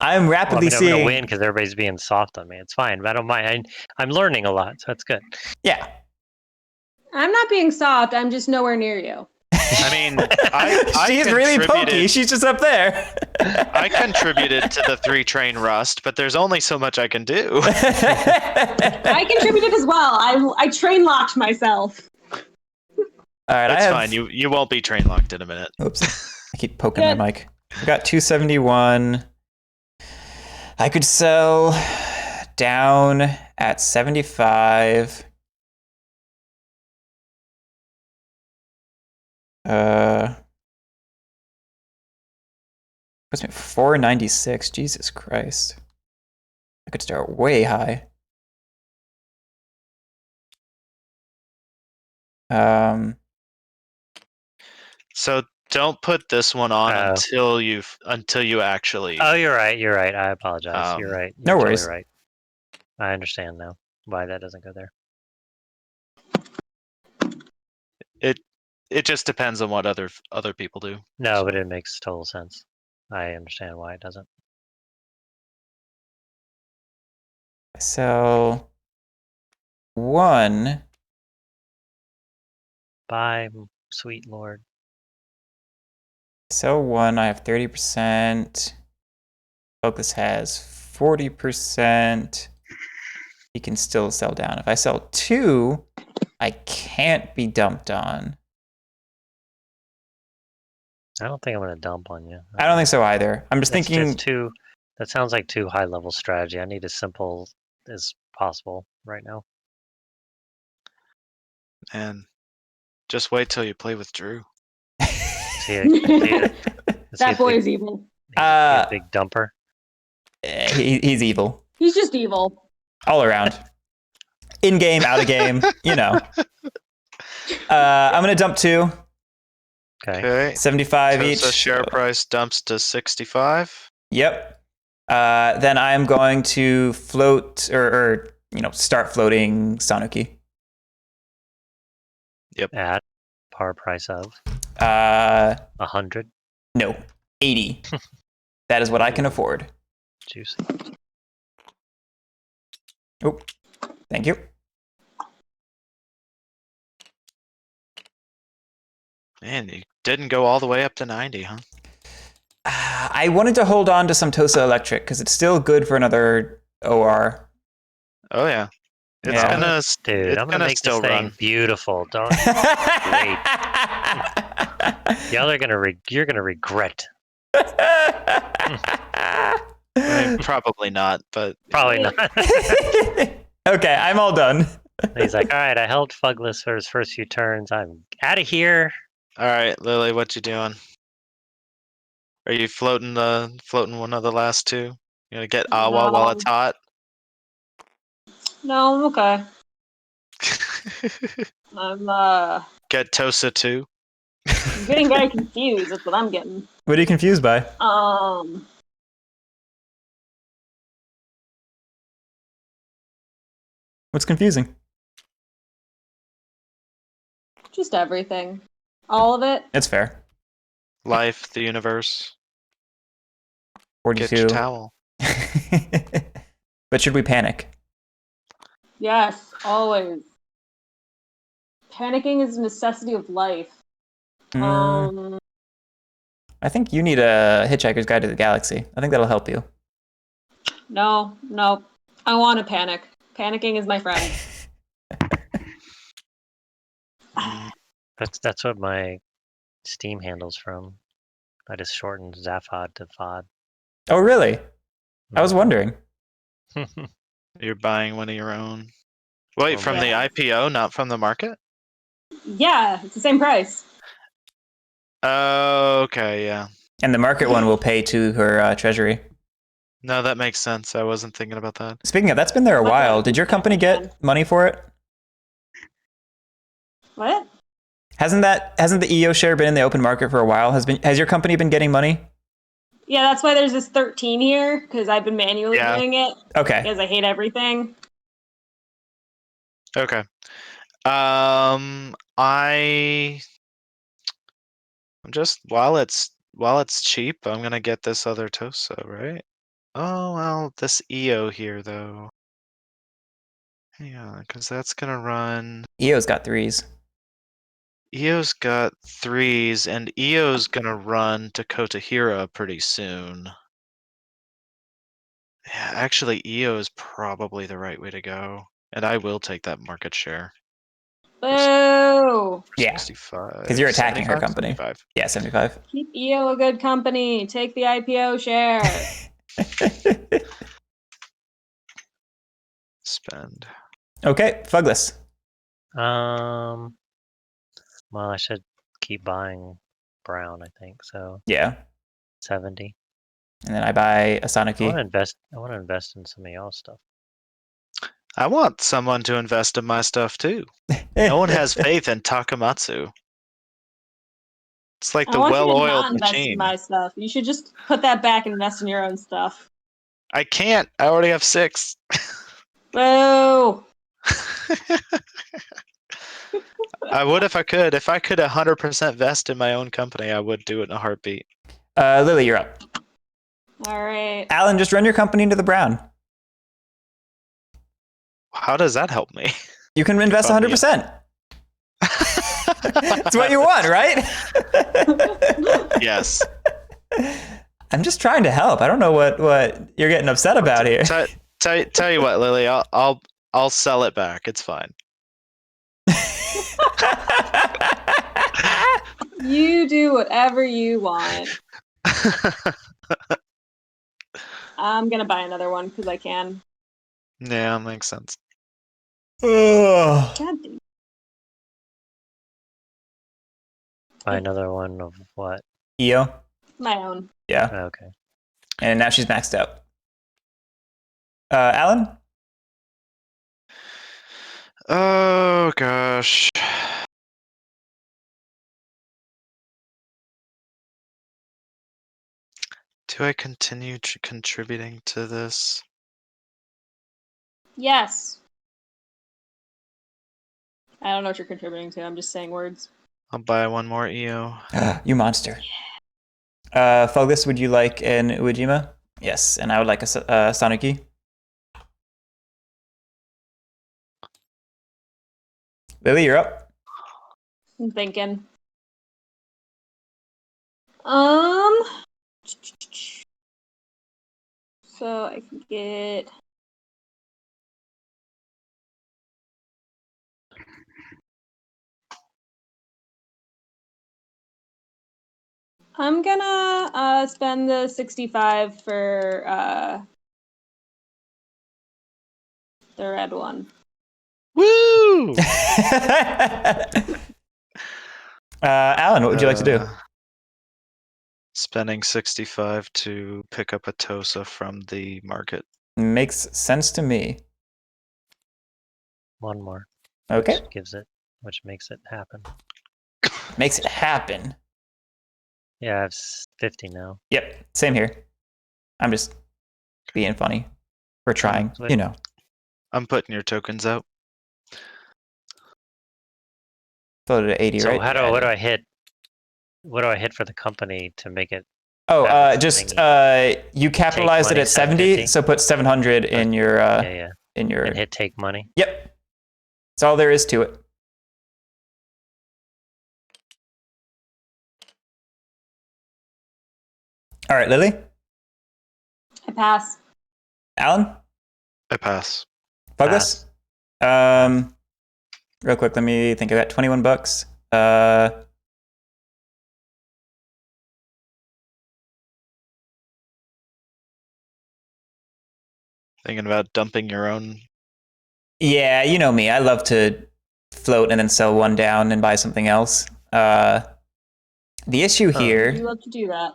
I'm rapidly seeing... I'm going to win because everybody's being soft on me. It's fine. I don't mind. I'm learning a lot, so that's good. Yeah. I'm not being soft. I'm just nowhere near you. I mean, she's really pokey. She's just up there. I contributed to the 3-train rust, but there's only so much I can do. I contributed as well. I train locked myself. All right, that's fine. You won't be train locked in a minute. Oops, I keep poking my mic. I got 271. I could sell down at 75. Puts me at 496. Jesus Christ. I could start way high. So don't put this one on Oh. until you actually. Oh, you're right. You're right. I apologize. You're right. You're No totally worries. right. I understand now why that doesn't go there. It just depends on what other people do. No, but it makes total sense. I understand why it doesn't. So 1. Bye, sweet Lord. So 1, I have 30%. Phouglas has 40%. He can still sell down. If I sell 2, I can't be dumped on. I don't think I'm going to dump on you. I don't think so either. I'm just That's thinking. too. That sounds like too high level strategy. I need as simple as possible right now. And just wait till you play with Drew. Is he a That boy big, is evil. a big dumper? He's evil. He's just evil. All around. In game, out of game, you know. I'm going to dump 2. Okay. 75 each. So share price dumps to 65. Yep. Then I'm going to float or start floating Sanuki. Yep. At par price of 100. No, 80. That is what I can afford. Juicy. Oh, thank you. Man, you didn't go all the way up to 90, huh? I wanted to hold on to some Tosa Electric because it's still good for another OR. Oh yeah. It's Yeah. gonna Dude, it's I'm gonna make still this thing run. beautiful. Don't y'all are you're gonna regret. I mean, probably not, but Probably not. Okay, I'm all done. He's like, all right, I held Phouglas for his first few turns. I'm out of here. all right, Lily, what you doing? Are you floating one of the last 2? You gonna get Awa while it's hot? No, I'm okay. I'm Get Tosa too. getting very confused. That's what I'm getting. What are you confused by? What's confusing? Just everything. All of it. It's fair. Life, the universe. 42. Get your towel. But should we panic? Yes, always. Panicking is a necessity of life. I think you need a Hitchhiker's Guide to the Galaxy. I think that'll help you. No. I want to panic. Panicking is my friend. That's what my Steam handle's from. I just shortened Zaphod to Fod. Oh, really? I was wondering. You're buying one of your own. Wait, from the Yeah. IPO, not from the market? Yeah, it's the same price. Oh, okay, yeah. And the market one will pay to her treasury. No, that makes sense. I wasn't thinking about that. Speaking of, that's been there a while. Did your company get money for it? What? Hasn't the EO share been in the open market for a while? Has your company been getting money? Yeah, that's why there's this 13 here, because I've been manually doing it. Okay. Because I hate everything. Okay. I'm just while it's cheap, I'm gonna get this other Tosa, right? Oh well, this EO here though. Hang on, because that's gonna run. EO's got 3s. EO's got 3s, and EO's gonna run to Kotahira pretty soon. Yeah, actually, EO is probably the right way to go, and I will take that market share. Boo! Yeah. 65. Because you're attacking her 75? company. 75. Yeah, 75. Keep EO a good company. Take the IPO share. Spend. Okay, Phouglas. Well, I should keep buying brown, I think. So Yeah. 70. And then I buy a I Sanuki. want to invest. I want to invest in some of y'all's stuff. I want someone to invest in my stuff too. No one has faith in Takamatsu. It's like I the want you to well-oiled not invest in machine. my stuff. You should just put that back and invest in your own stuff. I can't. I already have 6. Boo! I would if I could. If I could 100% vest in my own company, I would do it in a heartbeat. Lily, you're up. All right. Alan, just run your company into the brown. How does that help me? You can invest fund me 100%. That's what you want, right? Yes. I'm just trying to help. I don't know what you're getting upset about here. Tell you what, Lily, I'll sell it back. It's fine. You do whatever you want. I'm gonna buy another one because I can. Yeah, makes sense. Ugh. God damn. Buy another one of what? EO? My own. Yeah. Okay. And now she's maxed out. Alan? Oh gosh. Do I continue contributing to this? Yes. I don't know what you're contributing to. I'm just saying words. I'll buy one more EO. You monster. Phouglas, would you like an Uejima? Yes, and I would like a Sanuki. Lily, you're up. I'm thinking. So I can get. I'm gonna spend the 65 for the red one. Woo! Alan, what would you like to do? Spending 65 to pick up a Tosa from the market. Makes sense to me. One more. Okay. Which makes it happen. Makes it happen. Yeah, I have 50 now. Yep, same here. I'm just being funny. We're trying, you know. I'm putting your tokens out. Floated at 80, So right? what do I hit? What do I hit for the company to make it? Oh, That's just thingy. you capitalized it money, at 70, 750. so put 700 in your Yeah. in your And hit take money. Yep. That's all there is to it. All right, Lily? I pass. Alan? I pass. Phouglas? Real quick, let me think. I got 21 bucks. Thinking about dumping your own. Yeah, you know me. I love to float and then sell one down and buy something else. The issue here... You love to do that.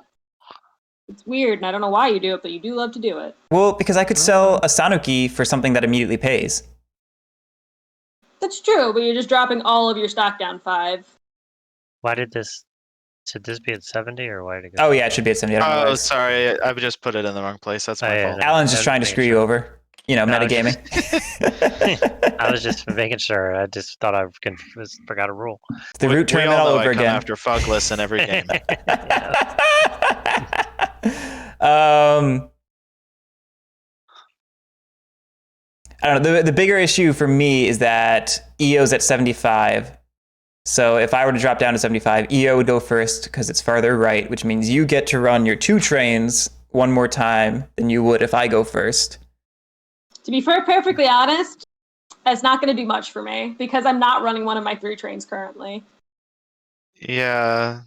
It's weird, and I don't know why you do it, but you do love to do it. Well, because I could sell a Sanuki for something that immediately pays. That's true, but you're just dropping all of your stock down 5. Why did this? Should this be at 70 or why did it go? Oh, yeah, it should be at 70. I don't know why Oh, it's- sorry. I just put it in the wrong place. That's my fault. Alan's just trying to screw you over. You know, No, metagaming. I was just making sure. I just thought I forgot a rule. The root we tournament all all know over I come again. after Phouglas in every game. I don't know. The bigger issue for me is that EO's at 75. So if I were to drop down to 75, EO would go first because it's farther right, which means you get to run your 2 trains one more time than you would if I go first. To be perfectly honest, that's not going to do much for me because I'm not running one of my 3 trains currently. Yeah.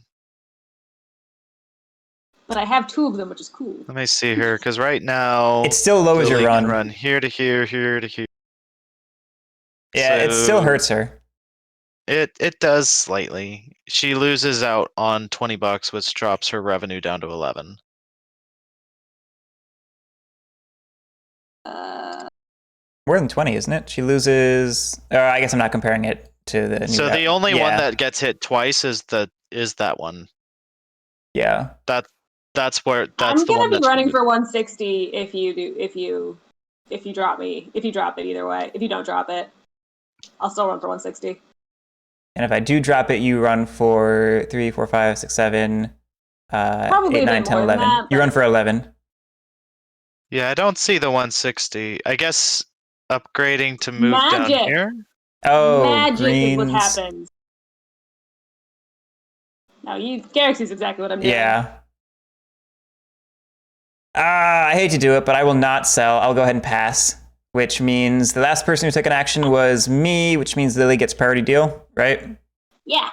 But I have 2 of them, which is cool. Let me see here, because right now It still lowers your Lily can run. run here to here, here to here. Yeah, it still hurts her. It does slightly. She loses out on 20 bucks, which drops her revenue down to 11. More than 20, isn't it? She loses. I guess I'm not comparing it to the new So route. the only Yeah. one that gets hit twice is that one. Yeah. That's I'm the gonna one be that's running for 160 if you drop me. If you drop it either way. If you don't drop it, I'll still run for 160. And if I do drop it, you run for 3, 4, 5, 6, 7, Probably 8, a 9, bit 10, more than 11. that, You but- run for 11. Yeah, I don't see the 160. I guess upgrading to move down Magic. here. Oh, Magic greens. is what happens. Now, Galaxy's exactly what I'm doing. Yeah. I hate to do it, but I will not sell. I'll go ahead and pass, which means the last person who took an action was me, which means Lily gets priority deal, right? Yeah.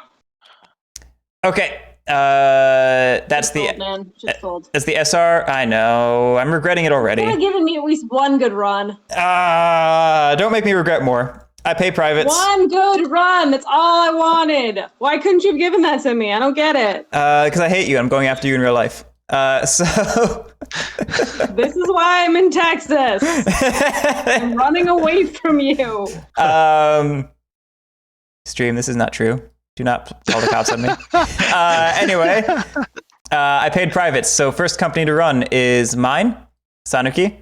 Okay. That's Just the fold, man. Just fold. that's the SR. I know. I'm regretting it Could already. have given me at least one good run. Don't make me regret more. I pay privates. One good run. That's all I wanted. Why couldn't you have given that to me? I don't get it. Because I hate you. I'm going after you in real life. So This is why I'm in Texas. I'm running away from you. Stream, this is not true. Do not call the cops on me. Anyway, I paid privates. So first company to run is mine, Sanuki.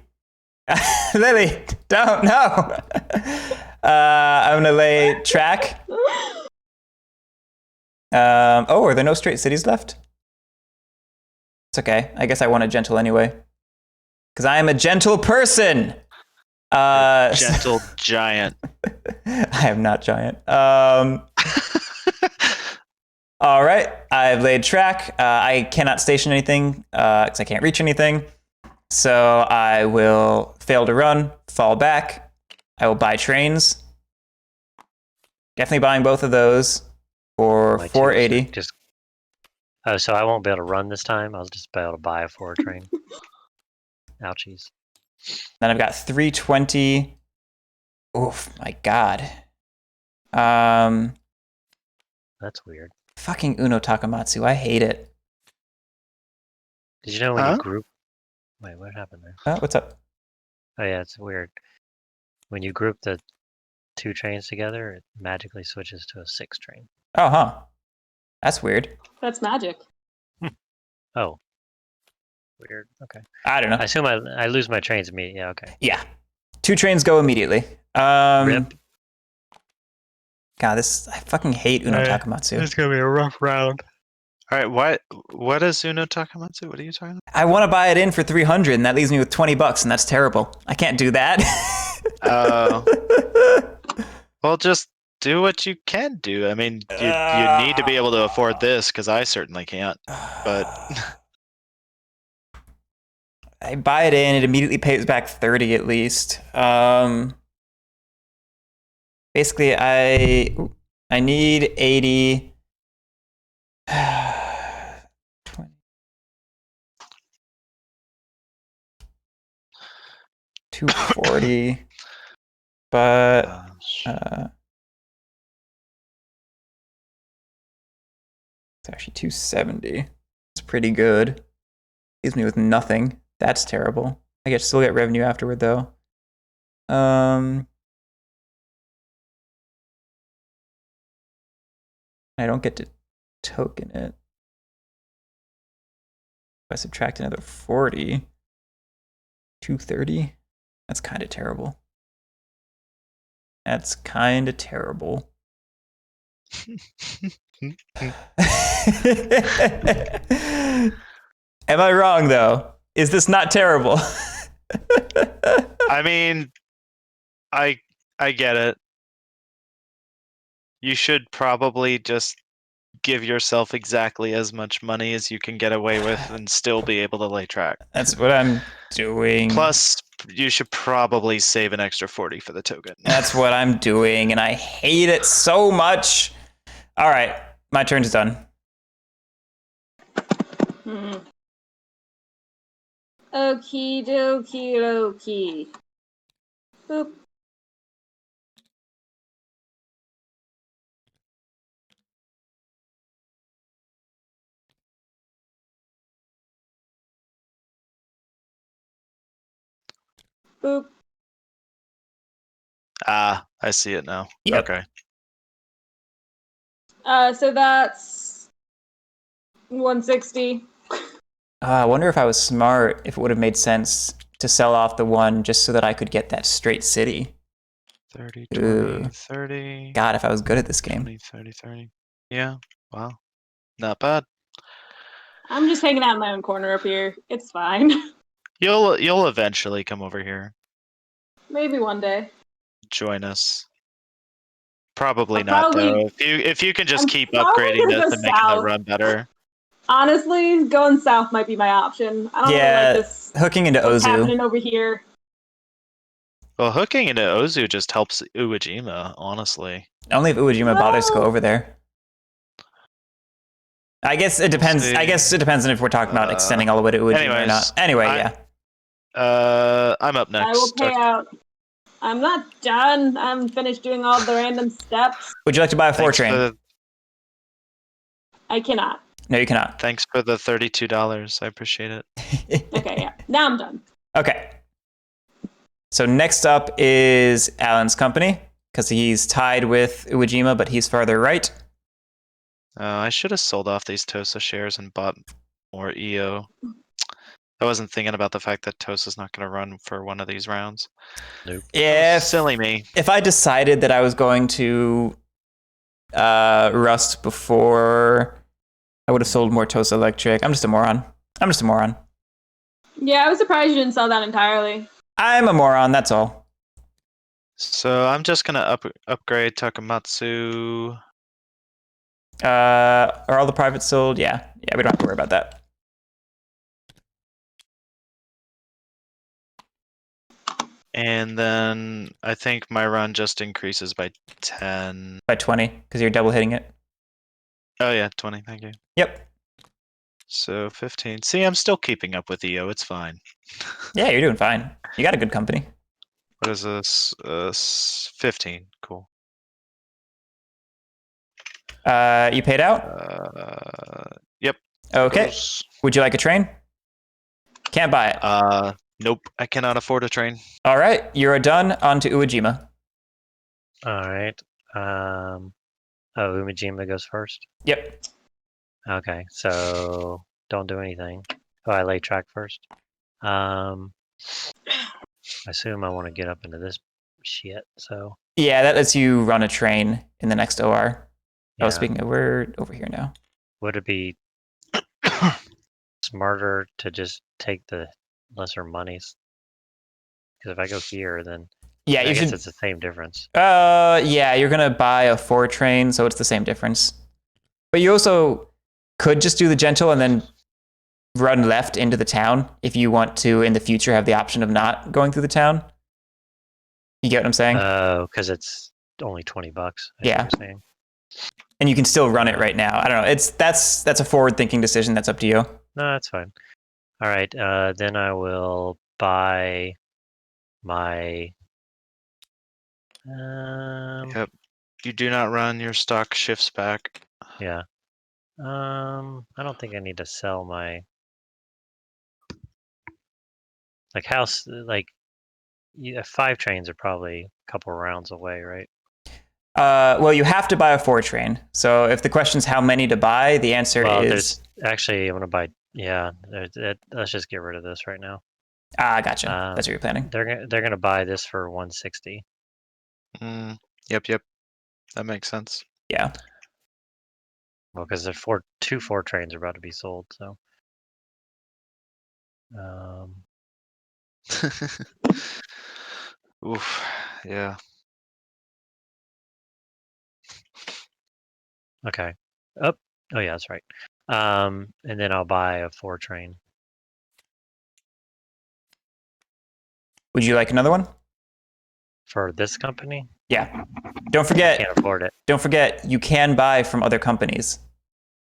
Lily, don't, no. I'm going to lay track. Are there no straight cities left? It's okay. I guess I want a gentle anyway. Because I am a gentle person. Gentle giant. I am not giant. All right. I've laid track. I cannot station anything because I can't reach anything. So I will fail to run, fall back. I will buy trains. Definitely buying both of those for My 480. Just. Oh, so I won't be able to run this time. I'll just be able to buy a 4 train. Ouchies. Then I've got 320. Oof, my God. That's weird. Fucking Uno Takamatsu. I hate it. Did you know when Huh? you group? Wait, what happened there? What's up? Oh yeah, it's weird. When you group the 2 trains together, it magically switches to a 6 train. Oh, huh. That's weird. That's magic. Oh. Weird. Okay. I don't know. I assume I lose my trains immediately. Yeah. Okay. Yeah. 2 trains go immediately. Rip. God, I fucking hate Uno Takamatsu. It's gonna be a rough round. All right, what is Uno Takamatsu? What are you talking about? I want to buy it in for 300, and that leaves me with $20, and that's terrible. I can't do that. Well, just do what you can do. I mean, you need to be able to afford this because I certainly can't. But I buy it in, it immediately pays back 30 at least. Basically, I need 80. 20. 240. But it's actually 270. It's pretty good. Leaves me with nothing. That's terrible. I get still get revenue afterward though. I don't get to token it. If I subtract another 40, 230. That's kind of terrible. That's kind of terrible. Am I wrong though? Is this not terrible? I mean, I get it. You should probably just give yourself exactly as much money as you can get away with and still be able to lay track. That's what I'm doing. Plus, you should probably save an extra 40 for the token. That's what I'm doing, and I hate it so much. All right, my turn's done. Okie dokie dokie. Boop. Boop. Ah, I see it now. Yep. Okay. So that's 160. I wonder if I was smart, if it would have made sense to sell off the one just so that I could get that straight city. 30, Ooh. 20, 30. God, if I was good at this game. 20, 30, 30. Yeah. Wow. Not bad. I'm just hanging out in my own corner up here. It's fine. You'll eventually come over here. Maybe one day. Join us. Probably I'll not probably- though. If you can just I'm keep probably upgrading gonna this go and making the south. run better. Honestly, going south might be my option. I don't really Yeah, like this. hooking into What's Ozu. happening over here? Well, hooking into Ozu just helps Uwajima, honestly. Only if Uwajima bothers to go Well- over there. I guess it depends. see. I guess it depends on if we're talking about extending all the way to Uwajima or anyways, not. Anyway, yeah. I'm up next. I will pay out. I'm not done. I'm finished doing all the random steps. Would you like to buy a 4 train? I cannot. No, you cannot. Thanks for the $32. I appreciate it. Okay, yeah. Now I'm done. Okay. So next up is Alan's company, because he's tied with Uwajima, but he's farther right. I should have sold off these Tosa shares and bought more EO. I wasn't thinking about the fact that Tosa's not going to run for one of these rounds. Silly me. If I decided that I was going to Rust before, I would have sold more Tosa Electric. I'm just a moron. Yeah, I was surprised you didn't sell that entirely. I'm a moron, that's all. So I'm just going to upgrade Takamatsu. Are all the privates sold? Yeah, we don't have to worry about that. And then I think my run just increases by 10. By 20, because you're double hitting it. Oh yeah, 20, thank you. Yep. So 15. See, I'm still keeping up with EO, it's fine. Yeah, you're doing fine. You got a good company. What is this? 15, cool. You paid out? Yep. Okay. Goes. Would you like a train? Can't buy it. Nope, I cannot afford a train. All right, you're done. On to Uwajima. All right. Umajima goes first. Yep. Okay, so don't do anything. Oh, I lay track first. I assume I want to get up into this shit. So Yeah, that lets you run a train in the next OR. yeah. Oh, speaking of, we're over here now. Would it be smarter to just take the lesser monies? Because if I go here, then Yeah, I you guess should. it's the same difference. Yeah, you're gonna buy a 4 train, so it's the same difference. But you also could just do the gentle and then run left into the town if you want to in the future have the option of not going through the town. You get what I'm saying? Oh, because it's only $20. I see Yeah. what you're saying. And you can still run it right now. I don't know. That's a forward-thinking decision. That's up to you. No, that's fine. All right, then I will buy my. Yep. You do not run, your stock shifts back. Yeah. I don't think I need to sell my. Like house, like 5 trains are probably a couple rounds away, right? Well, you have to buy a 4 train. So if the question's how many to buy, the answer Well, is there's actually I'm gonna buy. Yeah, let's just get rid of this right now. gotcha. That's what you're planning. They're gonna buy this for 160. Yep. That makes sense. Yeah. Well, because there's two 4 trains are about to be sold, so. Oof. Yeah. Okay. Oh yeah, that's right. And then I'll buy a 4 train. Would you like another one? For this company? Yeah. Don't I forget. can't afford it. Don't forget. You can buy from other companies.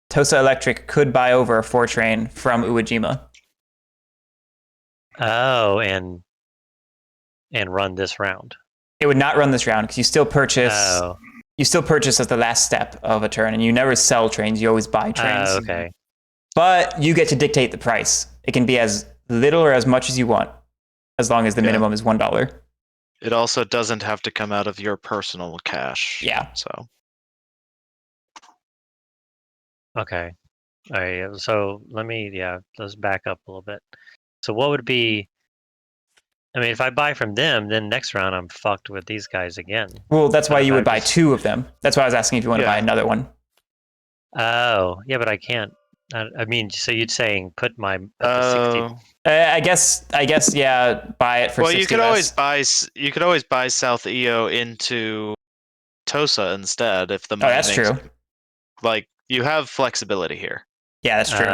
Tosa Electric could buy over a 4 train from Uwajima. Oh, and run this round. It would not run this round because you still purchase. Oh. You still purchase as the last step of a turn, and you never sell trains. You always buy trains. Oh, okay. But you get to dictate the price. It can be as little or as much as you want, as long as the minimum is $1. it also doesn't have to come out of your personal cash. Yeah. So Okay. All right. So let's back up a little bit. So what would be? I mean, if I buy from them, then next round I'm fucked with these guys again. Well, that's But why if you I would buy just- 2 of them. That's why I was asking if you want to buy Yeah. another one. Oh, yeah, but I can't. I mean, so you'd saying put the 60. Oh. I guess, yeah, buy it for Well, 60 you could always less. buy South EO into Tosa instead if the Oh, money that's makes true. like you have flexibility here. Yeah, that's true.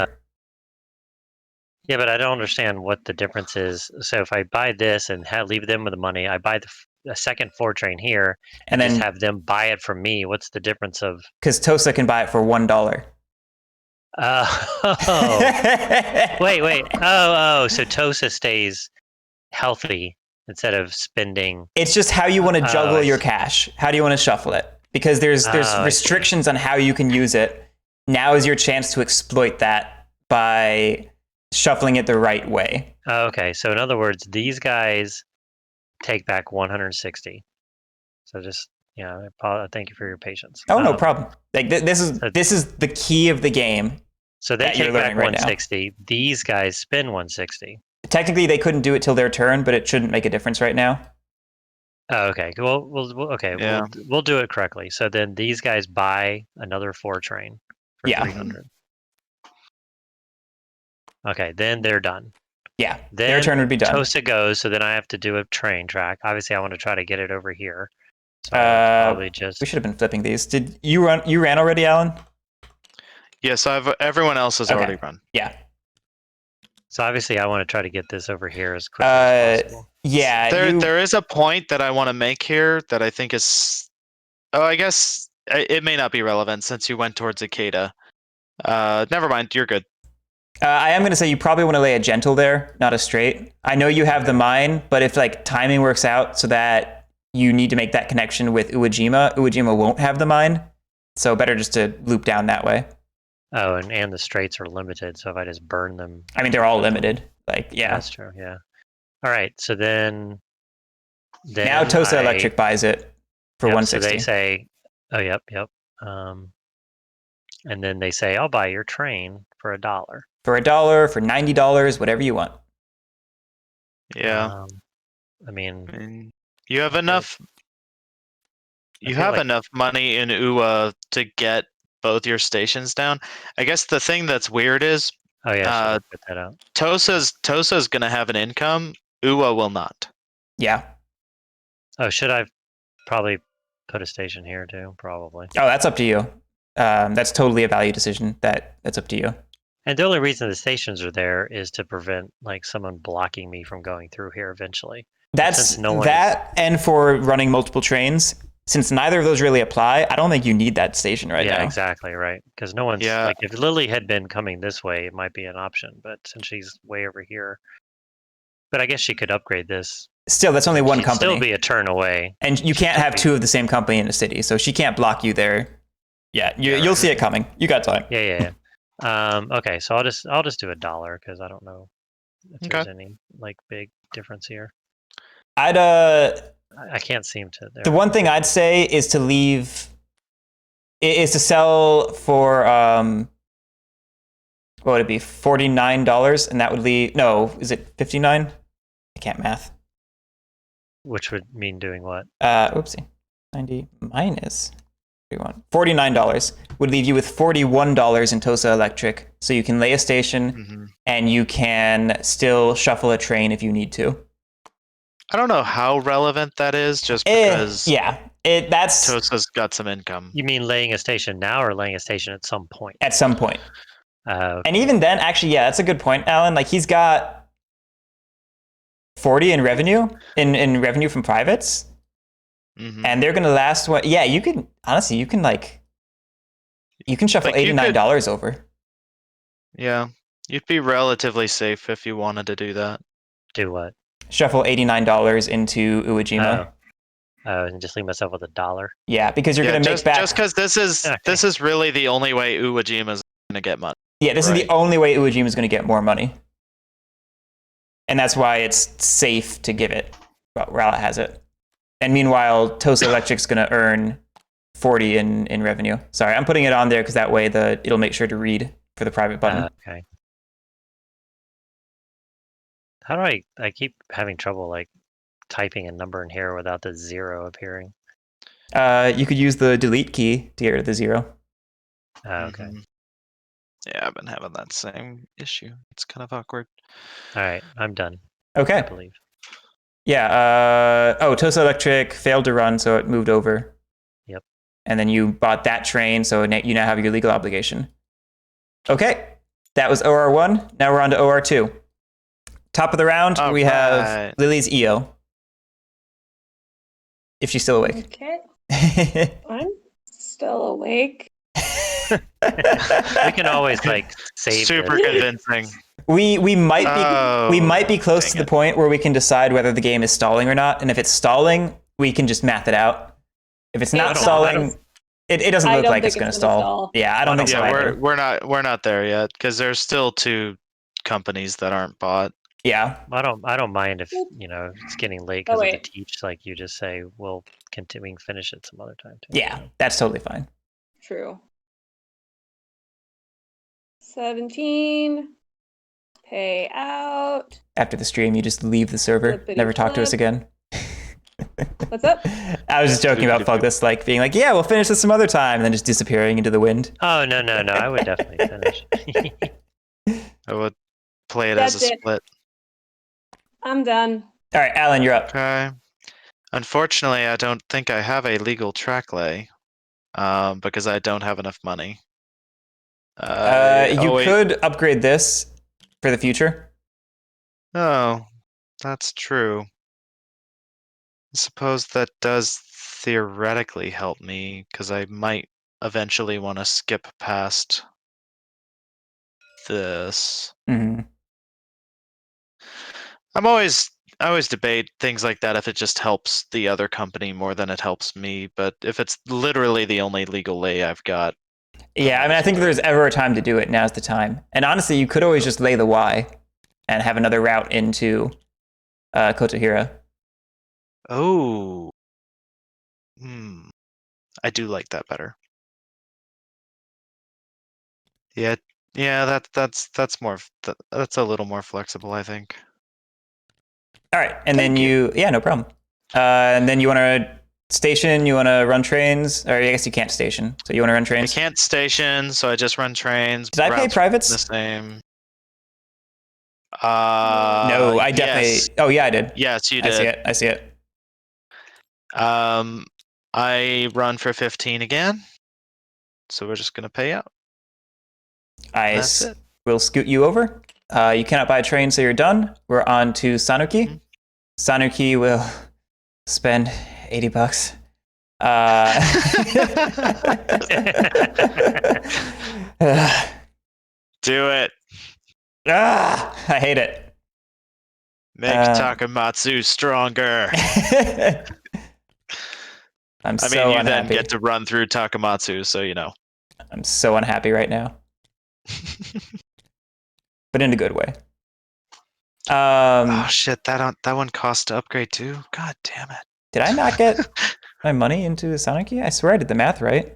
Yeah, but I don't understand what the difference is. So if I buy this and leave them with the money, I buy the second 4 train here And just then, have them buy it from me. What's the difference of? because Tosa can buy it for $1. Wait. Oh, so Tosa stays healthy instead of spending. It's just how you want to juggle I your see. cash. How do you want to shuffle it? Because there's I see. restrictions on how you can use it. Now is your chance to exploit that by shuffling it the right way. Okay, so in other words, these guys take back 160. So just thank you for your patience. Oh, no problem. Like this is the key of the game. So they that you're take back learning right now. 160. These guys spend 160. Technically, they couldn't do it till their turn, but it shouldn't make a difference right now. Oh, okay. Well, Yeah. we'll do it correctly. So then these guys buy another 4 train for Yeah. 300. Okay, then they're done. Yeah, Then their turn would be done. Tosa goes, so then I have to do a train track. Obviously, I want to try to get it over here. So I'll probably just. We should have been flipping these. Did you run? You ran already, Alan? Yes, everyone else has Okay. already run. Yeah. So obviously, I want to try to get this over here as quickly as possible. Yeah. There is a point that I want to make here that I think is. Oh, I guess it may not be relevant since you went towards Ikeda. Never mind. You're good. I am going to say you probably want to lay a gentle there, not a straight. I know you have the mine, but if like timing works out so that you need to make that connection with Uejima won't have the mine. So better just to loop down that way. Oh, and the straights are limited, so if I just burn them. I mean, they're all limited. Like, yeah. That's true, yeah. All right, so then Now Tosa Electric buys it for 160. So they say, oh, yep. And then they say, I'll buy your train for $1. For $1, for $90, whatever you want. Yeah. I mean, And you have enough. You feel have like- enough money in UA to get both your stations down. I guess the thing that's weird is oh yeah, so put that out. Tosa's gonna have an income. UA will not. Yeah. Oh, should I probably put a station here too? Probably. Oh, that's up to you. That's totally a value decision. That's up to you. And the only reason the stations are there is to prevent like someone blocking me from going through here eventually. That's Since no one that, and for running multiple trains. Since neither of those really apply, I don't think you need that station right Yeah, now. exactly, right. Because no one's Yeah. like, if Lily had been coming this way, it might be an option. But since she's way over here, but I guess she could upgrade this. Still, that's only one She'd company. still be a turn away. And you can't have be- 2 of the same company in a city, so she can't block you there. Yeah, you'll see it coming. You got time. Yeah. Okay, so I'll just do $1 because I don't know if there's any like big difference here. I'd I can't seem to. the one thing I'd say is to sell for what would it be, $49, and that would leave. No, is it 59? I can't math. Which would mean doing what? Oopsie, 90 minus $49 would leave you with $41 in Tosa Electric, so you can lay a station and you can still shuffle a train if you need to. I don't know how relevant that is, just because that's Tosa's got some income. You mean laying a station now or laying a station at some point? at some point. Okay. And even then, actually, yeah, that's a good point, Alan. Like he's got 40 in revenue in revenue from privates, and they're gonna last what? Yeah, you can honestly, you can shuffle Like, you $89 over. Yeah. You'd be relatively safe if you wanted to do that. Do what? Shuffle $89 into Uejima. And just leave myself with $1. Yeah, because you're gonna make back. Just because this is really the only way Uejima is gonna get money. Yeah, this is the only way Uejima is gonna get more money, and that's why it's safe to give it. Rowlett has it. And meanwhile, Tosa Electric's going to earn 40 in revenue. Sorry, I'm putting it on there because that way it'll make sure to read for the private button. Okay. How do I keep having trouble like typing a number in here without the 0 appearing? You could use the delete key to get rid of the 0. Okay. Mhm. Yeah, I've been having that same issue. It's kind of awkward. All right, I'm done. I Okay. believe. Yeah. Tosa Electric failed to run, so it moved over. Yep. And then you bought that train, so you now have your legal obligation. Okay. That was OR1. Now we're on to OR2. Top of the round, we have Lily's EO. If she's still awake. Okay. I'm still awake. We can always like save Super this. convincing. We might be close to the point where we can decide whether the game is stalling or not. And if it's stalling, we can just math it out. If it's not stalling, it doesn't look like it's going to stall. Yeah, I don't think so either. We're not there yet because there's still 2 companies that aren't bought. Yeah. I don't mind if it's getting late because of the teach. Like you just say, we'll continue finish it some other time too. Yeah, that's totally fine. True. 17. Pay out. After the stream, you just leave the server. Flippity Never talk to us flip. again. What's up? I was just joking about Phouglas, like being like, yeah, we'll finish this some other time, and then just disappearing into the wind. Oh no! I would definitely finish. I would play it as a split. I'm done. All right, Alan, you're up. Okay. Unfortunately, I don't think I have a legal track lay because I don't have enough money. You could upgrade this for the future. Oh, that's true. I suppose that does theoretically help me because I might eventually want to skip past this. Mm-hmm. I always debate things like that if it just helps the other company more than it helps me, but if it's literally the only legal lay I've got. Yeah, I mean, I think if there's ever a time to do it, now's the time. And honestly, you could always just lay the Y and have another route into Kotohira. Oh. I do like that better. Yeah, that's that's a little more flexible, I think. All right, and then yeah, no problem. And then you want to station, you want to run trains, or I guess you can't station, so you want to run trains? I can't station, so I just run trains. Did I pay privates? The same. No, I definitely. Yes. Oh yeah, I did. Yes, you did. I see it. I run for 15 again, so we're just gonna pay out. I will scoot you over. You cannot buy a train, so you're done. We're on to Sanuki. Mm-hmm. Sanuki will spend $80. Do it. I hate it. Make Takamatsu stronger. I'm so unhappy. Then get to run through Takamatsu, so you know. I'm so unhappy right now. But in a good way. Oh shit, that one cost to upgrade too? God damn it. Did I not get my money into Sanuki? I swear I did the math right.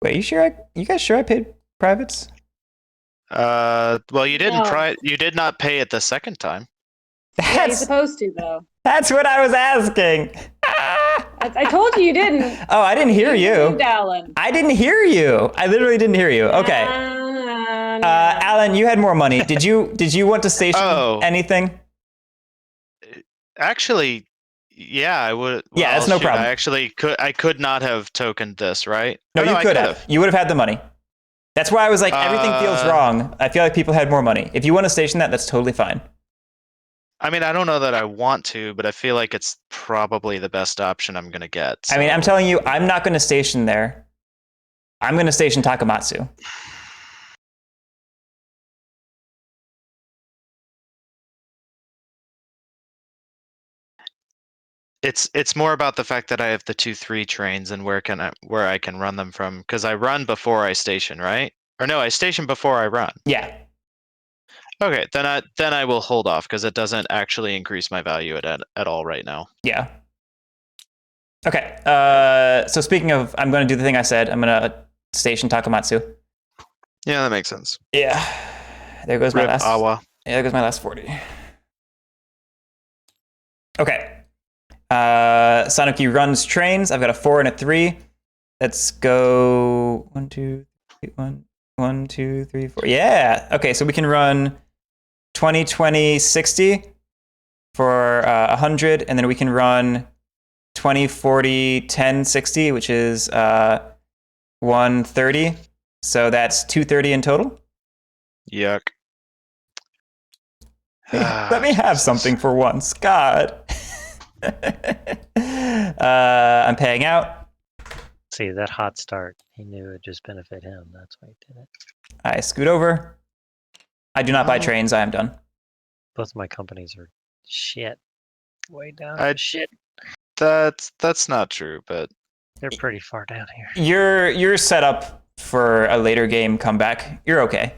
Wait, you guys sure I paid privates? Well, you didn't you did not pay it the second time. Yeah, you're supposed to though. That's what I was asking. I told you didn't. Oh, I didn't hear you. Alan. I didn't hear you. I literally didn't hear you. Okay. Alan, you had more money. Did you want to station anything? Actually, yeah, I would. Well, yeah, that's no problem. I could not have tokened this, right? No, you could have. You would have had the money. That's why I was like, everything feels wrong. I feel like people had more money. If you want to station that, that's totally fine. I mean, I don't know that I want to, but I feel like it's probably the best option I'm going to get. So. I mean, I'm telling you, I'm not going to station there. I'm going to station Takamatsu. It's more about the fact that I have the 2-3 trains and where I can run them from, because I run before I station, right? Or no, I station before I run. Yeah. Okay, then I will hold off because it doesn't actually increase my value at all right now. Yeah. Okay. So speaking of, I'm going to do the thing I said. I'm going to station Takamatsu. Yeah, that makes sense. Yeah. There goes my Rip last. Awa. Yeah, there goes my last 40. Okay. Sanuki runs trains. I've got a 4 and a 3. Let's go 1, 2, 3, 1, 2, 3, 4. Yeah. Okay, so we can run 20, 20, 60 for 100, and then we can run 20, 40, 10, 60, which is 130. So that's 230 in total. Yuck. Let me have something for once. God. I'm paying out. See, that hot start, he knew it would just benefit him. That's why he did it. I scoot over. I do not buy trains. I am done. Both of my companies are shit. Way down I- to shit. That's not true, but They're pretty far down here. You're set up for a later game comeback. You're okay.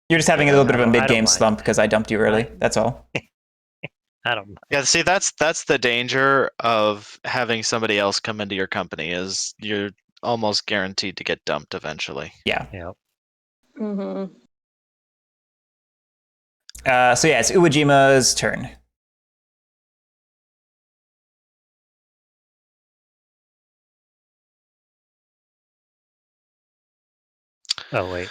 You're just having a little bit of a I don't mid-game mind. slump because I dumped you early. That's all. I don't mind. yeah, see that's the danger of having somebody else come into your company is you're almost guaranteed to get dumped eventually. Yeah. Yep. Mm-hmm. So yeah, it's Uejima's turn. Oh, wait.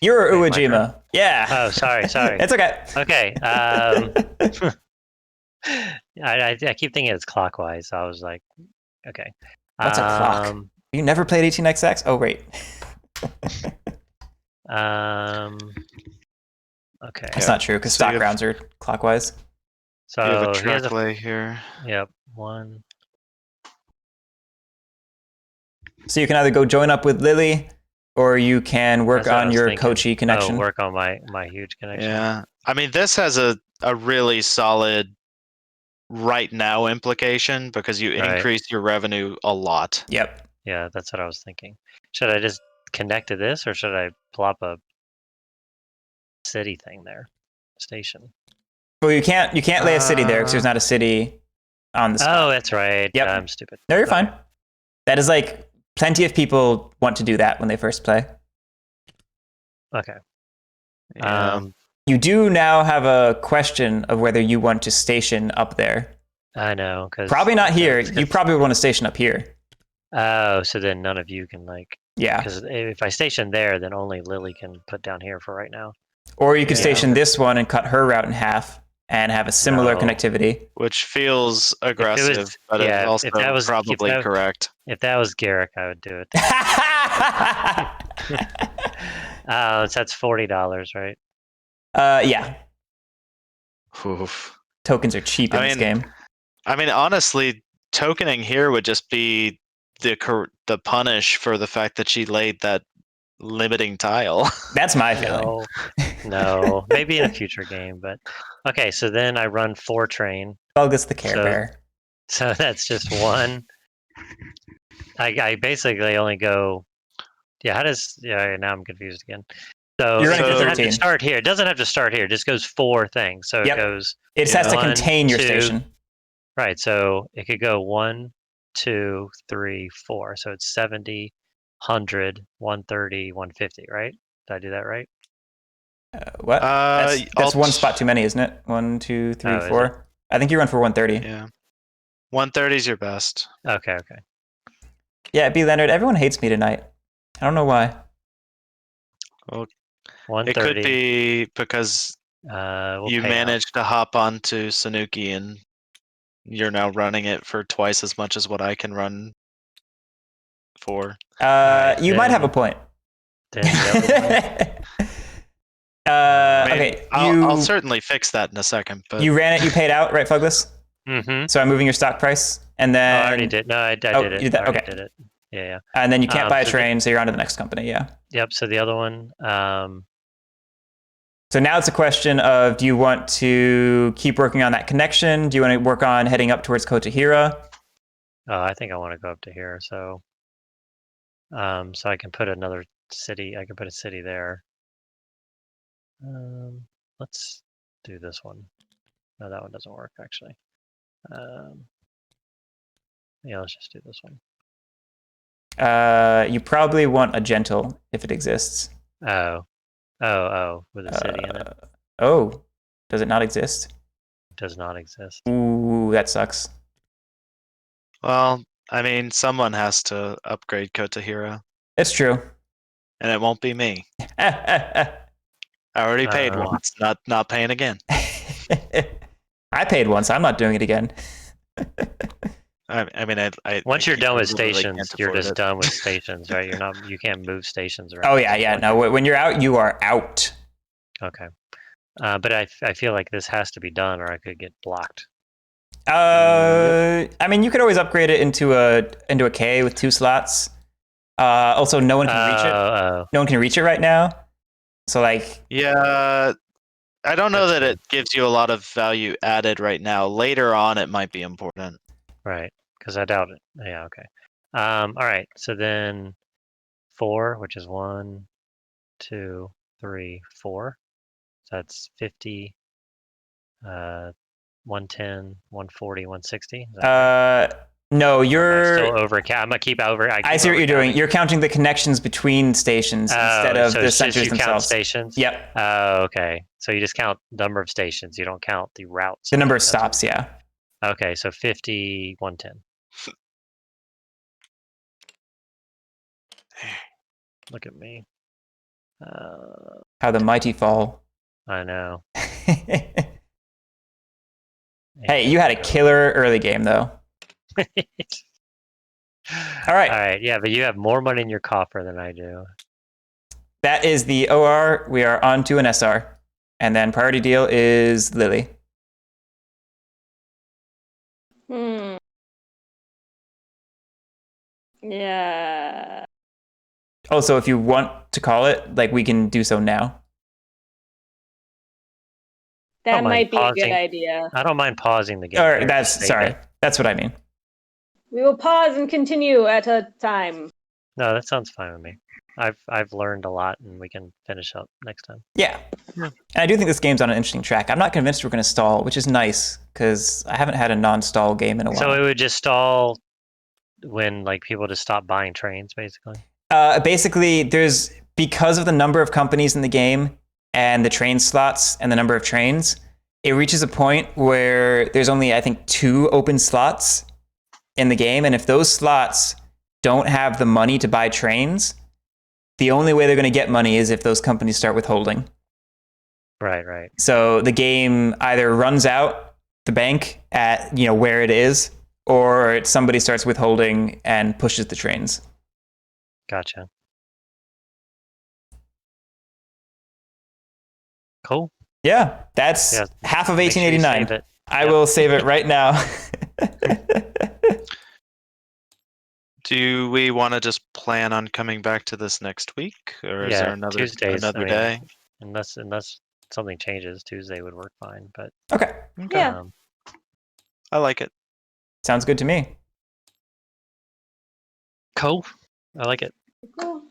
You're Wait, my turn? Uejima. Yeah. Oh, sorry. It's okay. Okay. I keep thinking it's clockwise. So I was like, okay. What's a clock? You never played 18xx? Oh, wait. Okay. That's not true because So you stock have- rounds are clockwise. So you have a he has track lay here. Yep. One. So you can either go join up with Lily, or you can work That's what I on was your thinking. Kochi connection. Oh, work on my huge connection. Yeah. I mean, this has a really solid right now implication because you Right. increase your revenue a lot. Yep. Yeah, that's what I was thinking. Should I just connect to this, or should I plop a city thing there, station? Well, you can't lay a city there because there's not a city on the spot. Oh, that's right. Yep. I'm stupid. No, you're Okay. fine. That is like plenty of people want to do that when they first play. Okay. Yeah. You do now have a question of whether you want to station up there. I know, because Probably not here. You probably want to station up here. Oh, so then none of you can Yeah. because if I station there, then only Lily can put down here for right now. Or you could Yeah. station this one and cut her route in half and have a similar No. connectivity. Which feels aggressive, but yeah, it's if also that was- if probably that- correct. If that was Garrick, I would do it. So that's $40, right? Yeah. Oof. Tokens are cheap in this game. I mean, honestly, tokening here would just be the punish for the fact that she laid that limiting tile. That's my feeling. No, maybe in a future game, but okay. So then I run 4 train. Phouglas the Care So- Bear. So that's just one. I basically only go. Yeah, now I'm confused again. So You're it running doesn't have to 13. start here. It doesn't have to start here. It just goes 4 things. So Yep. it goes It has to One, contain your 2. station. right. So it could go 1, 2, 3, 4. So it's 70, 100, 130, 150. Right? Did I do that right? What? That's one spot too many, isn't it? 1, 2, 3, Oh, is 4. I think you run for 130. Yeah. 130 is your best. Okay. Yeah, B. Leonard, everyone hates me tonight. I don't know why. It 130. could be because We'll you pay out. managed to hop onto Sanuki and you're now running it for twice as much as what I can run for. Alright, You might have a then- point. Then the other one. I mean, Okay, I'll certainly fix that in a second. But you ran it, you paid out, right, Phouglas? Mm-hmm. So I'm moving your stock price, and then I already did. No, I did Oh, it. you did that? I already Okay. did it. Yeah. and then you can't buy a so train, so you're on to the next company. Yeah. Yep. So the other one, So now it's a question of, do you want to keep working on that connection? Do you want to work on heading up towards Kotahira? I think I want to go up to here. So I can put another city. I can put a city there. Let's do this one. No, that one doesn't work actually. Yeah, let's just do this one. You probably want a gentle if it exists. Oh, with a city in it. Oh, does it not exist? Does not exist. Ooh, that sucks. Well, I mean, someone has to upgrade Kotahira, It's true. and it won't be me. I I already paid once, not paying again. paid once. I'm not doing it again. I mean, Once I you're done with literally stations, can't you're afford just it. done with stations, right? You can't move stations around. Oh yeah. No, when you're out, you are out. Okay. But I feel like this has to be done, or I could get blocked. I mean, you could always upgrade it into a K with 2 slots. Also, no one can reach it. No one can reach it right now. So like, Yeah, I don't know That's that it gives you a lot of value added right now. Later on, it might be important. Right, because I doubt it. Yeah, okay. All right, so then 4, which is 1, 2, 3, 4. So that's 50, 110, 140, 160. Is that right? no, Or am I you're. still over. I'm gonna keep over. I see what you're doing. You're counting the connections between stations instead of so the it's just centers you count themselves. stations. Yep. Oh, okay. So you just count number of stations. You don't count the routes. The number of That's what- stops. Yeah. Okay, so 50, 110. Look at me. How the mighty fall. I know. Hey, you had a killer early game though. All right. All right. Yeah, but you have more money in your coffer than I do. That is the OR. We are on to an SR. And then priority deal is Lily. Yeah. Also, if you want to call it, like we can do so now. That mind might be a pausing. good idea. I don't mind pausing the game. Or here, that's just save sorry. it. That's what I mean. We will pause and continue at a time. No, that sounds fine with me. I've learned a lot, and we can finish up next time. Yeah. And I do think this game's on an interesting track. I'm not convinced we're going to stall, which is nice because I haven't had a non-stall game in a while. So it would just stall when like people just stop buying trains, basically. Basically, there's because of the number of companies in the game and the train slots and the number of trains, it reaches a point where there's only, I think, 2 open slots in the game. And if those slots don't have the money to buy trains, the only way they're going to get money is if those companies start withholding. Right. So the game either runs out the bank at where it is, or somebody starts withholding and pushes the trains. Gotcha. Cool. Yeah, that's half of Make sure you 1889. save it. I will save it right now. Do we want to just plan on coming back to this next week, or is there another Tuesdays, day? Unless something changes, Tuesday would work fine. But Okay, Yeah. I like it. sounds good to me. Cool. I like it. Cool.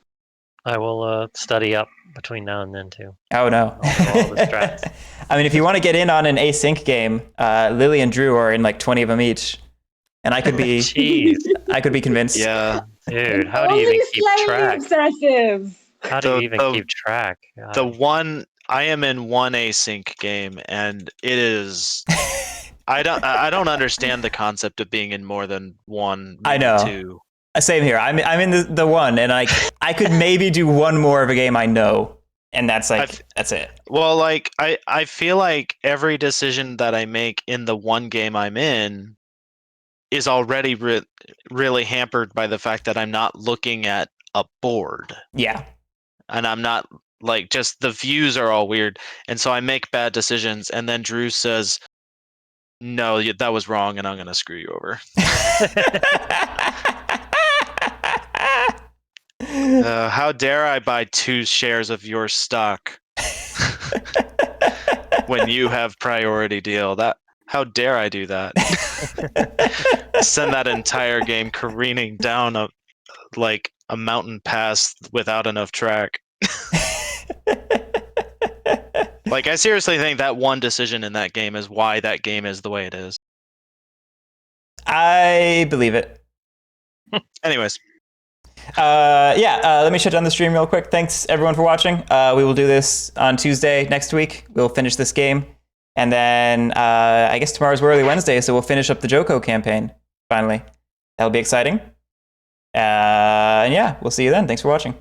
I will study up between now and then too. Oh no. All the strats. I mean, if you want to get in on an async game, Lily and Drew are in like 20 of them each, and I could be, Jeez, I could be convinced. Yeah. dude, how do you even keep Slightly track? obsessive. How do you even keep track? The one I am in one async game, and it is. I don't understand the concept of being in more than one. I know. 2. Same here. I'm in the one, and I could maybe do one more of a game I know, and that's that's it. Well, like I feel like every decision that I make in the one game I'm in is already really hampered by the fact that I'm not looking at a board. Yeah. And I'm not like, just the views are all weird, and so I make bad decisions, and then Drew says, "No, that was wrong, and I'm gonna screw you over." How dare I buy 2 shares of your stock? when you have priority deal. How dare I do that? Send that entire game careening down a mountain pass without enough track. Like, I seriously think that one decision in that game is why that game is the way it is. I believe it. Anyways. Let me shut down the stream real quick. Thanks everyone for watching. We will do this on Tuesday next week. We'll finish this game. And then I guess tomorrow's Whirly Wednesday, so we'll finish up the Joko campaign, finally. That'll be exciting. And yeah, we'll see you then. Thanks for watching.